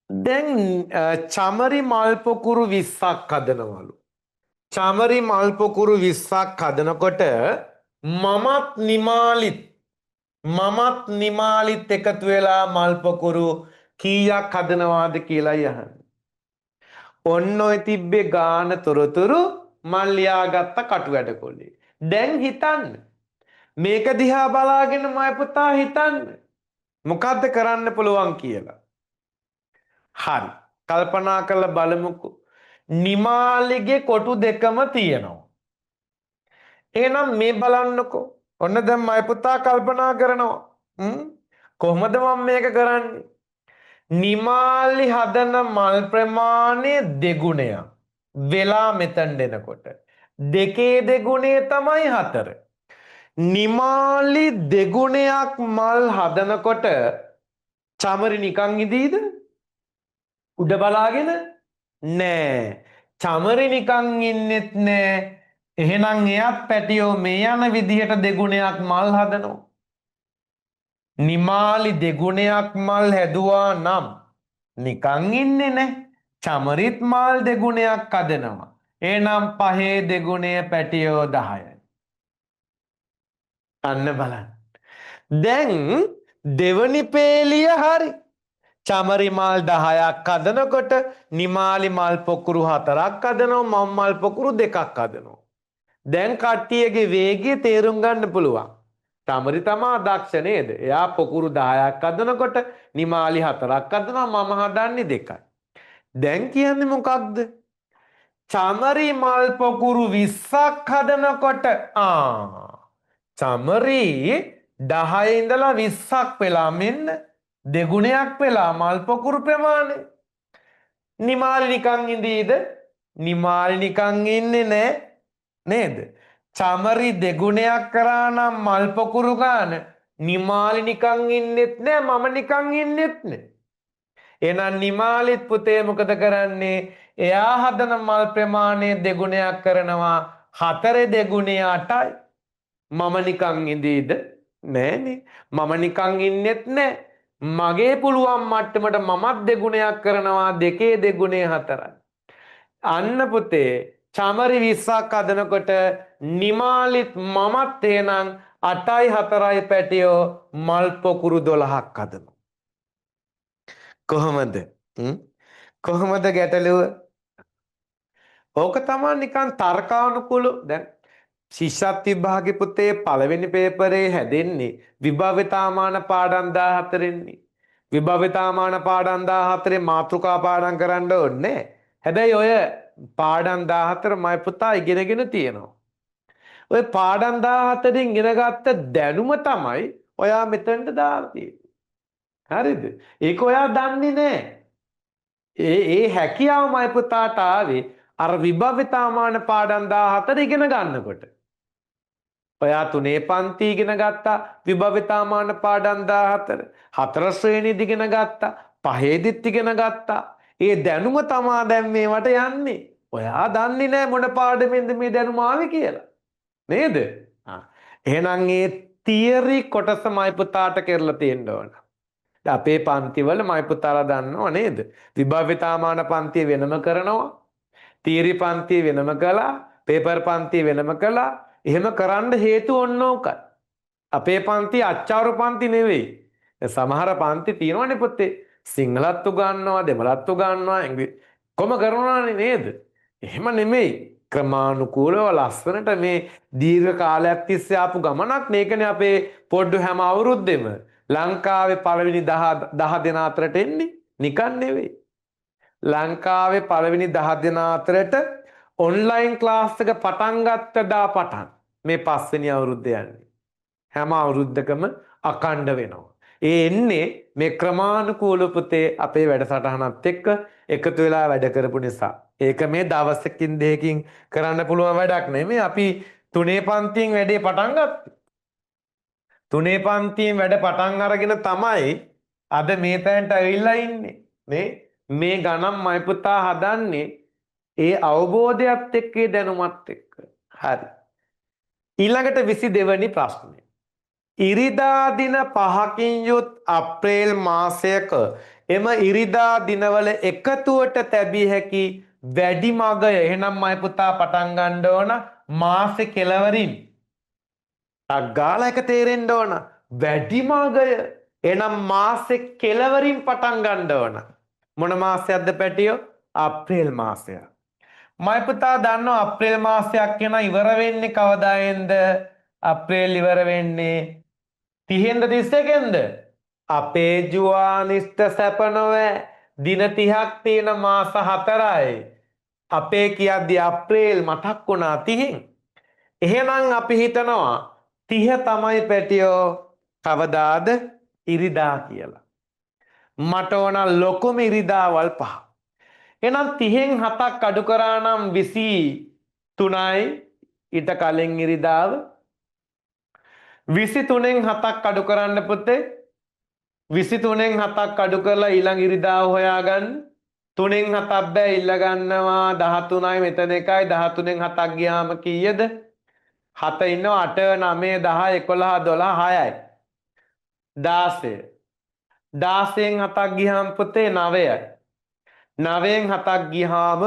දැන් චමරි මල් පොකුරු 20ක් හදනවලු. චමරි මල් පොකුරු 20ක් හදනකොට මමත් නිමාලිත් එකතු වෙලා මල් පොකුරු කීයක් හදනවාද කියලා යහන්නේ. ඔන්න ඔය තිබ්බේ ගාන තොරතුරු මල් ලියාගත්ත කටු වැඩ කොල්ලේ. දැන් හිතන්න. මේක දිහා බලාගෙන මය පුතා හිතන්න. මොකද්ද කරන්න පුළුවන් කියලා. හරි. කල්පනා කරලා බලමුකෝ. නිමාලිගේ කොටු දෙකම තියෙනවා. එහෙනම් මේ බලන්නකෝ. ඔන්න දැන් මය පුතා කල්පනා කරනවා. කොහොමද මම මේක කරන්නේ? නිමාලි හදන මල් ප්‍රමාණය දෙගුණයක් වෙලා මෙතන දෙනකොට දෙකේ දෙගුණය තමයි 4. නිමාලි දෙගුණයක් මල් හදනකොට චමරි නිකන් ඉදීද? උඩ බලාගෙන නෑ. චමරි නිකන් ඉන්නෙත් නෑ. එහෙනම් එයත් පැටියෝ මේ යන විදිහට දෙගුණයක් මල් හදනවා. නිමාලි දෙගුණයක් මල් හැදුවා නම් නිකන් ඉන්නේ නැහැ. චමරිත් මල් දෙගුණයක් හදනවා. එහෙනම් 5 දෙගුණය පැටියෝ 10යි. අන්න බලන්න. දැන් දෙවනි පේලිය හරි. චමරි මල් 10ක් හදනකොට නිමාලි මල් පොකුරු 4ක් හදනවා. මම් මල් පොකුරු 2ක් හදනවා. දැන් කට්ටියගේ වේගය තේරුම් ගන්න පුළුවන්. චමරි තමා දක්ෂ නේද? එයා පොකුරු 10ක් හදනකොට නිමාලි 4ක් හදනවා. මම හදන්නේ 2යි. දැන් කියන්නේ මොකක්ද? චමරි මල් පොකුරු 20ක් හදනකොට චමරි 10 ඉඳලා 20ක් වෙලා මෙන්න දෙගුණයක් වෙලා මල් පොකුරු ප්‍රමාණය. නිමාලි නිකන් ඉඳීද? නිමාලි නිකන් ඉන්නේ නෑ නේද? චමරි දෙගුණයක් කරා නම් මල් පොකුරු ගන්න නිමාලි නිකන් ඉන්නෙත් නෑ මම නිකන් ඉන්නෙත් නෑ. එහෙනම් නිමාලිත් පුතේ මොකද කරන්නේ? එයා හදන මල් ප්‍රමාණය දෙගුණයක් කරනවා 4 දෙගුණය 8යි. මම නිකන් ඉඳීද? නෑනේ. මම නිකන් ඉන්නෙත් නෑ. මගේ පුළුවන් මට්ටමට මමත් දෙගුණයක් කරනවා 2 දෙගුණය 4යි. අන්න පුතේ චමරි 20ක් හදනකොට නිමාලිත් මමත් එහෙනම් 8යි 4යි පැටියෝ මල් පොකුරු 12ක් හදනවා. කොහොමද? කොහොමද ගැටලුව? ඕක තමයි නිකන් තර්කානුකූල. දැන් ශිෂ්‍යත්ව විභාගේ පුතේ පළවෙනි පේපරේ හැදෙන්නේ විභාවිතාමාන පාඩම් 14න්නේ. විභාවිතාමාන පාඩම් 14 මාතෘකා පාඩම් කරන්න ඕනේ. හැබැයි ඔය පාඩම් 14 මයි පුතා ඉගෙනගෙන තියෙනවා. ඔය පාඩම් 14න් ඉගෙනගත්ත දැනුම තමයි ඔයා මෙතනට දාලා තියෙන්නේ. හරිද? ඒක ඔයා දන්නේ නැහැ. ඒ හැකියාව මයි පුතාට ආවේ අර විභාවිතාමාන පාඩම් 14 ඉගෙන ගන්නකොට. ඔයා 3 පන්ති ඉගෙන ගත්තා විභාවිතාමාන පාඩම් 14. 4 ශ්‍රේණියේදී ඉගෙන ගත්තා. 5ේදීත් ඉගෙන ගත්තා. ඒ දැනුම තමා දැන් මේවට යන්නේ. ඔයා දන්නේ නැහැ මොන පාඩමෙන්ද මේ දැනුම ආවේ කියලා. නේද? එහෙනම් ඒ තියරි කොටස මයි පුතාට කරලා තියෙන්න ඕන. අපේ පන්තිවල මයි පුතාලා දන්නව නේද? විභාවිතාමාන පන්තිය වෙනම කරනවා. තියරි පන්තිය වෙනම කළා. පේපර් පන්තිය වෙනම කළා. එහෙම කරන්න හේතුව ඔන්න ඕකයි. අපේ පන්ති අච්චාරු පන්ති නෙවෙයි. සමහර පන්ති තියෙනවනේ පුතේ. සිංහලත් උගන්වනවා, දෙමළත් උගන්වනවා, කොම කරනවානේ නේද? එහෙම නෙමෙයි. ක්‍රමානුකූලව ලස්සනට මේ දීර්ඝ කාලයක් තිස්සේ ආපු ගමනක් මේකනේ අපේ පොඩ්ඩු හැම අවුරුද්දෙම ලංකාවේ පළවෙනි 10 දෙනා අතරට එන්නේ. නිකන් නෙවෙයි. ලංකාවේ පළවෙනි 10 දෙනා අතරට ඔන්ලයින් ක්ලාස් එක පටන් ගත්ත දා පටන් මේ 5 වෙනි අවුරුද්ද යන්නේ. හැම අවුරුද්දකම අකණ්ඩ වෙනවා. ඒ එන්නේ මේ ක්‍රමානුකූල පුතේ අපේ වැඩසටහනත් එක්ක එකතු වෙලා වැඩ කරපු නිසා. ඒක මේ දවසකින් දෙකකින් කරන්න පුළුවන් වැඩක් නෙමෙයි. අපි 3 පන්තියෙන් වැඩේ පටන් ගත්තේ. 3 පන්තියෙන් වැඩ පටන් අරගෙන තමයි අද මේ තැනට ඇවිල්ලා ඉන්නේ නේ මේ ගණන් මයි පුතා හදන්නේ ඒ අවබෝධයත් එක්ක ඒ දැනුමත් එක්ක. හරි. ඊළඟට 22 වෙනි ප්‍රශ්නය. ඉරිදා දින 5කින් යුත් අප්‍රේල් මාසයක එම ඉරිදා දිනවල එකතුවට තැබිය හැකි වැඩි මගය එහෙනම් මයි පුතා පටන් ගන්න ඕන මාසේ කෙලවරින්. අග්ගාලා එක තේරෙන්න ඕන වැඩි මගය එහෙනම් මාසේ කෙලවරින් පටන් ගන්න ඕන. මොන මාසයක්ද පැටියෝ? අප්‍රේල් මාසය. මයි පුතා දන්නවා අප්‍රේල් මාසයක් කියන ඉවර වෙන්නේ කවදායෙන්ද? අප්‍රේල් ඉවර වෙන්නේ 30න්ද 31න්ද? අපේ ජුවානිස්ට සැප නොවෑ දින 30ක් තියෙන මාස 4යි. අපේ කියද්දි අප්‍රේල් මතක් වුණා 30න්. එහෙනම් අපි හිතනවා 30 තමයි පැටියෝ කවදාද ඉරිදා කියලා. මට ඕන ලොකුම ඉරිදාවල් 5. එහෙනම් 30න් 7ක් අඩු කරා නම් 23යි ඊට කලින් ඉරිදාව 23න් 7ක් අඩු කරන්න පුතේ 23න් 7ක් අඩු කරලා ඊළඟ ඉරිදාව හොයාගන්න 3න් 7ක් බෑ ඉල්ල ගන්නවා 13යි මෙතන එකයි 13න් 7ක් ගියාම කීයද 7 ඉන්නවා 8 9 10 11 12 6යි 16 16න් 7ක් ගියාම පුතේ 9යි 9න් 7ක් ගියාම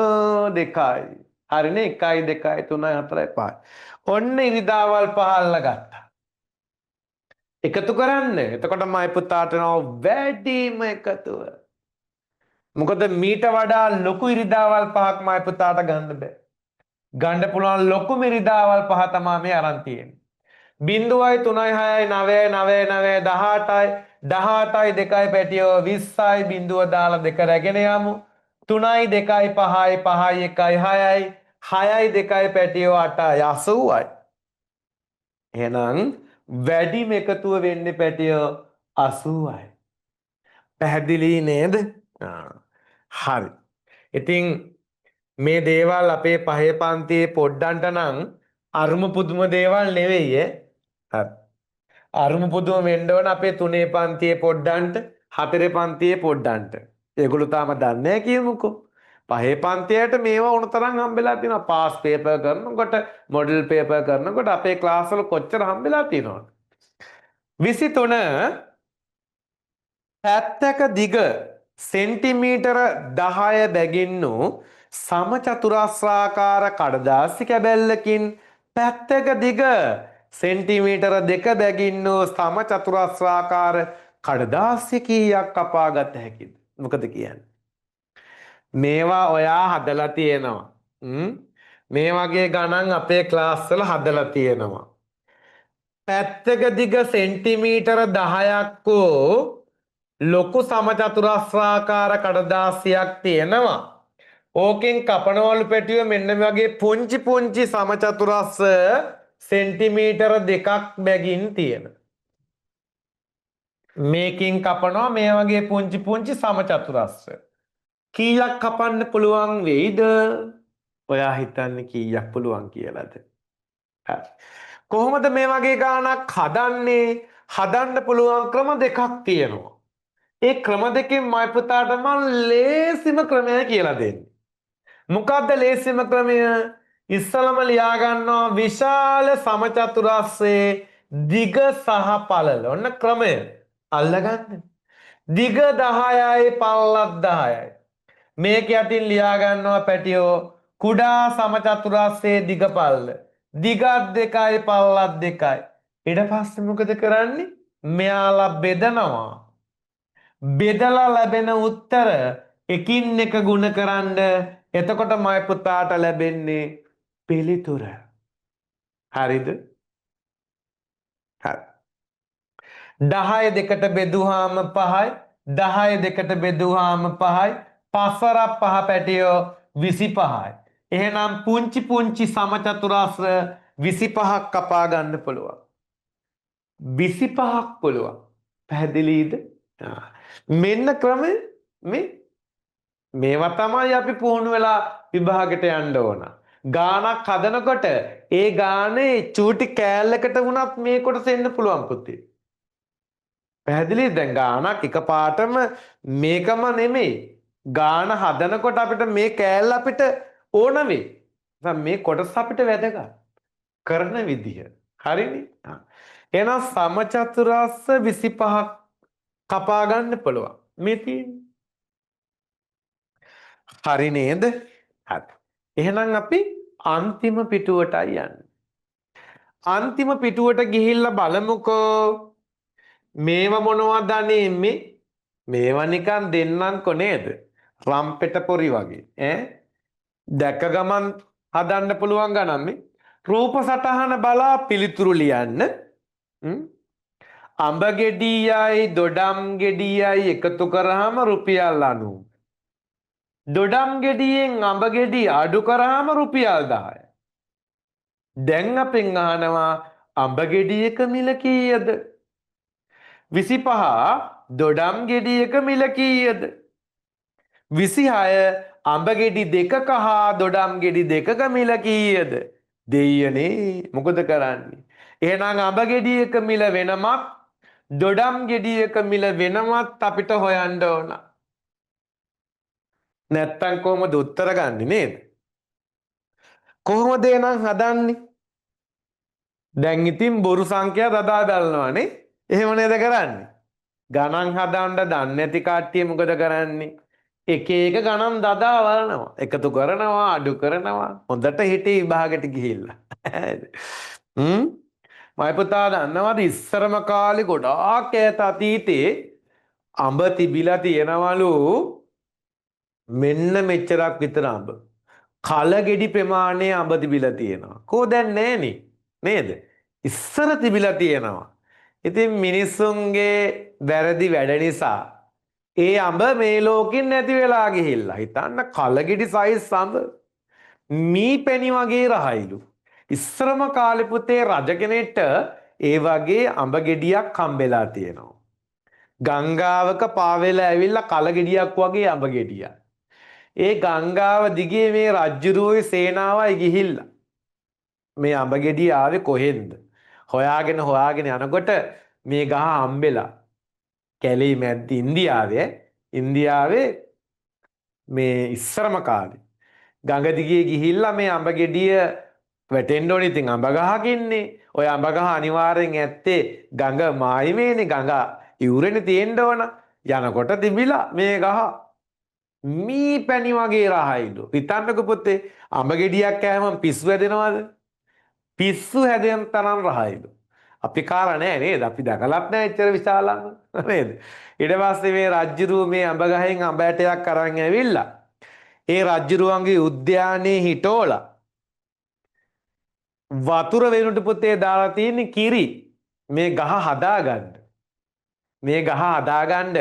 2යි හරිනේ 1යි 2යි 3යි 4යි 5යි ඔන්න ඉරිදාවල් 5 අල්ලගත්තා එකතු කරන්න. එතකොට මයි පුතාට නෝ වැඩිම එකතුව. මොකද මීට වඩා ලොකු ඉරිදාවල් 5ක් මයි පුතාට ගන්න බෑ. ගන්න පුළුවන් ලොකුම ඉරිදාවල් 5 තමයි මේ අරන් තියෙන්නේ. 0යි 3යි 6යි 9යි 9යි 9යි 18යි 18යි 2යි පැටියෝ 20යි 0 දාලා 2 රැගෙන යමු. 3යි 2යි 5යි 5යි 1යි 6යි 6යි 2යි පැටියෝ 8යි 80යි. එහෙනම් වැඩිම එකතුව වෙන්නේ පැටියෝ 80යි. පැහැදිලි නේද? හරි. ඉතින් මේ දේවල් අපේ පහේ පන්තියේ පොඩ්ඩන්ට නම් අරුම පුදුම දේවල් නෙවෙයි ඈ. හරි. අරුම පුදුම වෙන්න ඕන අපේ 3 පන්තියේ පොඩ්ඩන්ට 4 පන්තියේ පොඩ්ඩන්ට. ඒගොල්ලෝ තාම දන්නේ නැහැ කියමුකෝ. පහේ පන්තියට මේවා උණු තරම් හම්බෙලා තියෙනවා. පාස් පේපර් කරනකොට මොඩල් පේපර් කරනකොට අපේ ක්ලාස් වල කොච්චර හම්බෙලා තියෙනවද? 23 පැත්තක දිග සෙන්ටිමීටර 10 බැගින්නු සමචතුරස්‍රාකාර කඩදාසි කැබැල්ලකින් පැත්තක දිග සෙන්ටිමීටර 2 බැගින්නු සමචතුරස්‍රාකාර කඩදාසි කීයක් කපාගත හැකිද? මොකද කියන්නේ? මේවා ඔයා හදලා තියෙනවා. මේ වගේ ගණන් අපේ ක්ලාස් වල හදලා තියෙනවා. පැත්තක දිග සෙන්ටිමීටර 10ක් වූ ලොකු සමචතුරස්‍රාකාර කඩදාසියක් තියෙනවා. ඕකෙන් කපනවලු පැටියෝ මෙන්න මේ වගේ පුංචි පුංචි සමචතුරස්ස සෙන්ටිමීටර 2ක් බැගින් තියෙන. මේකෙන් කපනවා මේ වගේ පුංචි පුංචි සමචතුරස්ස. කීයක් කපන්න පුළුවන් වෙයිද? ඔයා හිතන්නේ කීයක් පුළුවන් කියලාද? හරි. කොහොමද මේ වගේ ගාණක් හදන්නේ? හදන්න පුළුවන් ක්‍රම දෙකක් තියෙනවා. ඒ ක්‍රම දෙකෙන් මයි පුතාට මම ලේසිම ක්‍රමය කියලා දෙන්නේ. මොකක්ද ලේසිම ක්‍රමය? ඉස්සලම ලියා ගන්නවා විශාල සමචතුරස්‍රයේ දිග සහ පළල. ඔන්න ක්‍රමය. අල්ලගන්න. දිග 10යි පළලත් 10යි. මේක යටින් ලියා ගන්නවා පැටියෝ කුඩා සමචතුරස්‍රයේ දිග පළල. දිගත් 2යි පළලත් 2යි. ඊට පස්සේ මොකද කරන්නේ? මෙයාලා බෙදනවා. බෙදලා ලැබෙන උත්තර එකින් එක ගුණ කරන්න. එතකොට මයි පුතාට ලැබෙන්නේ පිළිතුර. හරිද? හරි. 10 දෙකට බෙදුවාම 5යි 10 දෙකට බෙදුවාම 5යි 5 වරක් 5 පැටියෝ 25යි. එහෙනම් පුංචි පුංචි සමචතුරස්‍ර 25ක් කපා ගන්න පුළුවන්. 25ක් පුළුවන්. පැහැදිලිද? මෙන්න ක්‍රමය මේවා තමයි අපි පුහුණු වෙලා විභාගෙට යන්න ඕන. ගානක් හදනකොට ඒ ගානේ චූටි කෑල්ලකට වුණත් මේ කොටස එන්න පුළුවන් පුතේ. පැහැදිලි දැන් ගානක් එකපාරටම මේකම නෙමෙයි. ගාන හදනකොට අපිට මේ කෑල්ල අපිට ඕන වෙයි. මේ කොටස අපිට වැදගත්. කරන විදිහ. හරිනේ? එහෙනම් සමචතුරස්‍ර 25ක් කපා ගන්න පුළුවන්. මේ තියෙන්නේ. හරි නේද? හරි. එහෙනම් අපි අන්තිම පිටුවටයි යන්නේ. අන්තිම පිටුවට ගිහිල්ලා බලමුකෝ. මේව මොනවද අනේ මේ? මේවා නිකන් දෙන්නන්කො නේද? රම්පෙට පොරි වගේ. දැක ගමන් හදන්න පුළුවන් ගණන් මේ. රූප සටහන බලා පිළිතුරු ලියන්න. අඹ ගෙඩියයි දොඩම් ගෙඩියයි එකතු කරාම රුපියල් 90. දොඩම් ගෙඩියෙන් අඹ ගෙඩි අඩු කරාම රුපියල් 10. දැන් අපෙන් අහනවා අඹ ගෙඩියක මිල කීයද? 25 දොඩම් ගෙඩියක මිල කීයද? 26 අඹ ගෙඩි දෙකක හා දොඩම් ගෙඩි දෙකක මිල කීයද? දෙයියනේ මොකද කරන්නේ? එහෙනම් අඹ ගෙඩියක මිල වෙනමත් දොඩම් ගෙඩියක මිල වෙනමත් අපිට හොයන්න ඕන. නැත්තම් කොහොමද උත්තර ගන්නෙ නේද? කොහොමද එහෙනම් හදන්නේ? දැන් ඉතින් බොරු සංඛ්‍යා දදා බලනවානේ. එහෙම නේද කරන්නේ? ගණන් හදන්න දන්නේ නැති කට්ටිය මොකද කරන්නේ? එක එක ගණන් දදා බලනවා. එකතු කරනවා, අඩු කරනවා. හොඳට හිටේ විභාගෙට ගිහිල්ලා. මයි පුතා දන්නවද ඉස්සරම කාලේ ගොඩාක් ඈත අතීතේ අඹ තිබිලා තියෙනවලු මෙන්න මෙච්චරක් විතර අඹ. කල ගෙඩි ප්‍රමාණය අඹ තිබිලා තියෙනවා. කෝ දැන් නෑනේ නේද? ඉස්සර තිබිලා තියෙනවා. ඉතින් මිනිස්සුන්ගේ වැරදි වැඩ නිසා ඒ අඹ මේ ලෝකෙන් නැති වෙලා ගිහිල්ලා. හිතන්න කල ගෙඩි සයිස් අඹ මී පැණි වගේ රහයිලු. ඉස්සරම කාලේ පුතේ රජ කෙනෙක්ට ඒ වගේ අඹ ගෙඩියක් හම්බෙලා තියෙනවා. ගංගාවක පාවෙලා ඇවිල්ලා කල ගෙඩියක් වගේ අඹ ගෙඩියක්. ඒ ගංගාව දිගේ මේ රජ්ජුරුවෝයි සේනාවයි ගිහිල්ලා මේ අඹ ගෙඩිය ආවේ කොහෙන්ද? හොයාගෙන යනකොට මේ ගහ හම්බෙලා කැලේ මැද්ද ඉන්දියාවේ මේ ඉස්සරම කාලේ ගඟ දිගේ ගිහිල්ලා මේ අඹ ගෙඩිය වැටෙන්න ඕනේ. ඉතින් අඹ ගහකින්නේ ඔය අඹ ගහ අනිවාර්යෙන් ඇත්තේ ගඟ මායිමේනේ. ගඟ ඉවුරේනේ තියෙන්න ඕන. යනකොට තිබිලා මේ ගහ මී පැණි වගේ රහයිලු. හිතන්නකෝ පුතේ අඹ ගෙඩියක් කෑමම පිස්සු හැදෙනවද? පිස්සු හැදෙන තරම් රහයිලු. අපි කාලා නෑ නේද? අපි දැකලත් නෑ එච්චර විශාලම නේද? ඊට පස්සේ මේ රජ්ජුරුව මේ අඹ ගහෙන් අඹ ඇටයක් අරන් ඇවිල්ලා ඒ රජ්ජුරුවන්ගේ උද්‍යානයේ හිටෝලා වතුර වෙනුට පුතේ දාලා තියෙන කිරි මේ ගහ හදාගන්න. මේ ගහ හදාගන්න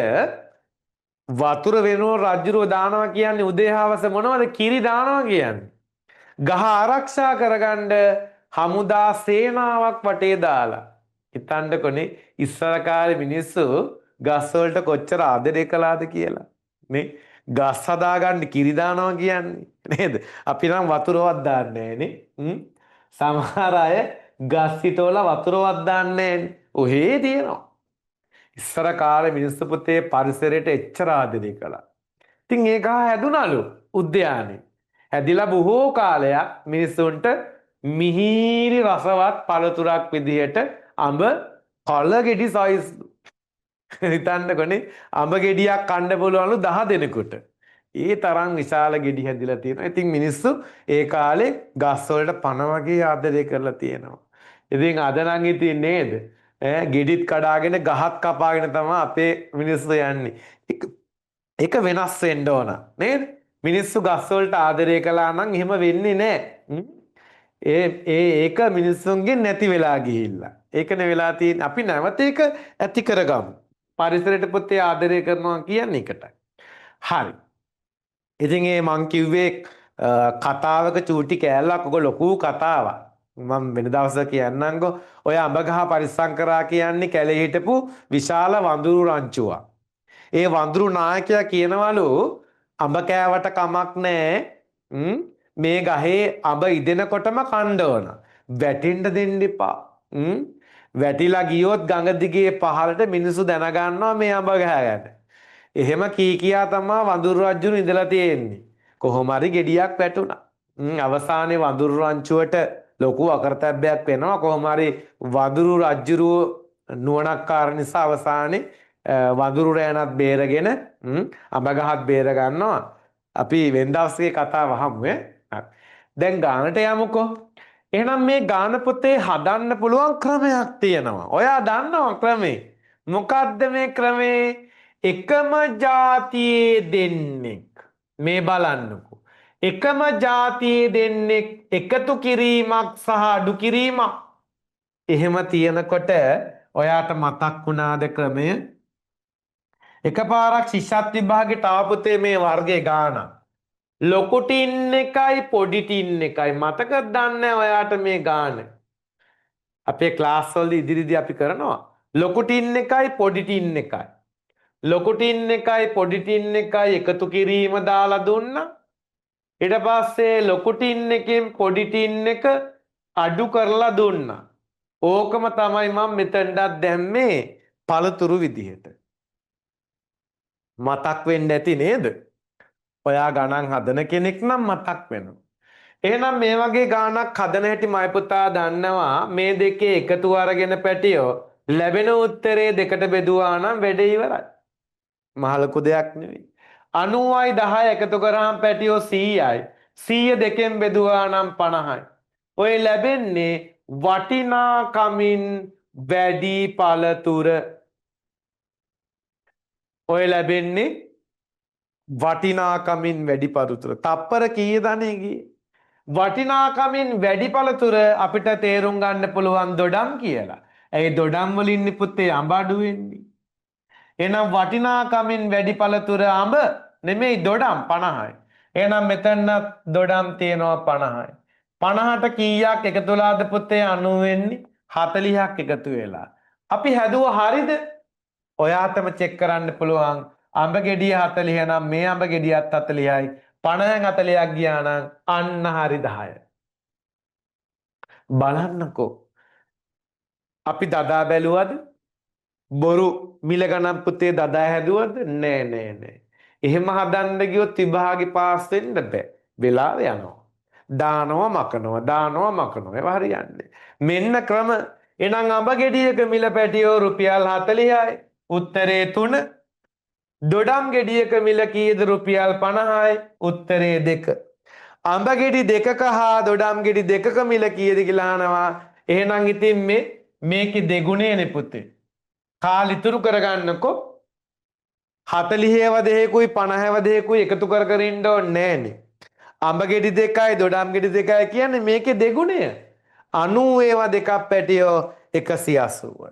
වතුර වෙනුව රජ්ජුරුව දානවා කියන්නේ උදේ හවස මොනවද? කිරි දානවා කියන්නේ. ගහ ආරක්ෂා කරගන්න හමුදා සේනාවක් වටේ දාලා. හිතන්නකොනේ ඉස්සර කාලේ මිනිස්සු ගස් වලට කොච්චර ආදරය කළාද කියලා. මේ ගස් හදාගන්න කිරි දානවා කියන්නේ නේද? අපි නම් වතුරවත් දාන්නේ නෑනේ. සමහර අය ගස් හිටවල වතුරවත් දාන්නේ නෑනේ. ඔහේ තියෙනවා. ඉස්සර කාලේ මිනිස්සු පුතේ පරිසරයට එච්චර ආදරය කළා. ඉතින් ඒක හැදුනලු උද්‍යානේ. හැදිලා බොහෝ කාලයක් මිනිස්සුන්ට මිහිරි රසවත් පළතුරක් විදිහට අඹ කල ගෙඩි සයිස් හිතන්නකොනේ අඹ ගෙඩියක් කන්න පුළුවන්ලු 10 දෙනෙකුට. ඒ තරම් විශාල ගෙඩි හැදිලා තියෙනවා. ඉතින් මිනිස්සු ඒ කාලේ ගස් වලට පණ වගේ ආදරය කරලා තියෙනවා. ඉතින් අද නම් ඉතින් නේද? ගෙඩිත් කඩාගෙන ගහත් කපාගෙන තමයි අපේ මිනිස්සු යන්නේ. ඒක වෙනස් වෙන්න ඕන නේද? මිනිස්සු ගස් වලට ආදරය කළා නම් එහෙම වෙන්නේ නැහැ. ඒක මිනිස්සුන්ගෙන් නැති වෙලා ගිහිල්ලා. ඒකනේ වෙලා තියෙන්නේ. අපි නැවත ඒක ඇති කරගමු. පරිසරයට පුතේ ආදරය කරනවා කියන්නේ ඒකටයි. හරි. ඉතින් මං කිව්වේ කතාවක චූටි කෑල්ලක් ඔක ලොකු කතාවක්. මම වෙන දවසක කියන්නම්කෝ. ඔය අඹ ගහ පරිස්සම් කරා කියන්නේ කැලේ හිටපු විශාල වඳුරු රංචුවක්. ඒ වඳුරු නායකයා කියනවලු අඹ කෑවට කමක් නැහැ. මේ ගහේ අඹ ඉදෙනකොටම කන්න ඕන. වැටෙන්න දෙන්න එපා. වැටිලා ගියොත් ගඟ දිගේ පහළට මිනිස්සු දැනගන්නවා මේ අඹ ගහ ගැන. එහෙම කී කියා තමයි වඳුරු රජුරු ඉඳලා තියෙන්නේ. කොහොම හරි ගෙඩියක් වැටුණා. අවසානයේ වඳුරු රංචුවට ලොකු අකරතැබ්බයක් වෙනවා. කොහොම හරි වඳුරු රජුරුව නුවණක්කාර නිසා අවසානයේ වඳුරු රෑනත් බේරගෙන අඹ ගහත් බේර ගන්නවා. අපි වෙන්දවසේ කතාව අහමු ඈ. දැන් ගානට යමුකෝ. එහෙනම් මේ ගාන පොතේ හදන්න පුළුවන් ක්‍රමයක් තියෙනවා. ඔයා දන්නවා ක්‍රමේ. මොකද්ද මේ ක්‍රමේ? එකම જાතියේ දෙන්නෙක් මේ බලන්නකෝ. එකම જાතියේ දෙන්නෙක් එකතු කිරීමක් සහ අඩු කිරීමක්. එහෙම තියෙනකොට ඔයාට මතක් වුණාද ක්‍රමය? එකපාරක් ශිෂ්‍යත් විභාගෙට ආපුතේ මේ වර්ගයේ ගානක්. ලොකු ටින් එකයි පොඩි ටින් එකයි මතකද දන්නේ ඔයාට මේ ගාන? අපේ ක්ලාස් වල ඉදිරියේදී අපි කරනවා. ලොකු ටින් එකයි පොඩි ටින් එකයි. ලොකු ටින් එකයි පොඩි ටින් එකයි එකතු කිරීම දාලා දුන්නා. ඊට පස්සේ ලොකු ටින් එකෙන් පොඩි ටින් එක අඩු කරලා දුන්නා. ඕකම තමයි මම මෙතනට දැම්මේ පළතුරු විදිහට. මතක් වෙන්න ඇති නේද? ඔයා ගණන් හදන කෙනෙක් නම් මතක් වෙනවා. එහෙනම් මේ වගේ ගානක් හදන හැටි මයි පුතා දන්නවා. මේ දෙකේ එකතු අරගෙන පැටියෝ ලැබෙන උත්තරේ දෙකට බෙදුවා නම් වැඩේ ඉවරයි. මහ ලොකු දෙයක් නෙවෙයි. 90යි 10 එකතු කරාම පැටියෝ 100යි. 100 දෙකෙන් බෙදුවා නම් 50යි. ඔය ලැබෙන්නේ වටිනාකමින් වැඩි පළතුර. ඔය ලැබෙන්නේ වටිනාකමින් වැඩි පළතුර. තප්පර කීයද අනේ ගියේ? වටිනාකමින් වැඩි පළතුර අපිට තේරුම් ගන්න පුළුවන් දොඩම් කියලා. ඒ දොඩම් වලින් පුතේ අඹ අඩු වෙන්නේ. එහෙනම් වටිනාකමින් වැඩි පළතුර අඹ නෙමෙයි දොඩම් 50යි. එහෙනම් මෙතන දොඩම් තියෙනවා 50යි. 50ට කීයක් එකතු වෙලාද පුතේ 90 වෙන්නේ? 40ක් එකතු වෙලා. අපි හැදුවා හරිද? ඔයාටම චෙක් කරන්න පුළුවන්. අඹ ගෙඩිය 40 නම් මේ අඹ ගෙඩියත් 40යි. 50න් 40ක් ගියා නම් අන්න හරි 10. බලන්නකෝ. අපි දදා බැලුවද? බොරු මිල ගණන් පුතේ දදා හැදුවද? නෑ. එහෙම හදන්න ගියොත් විභාගේ පාස් වෙන්න බෑ. වෙලාව යනවා. දානවා මකනවා. ඒව හරියන්නේ. මෙන්න ක්‍රම. එහෙනම් අඹ ගෙඩියක මිල පැටියෝ රුපියල් 40යි. උත්තරේ 3. දොඩම් ගෙඩියක මිල කීයද? රුපියල් 50යි. උත්තරේ 2. අඹ ගෙඩි දෙකක හා දොඩම් ගෙඩි දෙකක මිල කීයද කියලා අහනවා. එහෙනම් ඉතින් මේකේ දෙගුණේනේ පුතේ. කාල ඉතුරු කරගන්නකො. 40 වදේකුයි 50 වදේකුයි එකතු කර කර ඉන්න ඕනේ නෑනේ. අඹ ගෙඩි දෙකයි දොඩම් ගෙඩි දෙකයි කියන්නේ මේකේ දෙගුණය. 90 ඒවා දෙකක් පැටියෝ 180.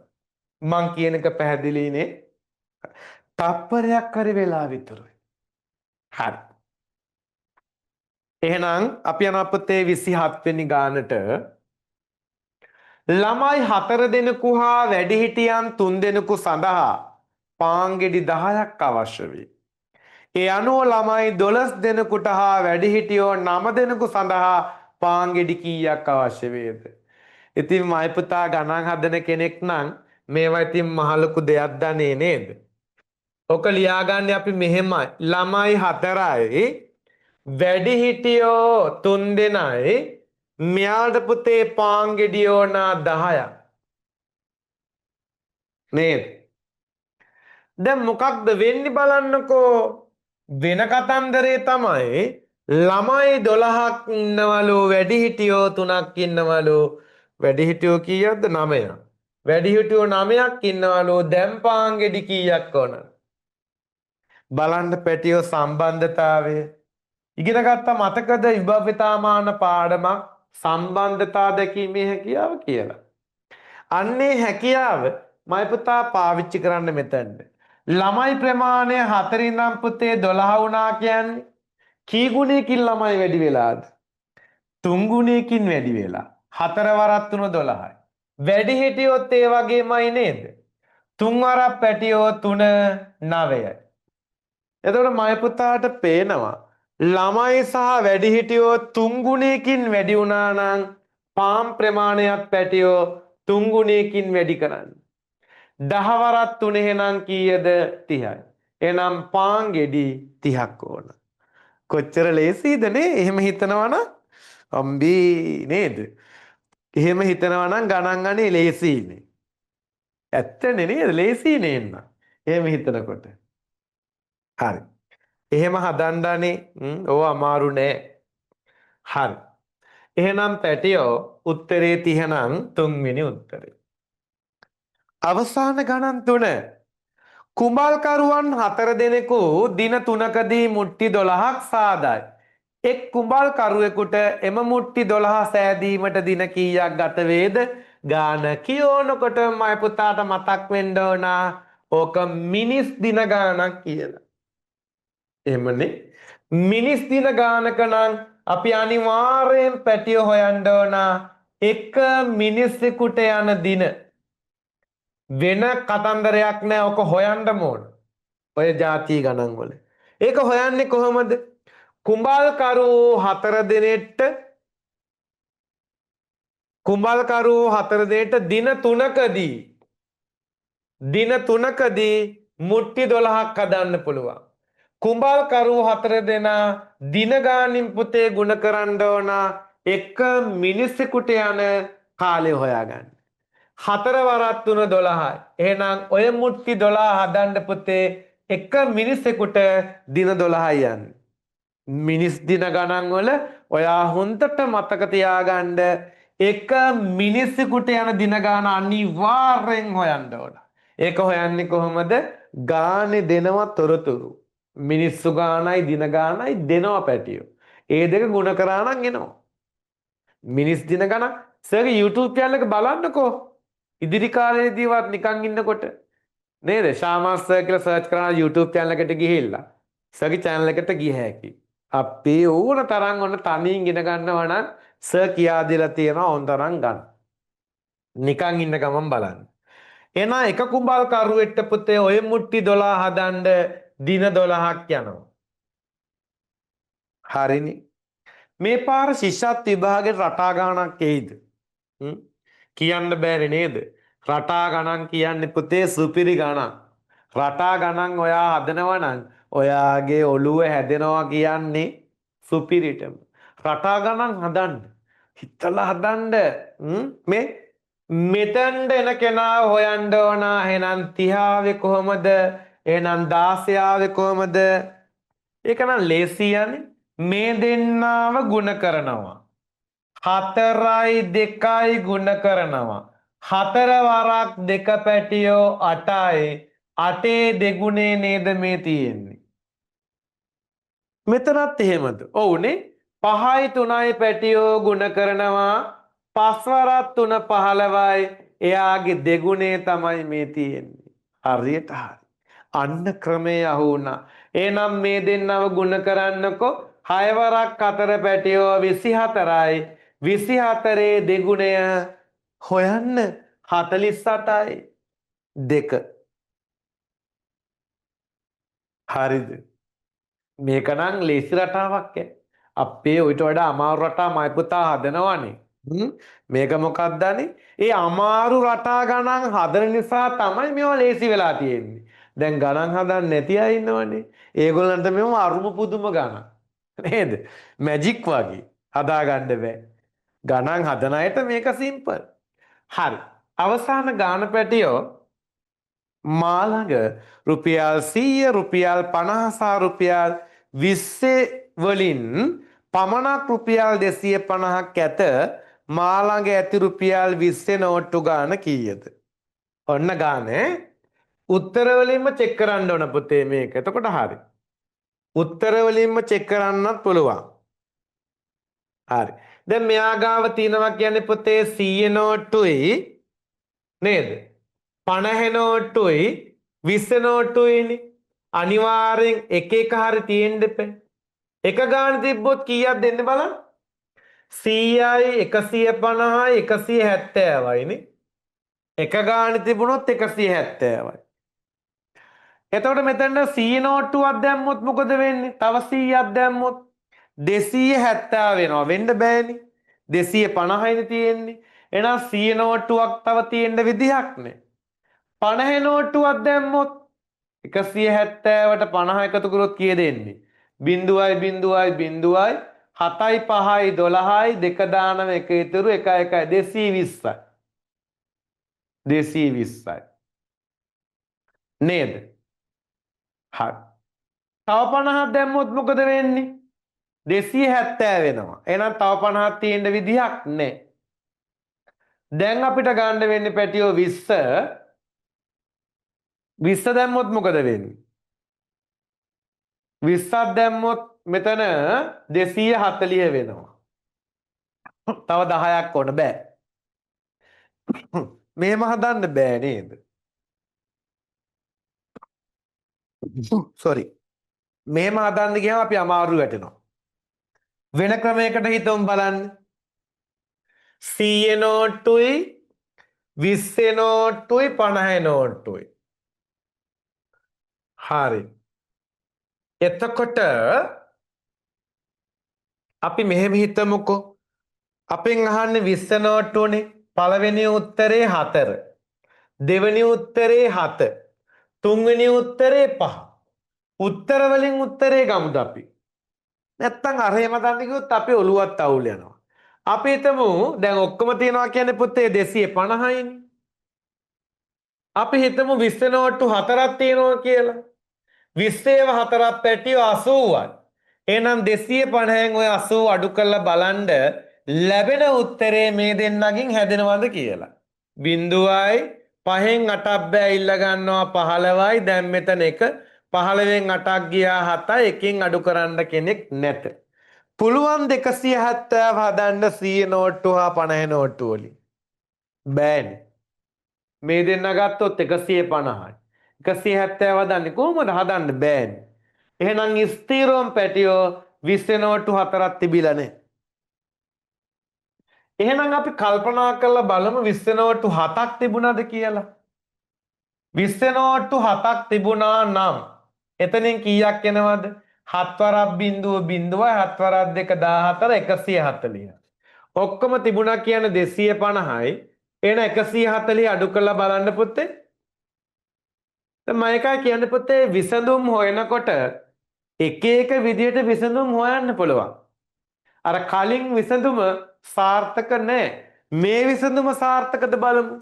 මං කියන එක පැහැදිලිනේ. තප්පරයක් හරි වෙලා විතරයි. හරි. එහෙනම් අපි යනවා පුතේ 27 වෙනි ගානට. ළමයි 4 දෙනෙකු හා වැඩිහිටියන් 3 දෙනෙකු සඳහා පාන් ගෙඩි 10ක් අවශ්‍ය වේ. ඒ අනුව ළමයි 12 දෙනෙකුට හා වැඩිහිටියෝ 9 දෙනෙකු සඳහා පාන් ගෙඩි කීයක් අවශ්‍ය වේද? ඉතින් මයි පුතා ගණන් හදන කෙනෙක් නම් මේවා ඉතින් මහ ලොකු දෙයක් දන්නේ නේද? ඔක ලියාගන්නේ අපි මෙහෙමයි. ළමයි 4යි වැඩිහිටියෝ 3 දෙනයි මෙයාට පුතේ පාන් ගෙඩි ඕන 10ක්. නේද? දැන් මොකක්ද වෙන්නේ බලන්නකෝ. වෙන කතන්දරේ තමයි ළමයි 12ක් ඉන්නවලු වැඩිහිටියෝ 3ක් ඉන්නවලු. වැඩිහිටියෝ කීයක්ද? 9ක්. වැඩිහිටියෝ 9ක් ඉන්නවලු. දැන් පාන් ගෙඩි කීයක් ඕනද? බලන්න පැටියෝ සම්බන්ධතාවය. ඉගෙන ගත්ත මතකද විභව්‍යතාමාන පාඩමක් සම්බන්ධතා දැකීමේ හැකියාව කියලා. අන්නේ හැකියාව මයි පුතා පාවිච්චි කරන්න මෙතනද. ළමයි ප්‍රමාණය 4 ඉඳන් පුතේ 12 වුණා කියන්නේ කී ගුණයකින් ළමයි වැඩි වෙලාද? 3 ගුණයකින් වැඩි වෙලා. 4 වරක් 3 12යි. වැඩි හිටියොත් ඒ වගේමයි නේද? 3 වරක් පැටියෝ 3 9යි. එතකොට මයි පුතාට පේනවා ළමයි සහ වැඩිහිටියෝ 3 ගුණයකින් වැඩි වුණා නම් පාම් ප්‍රමාණයක් පැටියෝ 3 ගුණයකින් වැඩි කරන්න. 10 වරක් 3 එහෙනම් කීයද? 30යි. එහෙනම් පාන් ගෙඩි 30ක් ඕන. කොච්චර ලේසියිද නේ? එහෙම හිතනවා නම් අම්බී නේද? එහෙම හිතනවා නම් ගණන් ගන්නේ ලේසියිනේ. ඇත්තනේ නේද? ලේසියිනේ එන්න. එහෙම හිතනකොට. හරි. එහෙම හදන්නනේ. ඕව අමාරු නෑ. හරි. එහෙනම් පැටියෝ උත්තරේ 30 නම් 3 වෙනි උත්තරේ. අවසාන ගණන් 3. කුඹල්කරුවන් 4 දෙනෙකු දින 3කදී මුට්ටි 12ක් සාදයි. එක් කුඹල්කරුවෙකුට එම මුට්ටි 12 සෑදීමට දින කීයක් ගත වේද? ගාන කියනකොට මයි පුතාට මතක් වෙන්න ඕන ඕක මිනිස් දින ගානක් කියලා. එහෙමනේ. මිනිස් දින ගානක නම් අපි අනිවාර්යෙන් පැටිය හොයන්න ඕන එක මිනිස්සෙකුට යන දින. වෙන කතන්දරයක් නෑ. ඔක හොයන්නම ඕන. ඔය ಜಾති ගණන් වල. ඒක හොයන්නේ කොහොමද? කුඹල්කරු 4 දිනෙට දින 3කදී මුට්ටි 12ක් හදන්න පුළුවන්. කුඹල්කරු 4 දෙනා දින ගානින් පුතේ ගුණ කරන්න ඕන එක මිනිස්සෙකුට යන කාලය හොයාගන්න. 4 වරක් 3 12යි. එහෙනම් ඔය මුට්ටි 12 හදන්න පුතේ එක මිනිස්සෙකුට දින 12යි යන්නේ. මිනිස් දින ගණන් වල ඔයා හොඳට මතක තියාගන්න එක මිනිස්සෙකුට යන දින ගාන අනිවාර්යෙන් හොයන්න ඕන. ඒක හොයන්නේ කොහොමද? ගානේ දෙනවා තොරතුරු. මිනිස්සු ගානයි දින ගානයි දෙනවා පැටියෝ. ඒ දෙක ගුණ කරා නම් එනවා. මිනිස් දින ගණන් සර්ගේ YouTube channel එක බලන්නකෝ. ඉදිරි කාලේදීවත් නිකන් ඉන්නකොට නේද? ශාමාස් සර් කියලා සර්ච් කරලා YouTube channel එකට ගිහිල්ලා සර්ගේ channel එකට ගිය හැකි. අපි ඕන තරම් ඔන්න තනියෙන් ඉගෙන ගන්නවා නම් සර් කියා දීලා තියෙනවා ඕන තරම් ගන්න. නිකන් ඉන්න ගමන් බලන්න. එහෙනම් එක කුඹල්කරුවෙක්ට පුතේ ඔය මුට්ටි 12 හදන්න දින 12ක් යනවා. හරිනේ. මේ පාර ශිෂ්‍යත් විභාගයේ රටා ගණනක් එයිද? කියන්න බෑනේ නේද? රටා ගණන් කියන්නේ පුතේ සුපිරි ගණන්. රටා ගණන් ඔයා හදනවා නම් ඔයාගේ ඔළුව හැදෙනවා කියන්නේ සුපිරිටම. රටා ගණන් හදන්න. හිතලා හදන්න. මේ මෙතෙන්ට එන කෙනා හොයන්න ඕන. එහෙනම් 30 ආවේ කොහමද? එහෙනම් 16 ආවේ කොහමද? ඒක නම් ලේසි යන්නේ. මේ දෙන්නව ගුණ කරනවා. 4යි 2යි ගුණ කරනවා. 4 වරක් 2 පැටියෝ 8යි. 8 දෙගුණේ නේද මේ තියෙන්නේ. මෙතනත් එහෙමද? ඔව්නේ. 5යි 3යි පැටියෝ ගුණ කරනවා. 5 වරක් 3 15යි. එයාගේ දෙගුණේ තමයි මේ තියෙන්නේ. හරියට හරි. අන්න ක්‍රමේ අහු වුණා. එහෙනම් මේ දෙන්නව ගුණ කරන්නකො 6 වරක් 4 පැටියෝ 24යි. 24 දෙගුණය හොයන්න 48යි 2. හරිද? මේක නම් ලේසි රටාවක් ඈ. අපේ ඔයිට වඩා අමාරු රටා මයි පුතා හදනවනේ. මේක මොකක්ද අනේ? ඒ අමාරු රටා ගණන් හදන නිසා තමයි මේවා ලේසි වෙලා තියෙන්නේ. දැන් ගණන් හදන්න නැති අය ඉන්නවනේ. ඒගොල්ලන්ට මේව අරුම පුදුම ගණන්. නේද? මැජික් වගේ හදාගන්න බෑ. ගණන් හදන අයට මේක සිම්පල්. හරි. අවසාන ගාන පැටියෝ මා ළඟ රුපියල් 100 රුපියල් 50 සහ රුපියල් 20 වලින් පමණක් රුපියල් 250ක් ඇත. මා ළඟ ඇති රුපියල් 20 නෝට්ටු ගාන කීයද? ඔන්න ගානේ. උත්තර වලින්ම චෙක් කරන්න ඕන පුතේ මේක. එතකොට හරි. උත්තර වලින්ම චෙක් කරන්නත් පුළුවන්. හරි. දැන් මෙයා ගාව තියෙනවා කියන්නේ පුතේ 100 නෝට්ටුයි නේද? 50 නෝට්ටුයි 20 නෝට්ටුයිනේ. අනිවාර්යෙන් එක එක හරි තියෙන්න දෙපේ. එක ගාන තිබ්බොත් කීයක් දෙන්න බලන්න? 100යි 150යි 170යි නේ. එක ගාන තිබුණොත් 170යි. එතකොට මෙතන 100 නෝට්ටුවක් දැම්මොත් මොකද වෙන්නේ? තව 100ක් දැම්මොත් 270 වෙනවා. වෙන්න බෑනේ. 250යිනේ තියෙන්නේ. එහෙනම් 100 නෝට්ටුවක් තව තියෙන්න විදිහක් නෑ. 50 නෝට්ටුවක් දැම්මොත් 170ට 50 එකතු කරොත් කීයද එන්නේ? 0.0.0 7යි 5යි 12යි 2 දානම එක ඉතුරු 1 1 220යි. 220යි. නේද? හරි. තව 50ක් දැම්මොත් මොකද වෙන්නේ? 270 වෙනවා. එහෙනම් තව 50ක් තියෙන්න විදිහක් නැහැ. දැන් අපිට ගන්න වෙන්නේ පැටියෝ 20. 20 දැම්මොත් මොකද වෙන්නේ? 20ක් දැම්මොත් මෙතන 240 වෙනවා. තව 10ක් ඕන බෑ. මේම හදන්න බෑ නේද? සෝරි. මේම හදන්න ගියාම අපි අමාරු වැටෙනවා. වෙන ක්‍රමයකට හිතමු බලන්න. 100 නෝට්ටුයි 20 නෝට්ටුයි 50 නෝට්ටුයි. හරි. එතකොට අපි මෙහෙම හිතමුකෝ. අපෙන් අහන්නේ 20 නෝට්ටුවනේ. පළවෙනි උත්තරේ 4. දෙවෙනි උත්තරේ 7. තුන්වෙනි උත්තරේ 5. උත්තර වලින් උත්තරේ ගමුද අපි? නැත්තම් අර එහෙම දන්න කිව්වොත් අපි ඔලුවත් අවුල් යනවා. අපි හිතමු දැන් ඔක්කොම තියනවා කියන්නේ පුතේ 250යිනේ. අපි හිතමු 20 නෝට්ටු 4ක් තියෙනවා කියලා. 20 4ක් පැටියෝ 80යි. එහෙනම් 250න් ඔය 80 අඩු කරලා බලන්න ලැබෙන උත්තරේ මේ දෙන්නගෙන් හැදෙනවද කියලා. 0යි 5න් 8ක් බෑ ඉල්ල ගන්නවා 15යි. දැන් මෙතන 1 15න් 8ක් ගියා 7යි. එකෙන් අඩු කරන්න කෙනෙක් නැත. පුළුවන් 270 හදන්න 100 නෝට්ටු හා 50 නෝට්ටු වලින්. බෑනේ. මේ දෙන්න ගත්තොත් 150යි. 170 හදන්නේ කොහොමද හදන්න බෑනේ. එහෙනම් ස්ථිරවම පැටියෝ 20 නෝට්ටු 4ක් තිබිලා නැහැ. එහෙනම් අපි කල්පනා කරලා බලමු 20 නෝට්ටු 7ක් තිබුණාද කියලා. 20 නෝට්ටු 7ක් තිබුණා නම් එතනින් කීයක් එනවද? 7 වරක් 0 0යි 7 වරක් 2 14 140. ඔක්කොම තිබුණා කියන්නේ 250යි. එන 140 අඩු කරලා බලන්න පුතේ. දැන් මම එකයි කියන්නේ පුතේ විසඳුම් හොයනකොට එක එක විදියට විසඳුම් හොයන්න පුළුවන්. අර කලින් විසඳුම සාර්ථක නැහැ. මේ විසඳුම සාර්ථකද බලමු.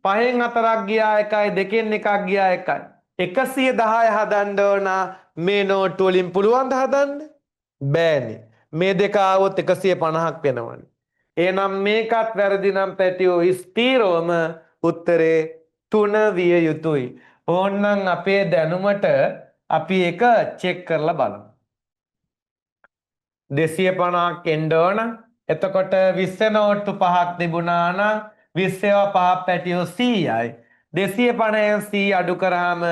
5න් 4ක් ගියා 1යි 2න් 1ක් ගියා 1යි. 110 හදන්න ඕන මේ නෝට්ටු වලින් පුළුවන් ද හදන්න? බෑනේ. මේ දෙක ආවොත් 150ක් වෙනවනේ. එහෙනම් මේකත් වැරදි නම් පැටියෝ ස්ථීරවම උත්තරේ 3 විය යුතුයි. ඕන්නම් අපේ දැනුමට අපි එක චෙක් කරලා බලමු. 250ක් එන්න ඕන. එතකොට 20 නෝට්ටු 5ක් තිබුණා නම් 20 ඒවා 5ක් පැටියෝ 100යි. 250න් 100 අඩු කරාම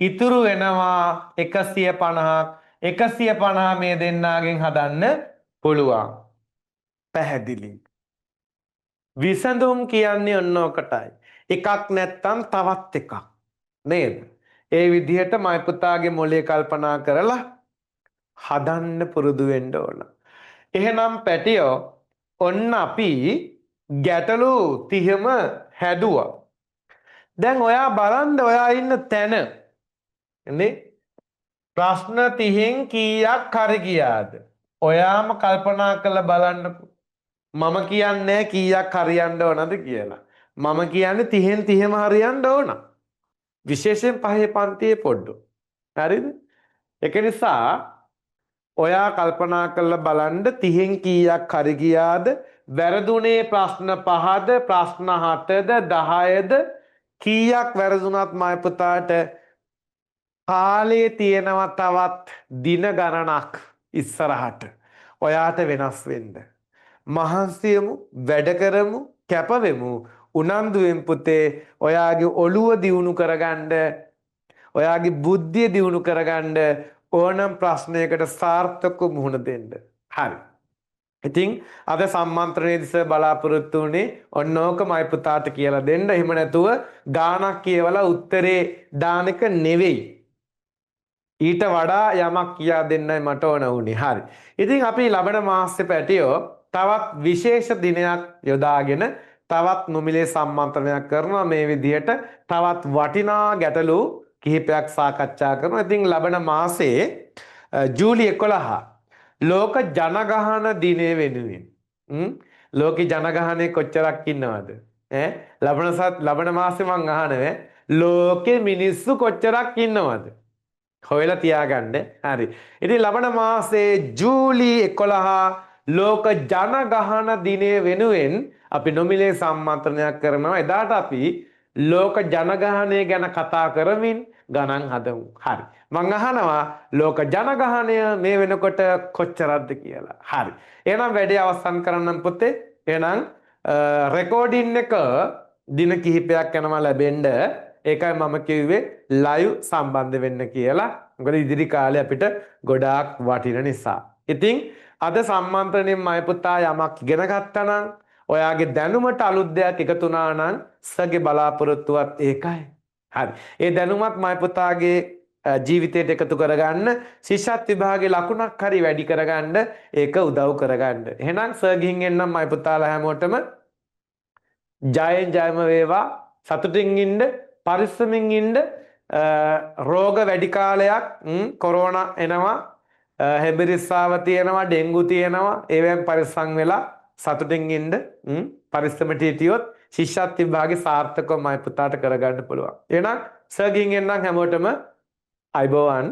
ඉතුරු වෙනවා 150ක්. 150 මේ දෙන්නාගෙන් හදන්න පුළුවන්. පැහැදිලි. විසඳුම් කියන්නේ ඔන්න ඔකටයි. එකක් නැත්තම් තවත් එකක්. නේද? ඒ විදිහට මයි පුතාගේ මොලේ කල්පනා කරලා හදන්න පුරුදු වෙන්න ඕන. එහෙනම් පැටියෝ ඔන්න අපි ගැටලු 30ම හැදුවා. දැන් ඔයා බලන්න ඔයා ඉන්න තැන නේ ප්‍රශ්න 30න් කීයක් හරි ගියාද? ඔයාම කල්පනා කරලා බලන්නකෝ. මම කියන්නේ කීයක් හරියන්න ඕනද කියලා. මම කියන්නේ 30න් 30ම හරියන්න ඕන. විශේෂයෙන් පහේ පන්තියේ පොඩ්ඩෝ. හරිද? ඒක නිසා ඔයා කල්පනා කරලා බලන්න 30න් කීයක් හරි ගියාද? වැරදුනේ ප්‍රශ්න 5ද ප්‍රශ්න 7ද 10ද කීයක් වැරදුනත් මයි පුතාට කාලේ තියෙනවා තවත් දින ගණනක් ඉස්සරහට. ඔයාට වෙනස් වෙන්න. මහන්සියමු වැඩ කරමු කැපවෙමු උනන්දුවෙන් පුතේ ඔයාගේ ඔළුව දියුණු කරගන්න ඔයාගේ බුද්ධිය දියුණු කරගන්න ඕනම් ප්‍රශ්නයකට සාර්ථකව මුහුණ දෙන්න. හරි. ඉතින් අද සම්මන්ත්‍රණයේ දිස බලාපොරොත්තු වෙන්නේ ඔන්න ඕකමයි පුතාට කියලා දෙන්න. එහෙම නැතුව ගානක් කියවලා උත්තරේ දාන එක නෙවෙයි. ඊට වඩා යමක් කියා දෙන්නයි මට ඕන වුණේ. හරි. ඉතින් අපි ලබන මාසෙ පැටියෝ තවත් විශේෂ දිනයක් යොදාගෙන තවත් නොමිලේ සම්මන්ත්‍රණයක් කරනවා මේ විදිහට තවත් වටිනා ගැටලු කිහිපයක් සාකච්ඡා කරනවා. ඉතින් ලබන මාසයේ ජූලි 11 ලෝක ජනගහන දිනය වෙනුවෙන් ලෝක ජනගහනය කොච්චරක් ඉන්නවද? ලබන මාසේ මං අහනවා ලෝකෙ මිනිස්සු කොච්චරක් ඉන්නවද? හොයලා තියාගන්න. හරි. ඉතින් ලබන මාසේ ජූලි 11 ලෝක ජනගහන දිනය වෙනුවෙන් අපි නොමිලේ සම්මන්ත්‍රණයක් කරනවා. එදාට අපි ලෝක ජනගහනය ගැන කතා කරමින් ගණන් හදමු. හරි. මං අහනවා ලෝක ජනගහනය මේ වෙනකොට කොච්චරක්ද කියලා. හරි. එහෙනම් වැඩේ අවසන් කරන්නම් පුතේ. එහෙනම් රෙකෝඩින් එක දින කිහිපයක් යනවා ලැබෙන්න. ඒකයි මම කිව්වේ ලයිව් සම්බන්ධ වෙන්න කියලා. මොකද ඉදිරි කාලේ අපිට ගොඩාක් වටින නිසා. ඉතින් අද සම්මන්ත්‍රණයෙන් මම පුතා යමක් ඉගෙන ගත්තා නම් ඔයාගේ දැනුමට අලුත් දෙයක් එකතු වුණා නම් සගේ බලාපොරොත්තුවත් ඒකයි. හරි. ඒ දැනුමත් මම පුතාගේ ජීවිතයට එකතු කරගන්න ශිෂ්‍යත් විභාගයේ ලකුණක් හරි වැඩි කරගන්න ඒක උදව් කරගන්න. එහෙනම් සර් ගිහින් එන්නම් මම පුතාලා හැමෝටම ජයෙන් ජයම වේවා. සතුටින් ඉන්න පරිස්සමින් ඉන්න. රෝග වැඩි කාලයක් කොරෝනා එනවා හෙබිරිස්සාව තියෙනවා ඩෙන්ගු තියෙනවා ඒවෙන් පරිස්සම් වෙලා සතුටින් ඉන්න පරිස්සමට හිටියොත් ශිෂ්‍යත් විභාගේ සාර්ථකව මයි පුතාට කරගන්න පුළුවන්. එහෙනම් සර් ගිහින් එන්නම් හැමෝටම අයබෝවන්.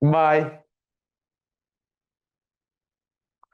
බයි.